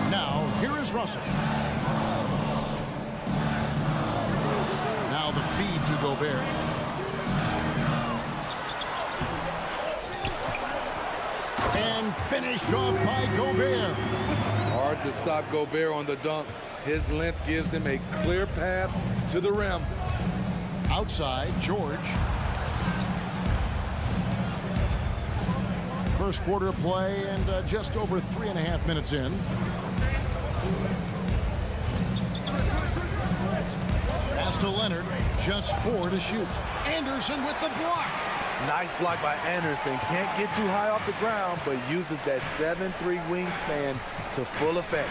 Now, here is Russell. Now the feed to Gobert. And finished off by Gobert. Hard to stop Gobert on the dunk. His length gives him a clear path to the rim. Outside, George. First quarter of play and just over 3.5 minutes in. Pass to Leonard. Just 4 to shoot. Anderson with the block. Nice block by Anderson. Can't get too high off the ground, but uses that 7'3" wingspan to full effect.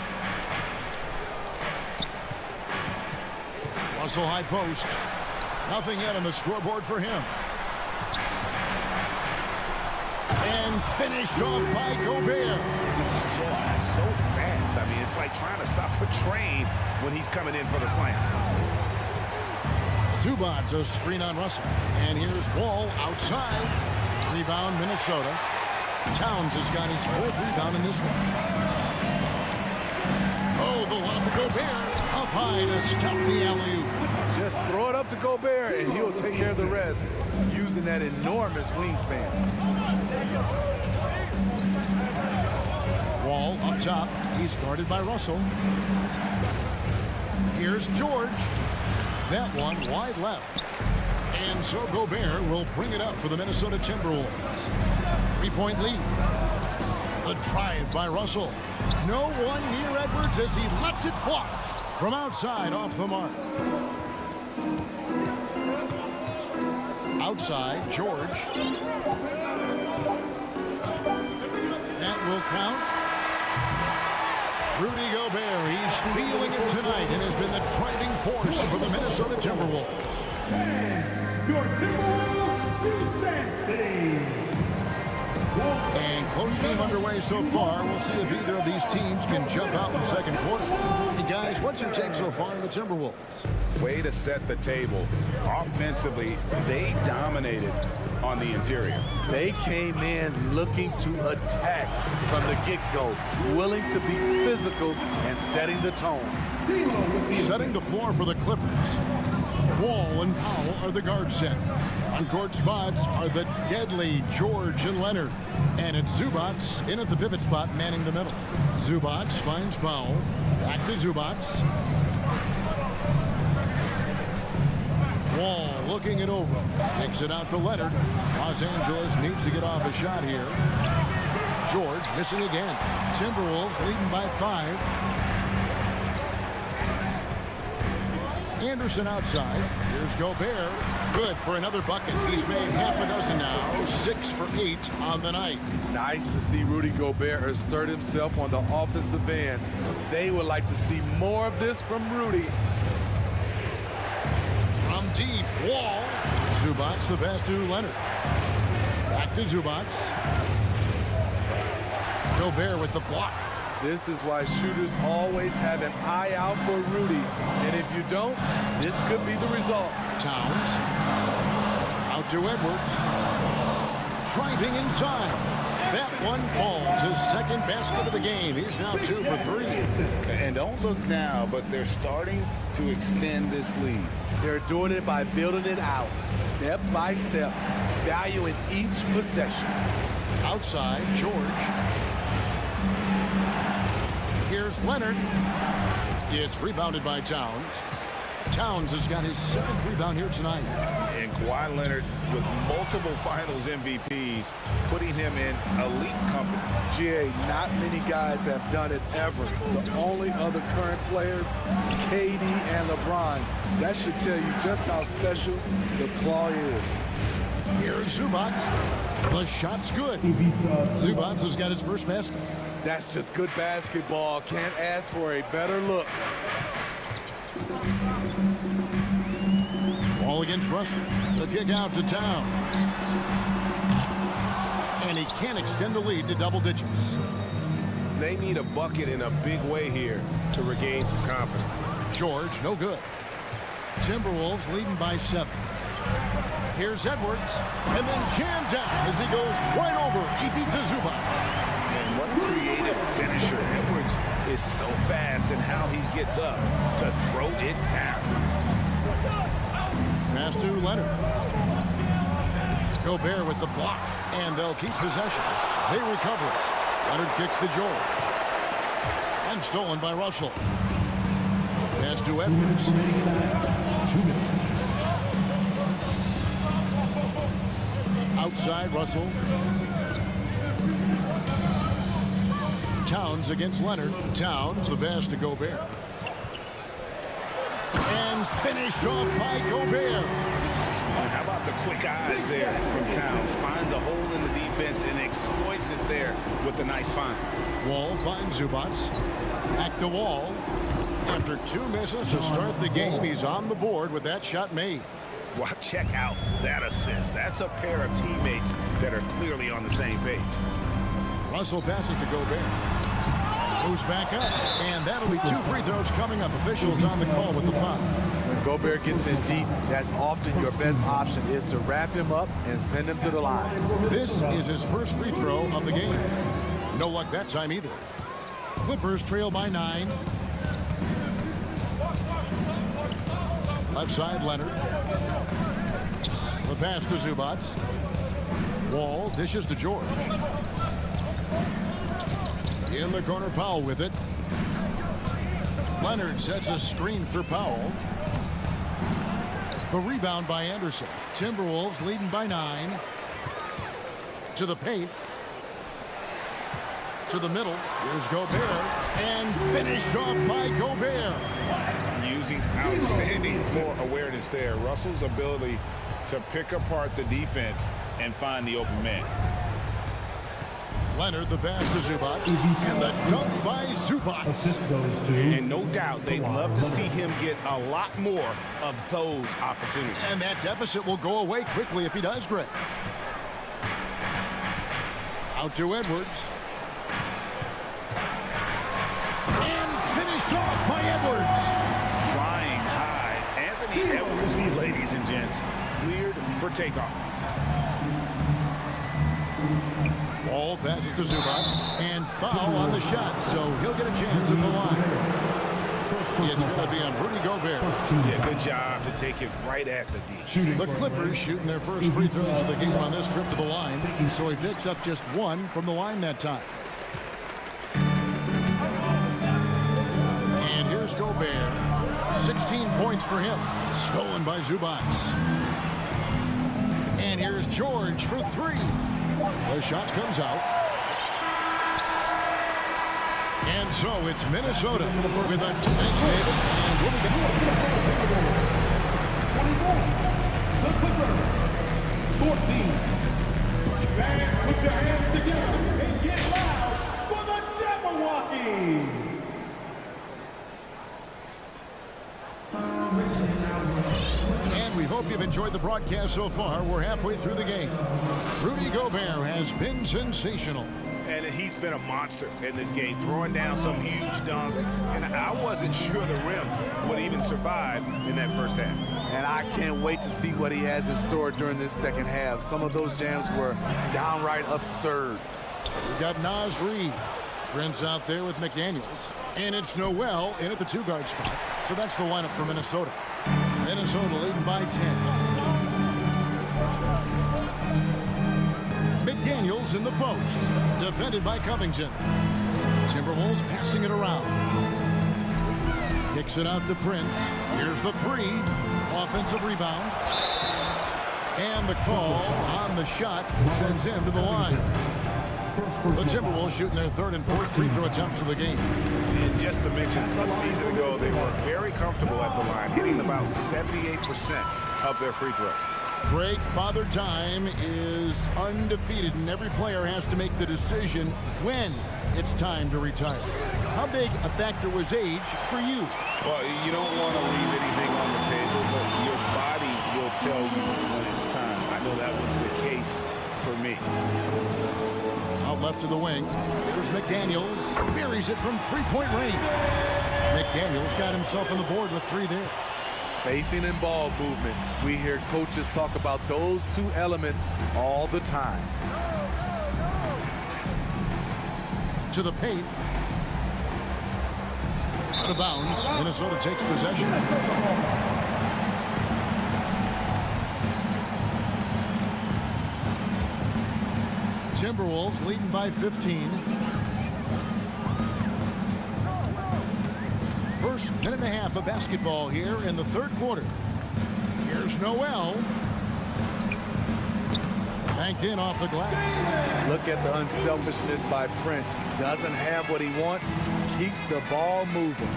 Russell high post. Nothing yet on the scoreboard for him. And finished off by Gobert. Just so fast. I mean, it's like trying to stop a train when he's coming in for the slam. Zubac's a screen on Russell. And here's Wall outside. Rebound, Minnesota. Towns has got his 4th rebound in this one. Oh, the lob to Gobert. Up high to stuff the alley-oop. Just throw it up to Gobert, and he'll take care of the rest using that enormous wingspan. Wall up top. He's guarded by Russell. Here's George. That one wide left. And so Gobert will bring it up for the Minnesota Timberwolves. 3-point lead. The drive by Russell. No one near Edwards as he lets it fly from outside off the mark. Outside, George. That will count. Rudy Gobert, he's feeling it tonight and has been the driving force for the Minnesota Timberwolves. Your Timberwolves defense team. And close game underway so far. We'll see if either of these teams can jump out in the second quarter. Hey guys, what's your take so far on the Timberwolves? Way to set the table. Offensively, they dominated on the interior. They came in looking to attack from the get-go, willing to be physical and setting the tone. Setting the floor for the Clippers. Wall and Powell are the guard set. On-court spots are the deadly George and Leonard. And it's Zubats in at the pivot spot, manning the middle. Zubats finds Powell. Back to Zubats. Wall looking it over. Kicks it out to Leonard. Los Angeles needs to get off a shot here. George missing again. Timberwolves leading by 5. Anderson outside. Here's Gobert. Good for another bucket. He's made half a dozen now. 6 for 8 on the night. Nice to see Rudy Gobert assert himself on the offensive end. They would like to see more of this from Rudy. From deep, Wall. Zubats the pass to Leonard. Back to Zubats. Gobert with the block. This is why shooters always have an eye out for Rudy. And if you don't, this could be the result. Towns. Out to Edwards. Driving inside. That one falls. His second basket of the game. He's now 2 for 3. And don't look now, but they're starting to extend this lead. They're doing it by building it out, step by step, valuing each possession. Outside, George. Here's Leonard. It's rebounded by Towns. Towns has got his 7th rebound here tonight. And Kawhi Leonard with multiple finals MVPs, putting him in elite company. GA, not many guys have done it ever. The only other current players, KD and LeBron. That should tell you just how special the Claw is. Here's Zubats. The shot's good. Zubats has got his first basket. That's just good basketball. Can't ask for a better look. Ball against Russell. The kick out to Town. And he can't extend the lead to double digits. They need a bucket in a big way here to regain some confidence. George, no good. Timberwolves leading by 7. Here's Edwards. And then jammed down as he goes right over. He beats a Zubats. And what a creative finisher. Edwards is so fast in how he gets up to throw it down. Pass to Leonard. Gobert with the block. And they'll keep possession. They recover it. Leonard kicks to George. And stolen by Russell. Pass to Edwards. 2 minutes. Outside Russell. Towns against Leonard. Towns the pass to Gobert. And finished off by Gobert. How about the quick eyes there from Towns? Finds a hole in the defense and exploits it there with a nice find. Wall finds Zubats. Back to Wall. After 2 misses to start the game, he's on the board with that shot made. Wow, check out that assist. That's a pair of teammates that are clearly on the same page. Russell passes to Gobert. Moves back up, and that'll be 2 free throws coming up. Officials on the call with the foul. When Gobert gets in deep, that's often your best option, is to wrap him up and send him to the line. This is his first free throw of the game. No luck that time either. Clippers trail by 9. Left side, Leonard. The pass to Zubats. Wall dishes to George. In the corner, Powell with it. Leonard sets a screen for Powell. The rebound by Anderson. Timberwolves leading by 9. To the paint. To the middle. Here's Gobert. And finished off by Gobert. Using outstanding floor awareness there. Russell's ability to pick apart the defense and find the open man. Leonard the pass to Zubats. And the dunk by Zubats. Assist goes to. And no doubt they'd love to see him get a lot more of those opportunities. And that deficit will go away quickly if he does, Greg. Out to Edwards. And finished off by Edwards. Flying high. Anthony Edwards, ladies and gents, cleared for takeoff. Ball passes to Zubats, and foul on the shot, so he'll get a chance at the line. It's going to be on Rudy Gobert. Yeah, good job to take it right at the D. The Clippers shooting their first free throws of the game on this trip to the line, so he picks up just one from the line that time. And here's Gobert. 16 points for him. Stolen by Zubats. And here's George for three. The shot comes out. And so it's Minnesota with a thanks, David. And we'll be The Clippers, 14. Fans, put your hands together and get loud for the Jabberwockies. And we hope you've enjoyed the broadcast so far. We're halfway through the game. Rudy Gobert has been sensational. And he's been a monster in this game, throwing down some huge dunks. And I wasn't sure the rim would even survive in that first half. And I can't wait to see what he has in store during this second half. Some of those jams were downright absurd. We've got Naz Reid. Prince out there with McDaniels. And it's Noel in at the two-guard spot. So that's the lineup for Minnesota. Minnesota leading by 10. McDaniels in the post. Defended by Covington. Timberwolves passing it around. Kicks it out to Prince. Here's the three. Offensive rebound. And the call on the shot sends him to the line. The Timberwolves shooting their third and fourth free throw attempts of the game. And just to mention, a season ago, they were very comfortable at the line, hitting about 78% of their free throws. Greg, Father Time is undefeated, and every player has to make the decision when it's time to retire. How big a factor was age for you? Well, you don't want to leave anything on the table, but your body will tell you when it's time. I know that was the case for me. Out left to the wing. Here's McDaniels. Buries it from three-point range. McDaniels got himself on the board with three there. Spacing and ball movement. We hear coaches talk about those two elements all the time. To the paint. Out of bounds. Minnesota takes possession. Timberwolves leading by 15. First minute and a half of basketball here in the third quarter. Here's Noel. Banked in off the glass. Look at the unselfishness by Prince. Doesn't have what he wants. Keeps the ball moving.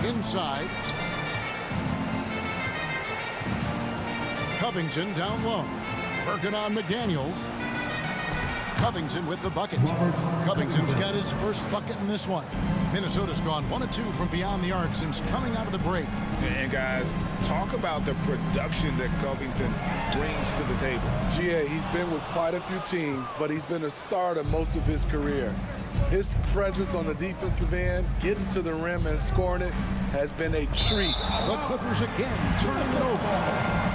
Inside. Covington down low. Working on McDaniels. Covington with the bucket. Covington's got his first bucket in this one. Minnesota's gone 1 of 2 from beyond the arc since coming out of the break. And guys, talk about the production that Covington brings to the table. GA, he's been with quite a few teams, but he's been a starter most of his career. His presence on the defensive end, getting to the rim and scoring it, has been a treat. The Clippers again turning it over.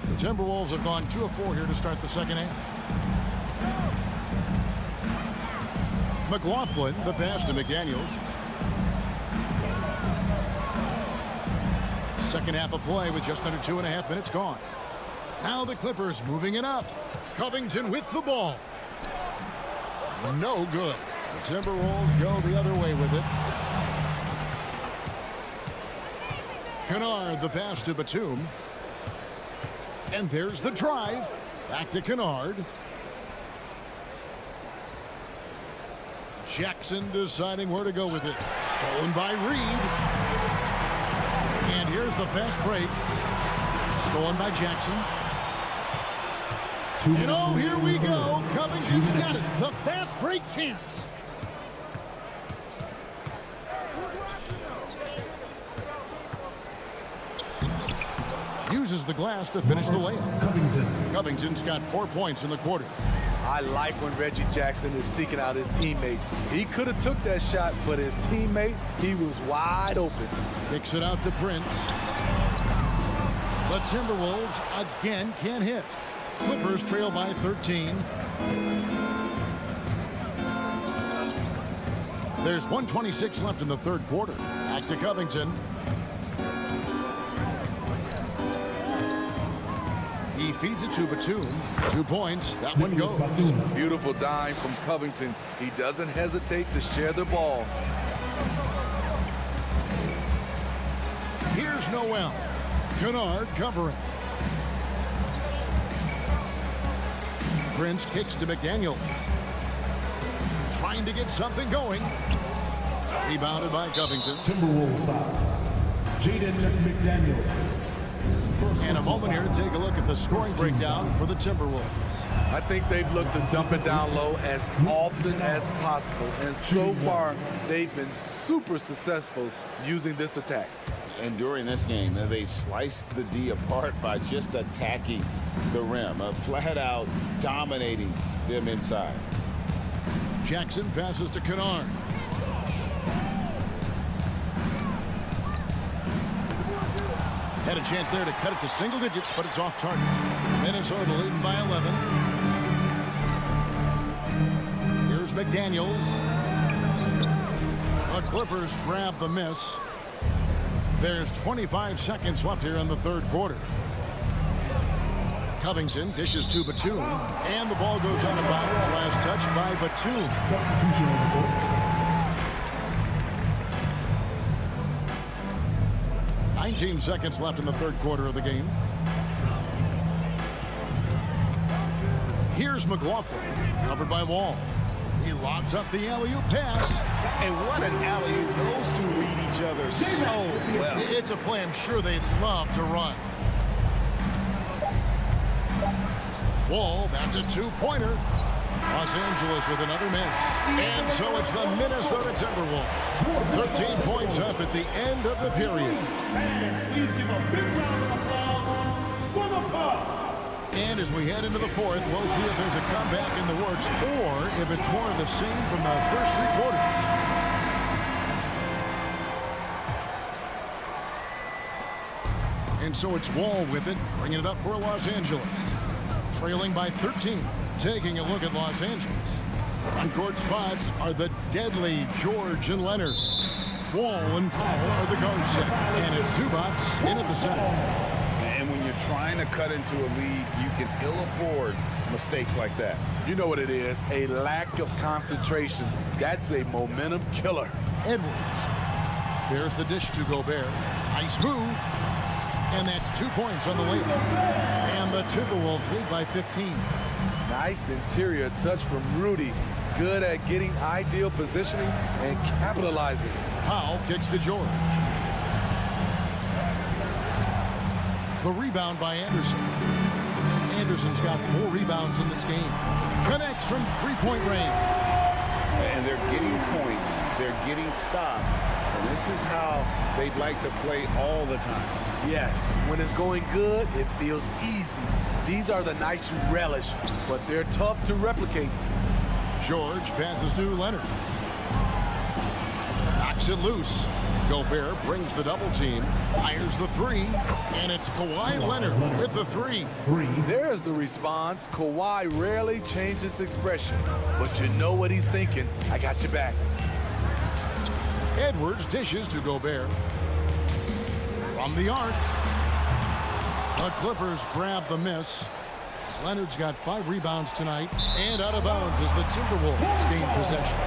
The Timberwolves have gone 2 of 4 here to start the second half. McLaughlin, the pass to McDaniels. Second half of play with just under 2.5 minutes gone. Now the Clippers moving it up. Covington with the ball. No good. The Timberwolves go the other way with it. Kennard, the pass to Batum. And there's the drive. Back to Kennard. Jackson deciding where to go with it. Stolen by Reed. And here's the fast break. Stolen by Jackson. And oh, here we go. Covington's got it. The fast break chance. uses the glass to finish the layup. Covington's got 4 points in the quarter. I like when Reggie Jackson is seeking out his teammates. He could have took that shot, but his teammate, he was wide open. Kicks it out to Prince. The Timberwolves again can't hit. Clippers trail by 13. There's 1:26 left in the third quarter. Back to Covington. He feeds it to Batum. 2 points. That one goes. Beautiful dime from Covington. He doesn't hesitate to share the ball. Here's Noel. Kennard covering. Prince kicks to McDaniels. Trying to get something going. Rebounded by Covington. Timberwolves foul. Jaden McDaniels. And a moment here to take a look at the scoring breakdown for the Timberwolves. I think they've looked to dump it down low as often as possible. And so far, they've been super successful using this attack. And during this game, they sliced the D apart by just attacking the rim, flat out dominating them inside. Jackson passes to Kennard. Had a chance there to cut it to single digits, but it's off target. Minnesota leading by 11. Here's McDaniels. The Clippers grab the miss. There's 25 seconds left here in the third quarter. Covington dishes to Batum, and the ball goes out of bounds. Last touch by Batum. 19 seconds left in the third quarter of the game. Here's McLaughlin, covered by Wall. He lobs up the alley-oop pass. And what an alley-oop. Those two read each other so well. It's a play I'm sure they'd love to run. Wall, that's a two-pointer. Los Angeles with another miss. And so it's the Minnesota Timberwolves. 13 points up at the end of the period. Please give a big round of applause for the Bucks. And as we head into the fourth, we'll see if there's a comeback in the works or if it's more of the same from the first three quarters. And so it's Wall with it, bringing it up for Los Angeles. Trailing by 13. Taking a look at Los Angeles. On-court spots are the deadly George and Leonard. Wall and Powell are the guard set. And it's Zubats in at the center. And when you're trying to cut into a lead, you can ill afford mistakes like that. You know what it is, a lack of concentration. That's a momentum killer. Edwards. There's the dish to Gobert. Nice move. And that's 2 points on the layup. And the Timberwolves lead by 15. Nice interior touch from Rudy. Good at getting ideal positioning and capitalizing. Powell kicks to George. The rebound by Anderson. Anderson's got 4 rebounds in this game. Connects from three-point range. And they're getting points. They're getting stops. And this is how they'd like to play all the time. Yes, when it's going good, it feels easy. These are the nights you relish, but they're tough to replicate. George passes to Leonard. Knocks it loose. Gobert brings the double team, fires the three, and it's Kawhi Leonard with the three. There's the response. Kawhi rarely changes expression, but you know what he's thinking. I got your back. Edwards dishes to Gobert. From the arc. The Clippers grab the miss. Leonard's got 5 rebounds tonight, and out of bounds as the Timberwolves gain possession.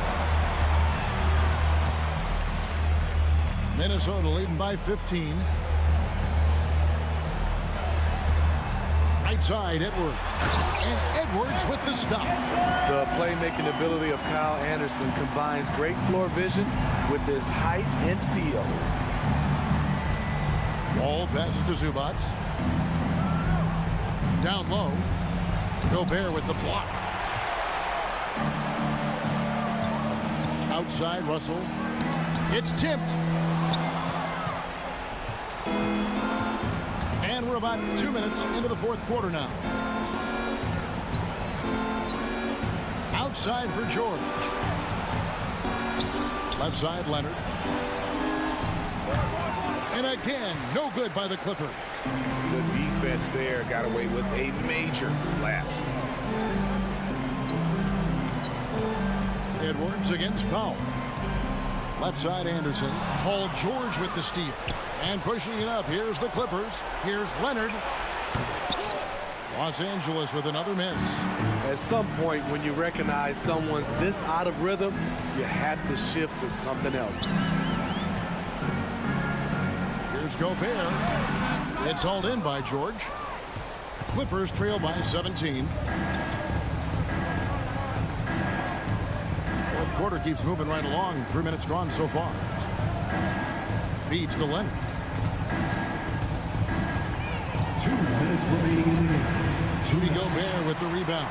Minnesota leading by 15. Right side, Edwards. And Edwards with the stop. The playmaking ability of Kyle Anderson combines great floor vision with his height and feel. Ball passes to Zubats. Down low. Gobert with the block. Outside, Russell. It's tipped. And we're about 2 minutes into the fourth quarter now. Outside for George. Left side, Leonard. And again, no good by the Clippers. The defense there got away with a major lapse. Edwards against Powell. Left side, Anderson. Paul George with the steal. And pushing it up. Here's the Clippers. Here's Leonard. Los Angeles with another miss. At some point, when you recognize someone's this out of rhythm, you have to shift to something else. Here's Gobert. It's hauled in by George. Clippers trail by 17. Fourth quarter keeps moving right along. 3 minutes gone so far. Feeds to Leonard. 2 minutes remaining. Rudy Gobert with the rebound.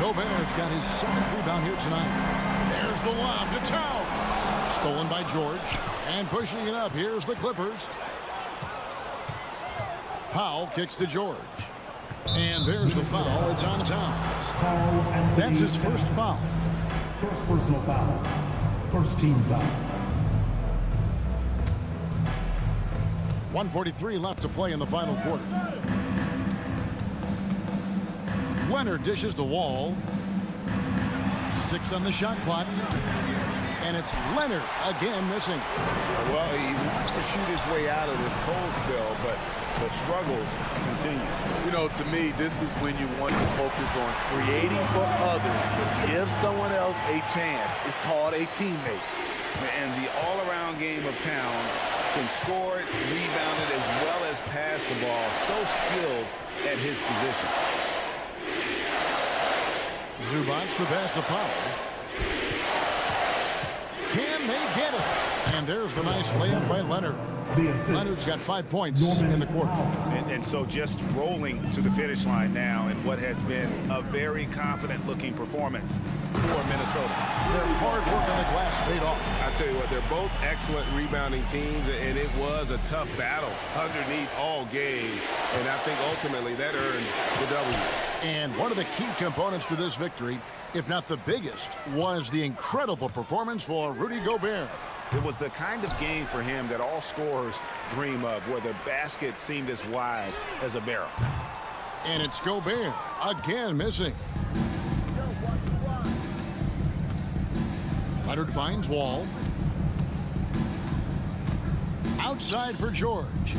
Gobert's got his 7th rebound here tonight. There's the lob to Towns. Stolen by George. And pushing it up. Here's the Clippers. Powell kicks to George. And there's the foul. It's on Towns. That's his first foul. First personal foul. First team foul. 1:43 left to play in the final quarter. Leonard dishes to Wall. 6 on the shot clock. And it's Leonard again missing. Well, he wants to shoot his way out of this cold spell, but the struggles continue. You know, to me, this is when you want to focus on creating for others. Give someone else a chance. It's called a teammate. And the all-around game of Town can score it, rebound it, as well as pass the ball. So skilled at his position. Zubac the pass to Powell. Can they get it? And there's the nice layup by Leonard. Leonard's got 5 points in the quarter. And so just rolling to the finish line now in what has been a very confident-looking performance for Minnesota. Their hard work on the glass paid off. I tell you what, they're both excellent rebounding teams, and it was a tough battle underneath all game. And I think ultimately that earned the W. And one of the key components to this victory, if not the biggest, was the incredible performance for Rudy Gobert. It was the kind of game for him that all scorers dream of, where the basket seemed as wide as a barrel. And it's Gobert again missing. Leonard finds Wall. Outside for George.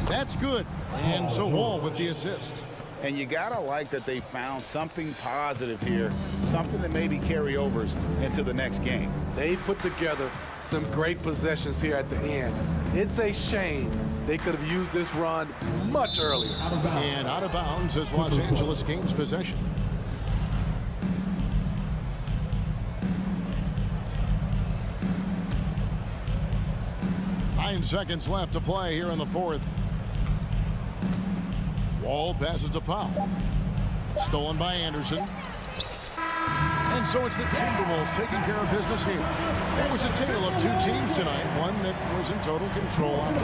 That's good. And so Wall with the assist. And you gotta like that they found something positive here, something that maybe carry overs into the next game. They put together some great possessions here at the end. It's a shame they could have used this run much earlier. And out of bounds as Los Angeles gains possession. Nine seconds left to play here in the fourth. Wall passes to Powell. Stolen by Anderson. And so it's the Timberwolves taking care of business here. It was a tale of two teams tonight, one that was in total control on the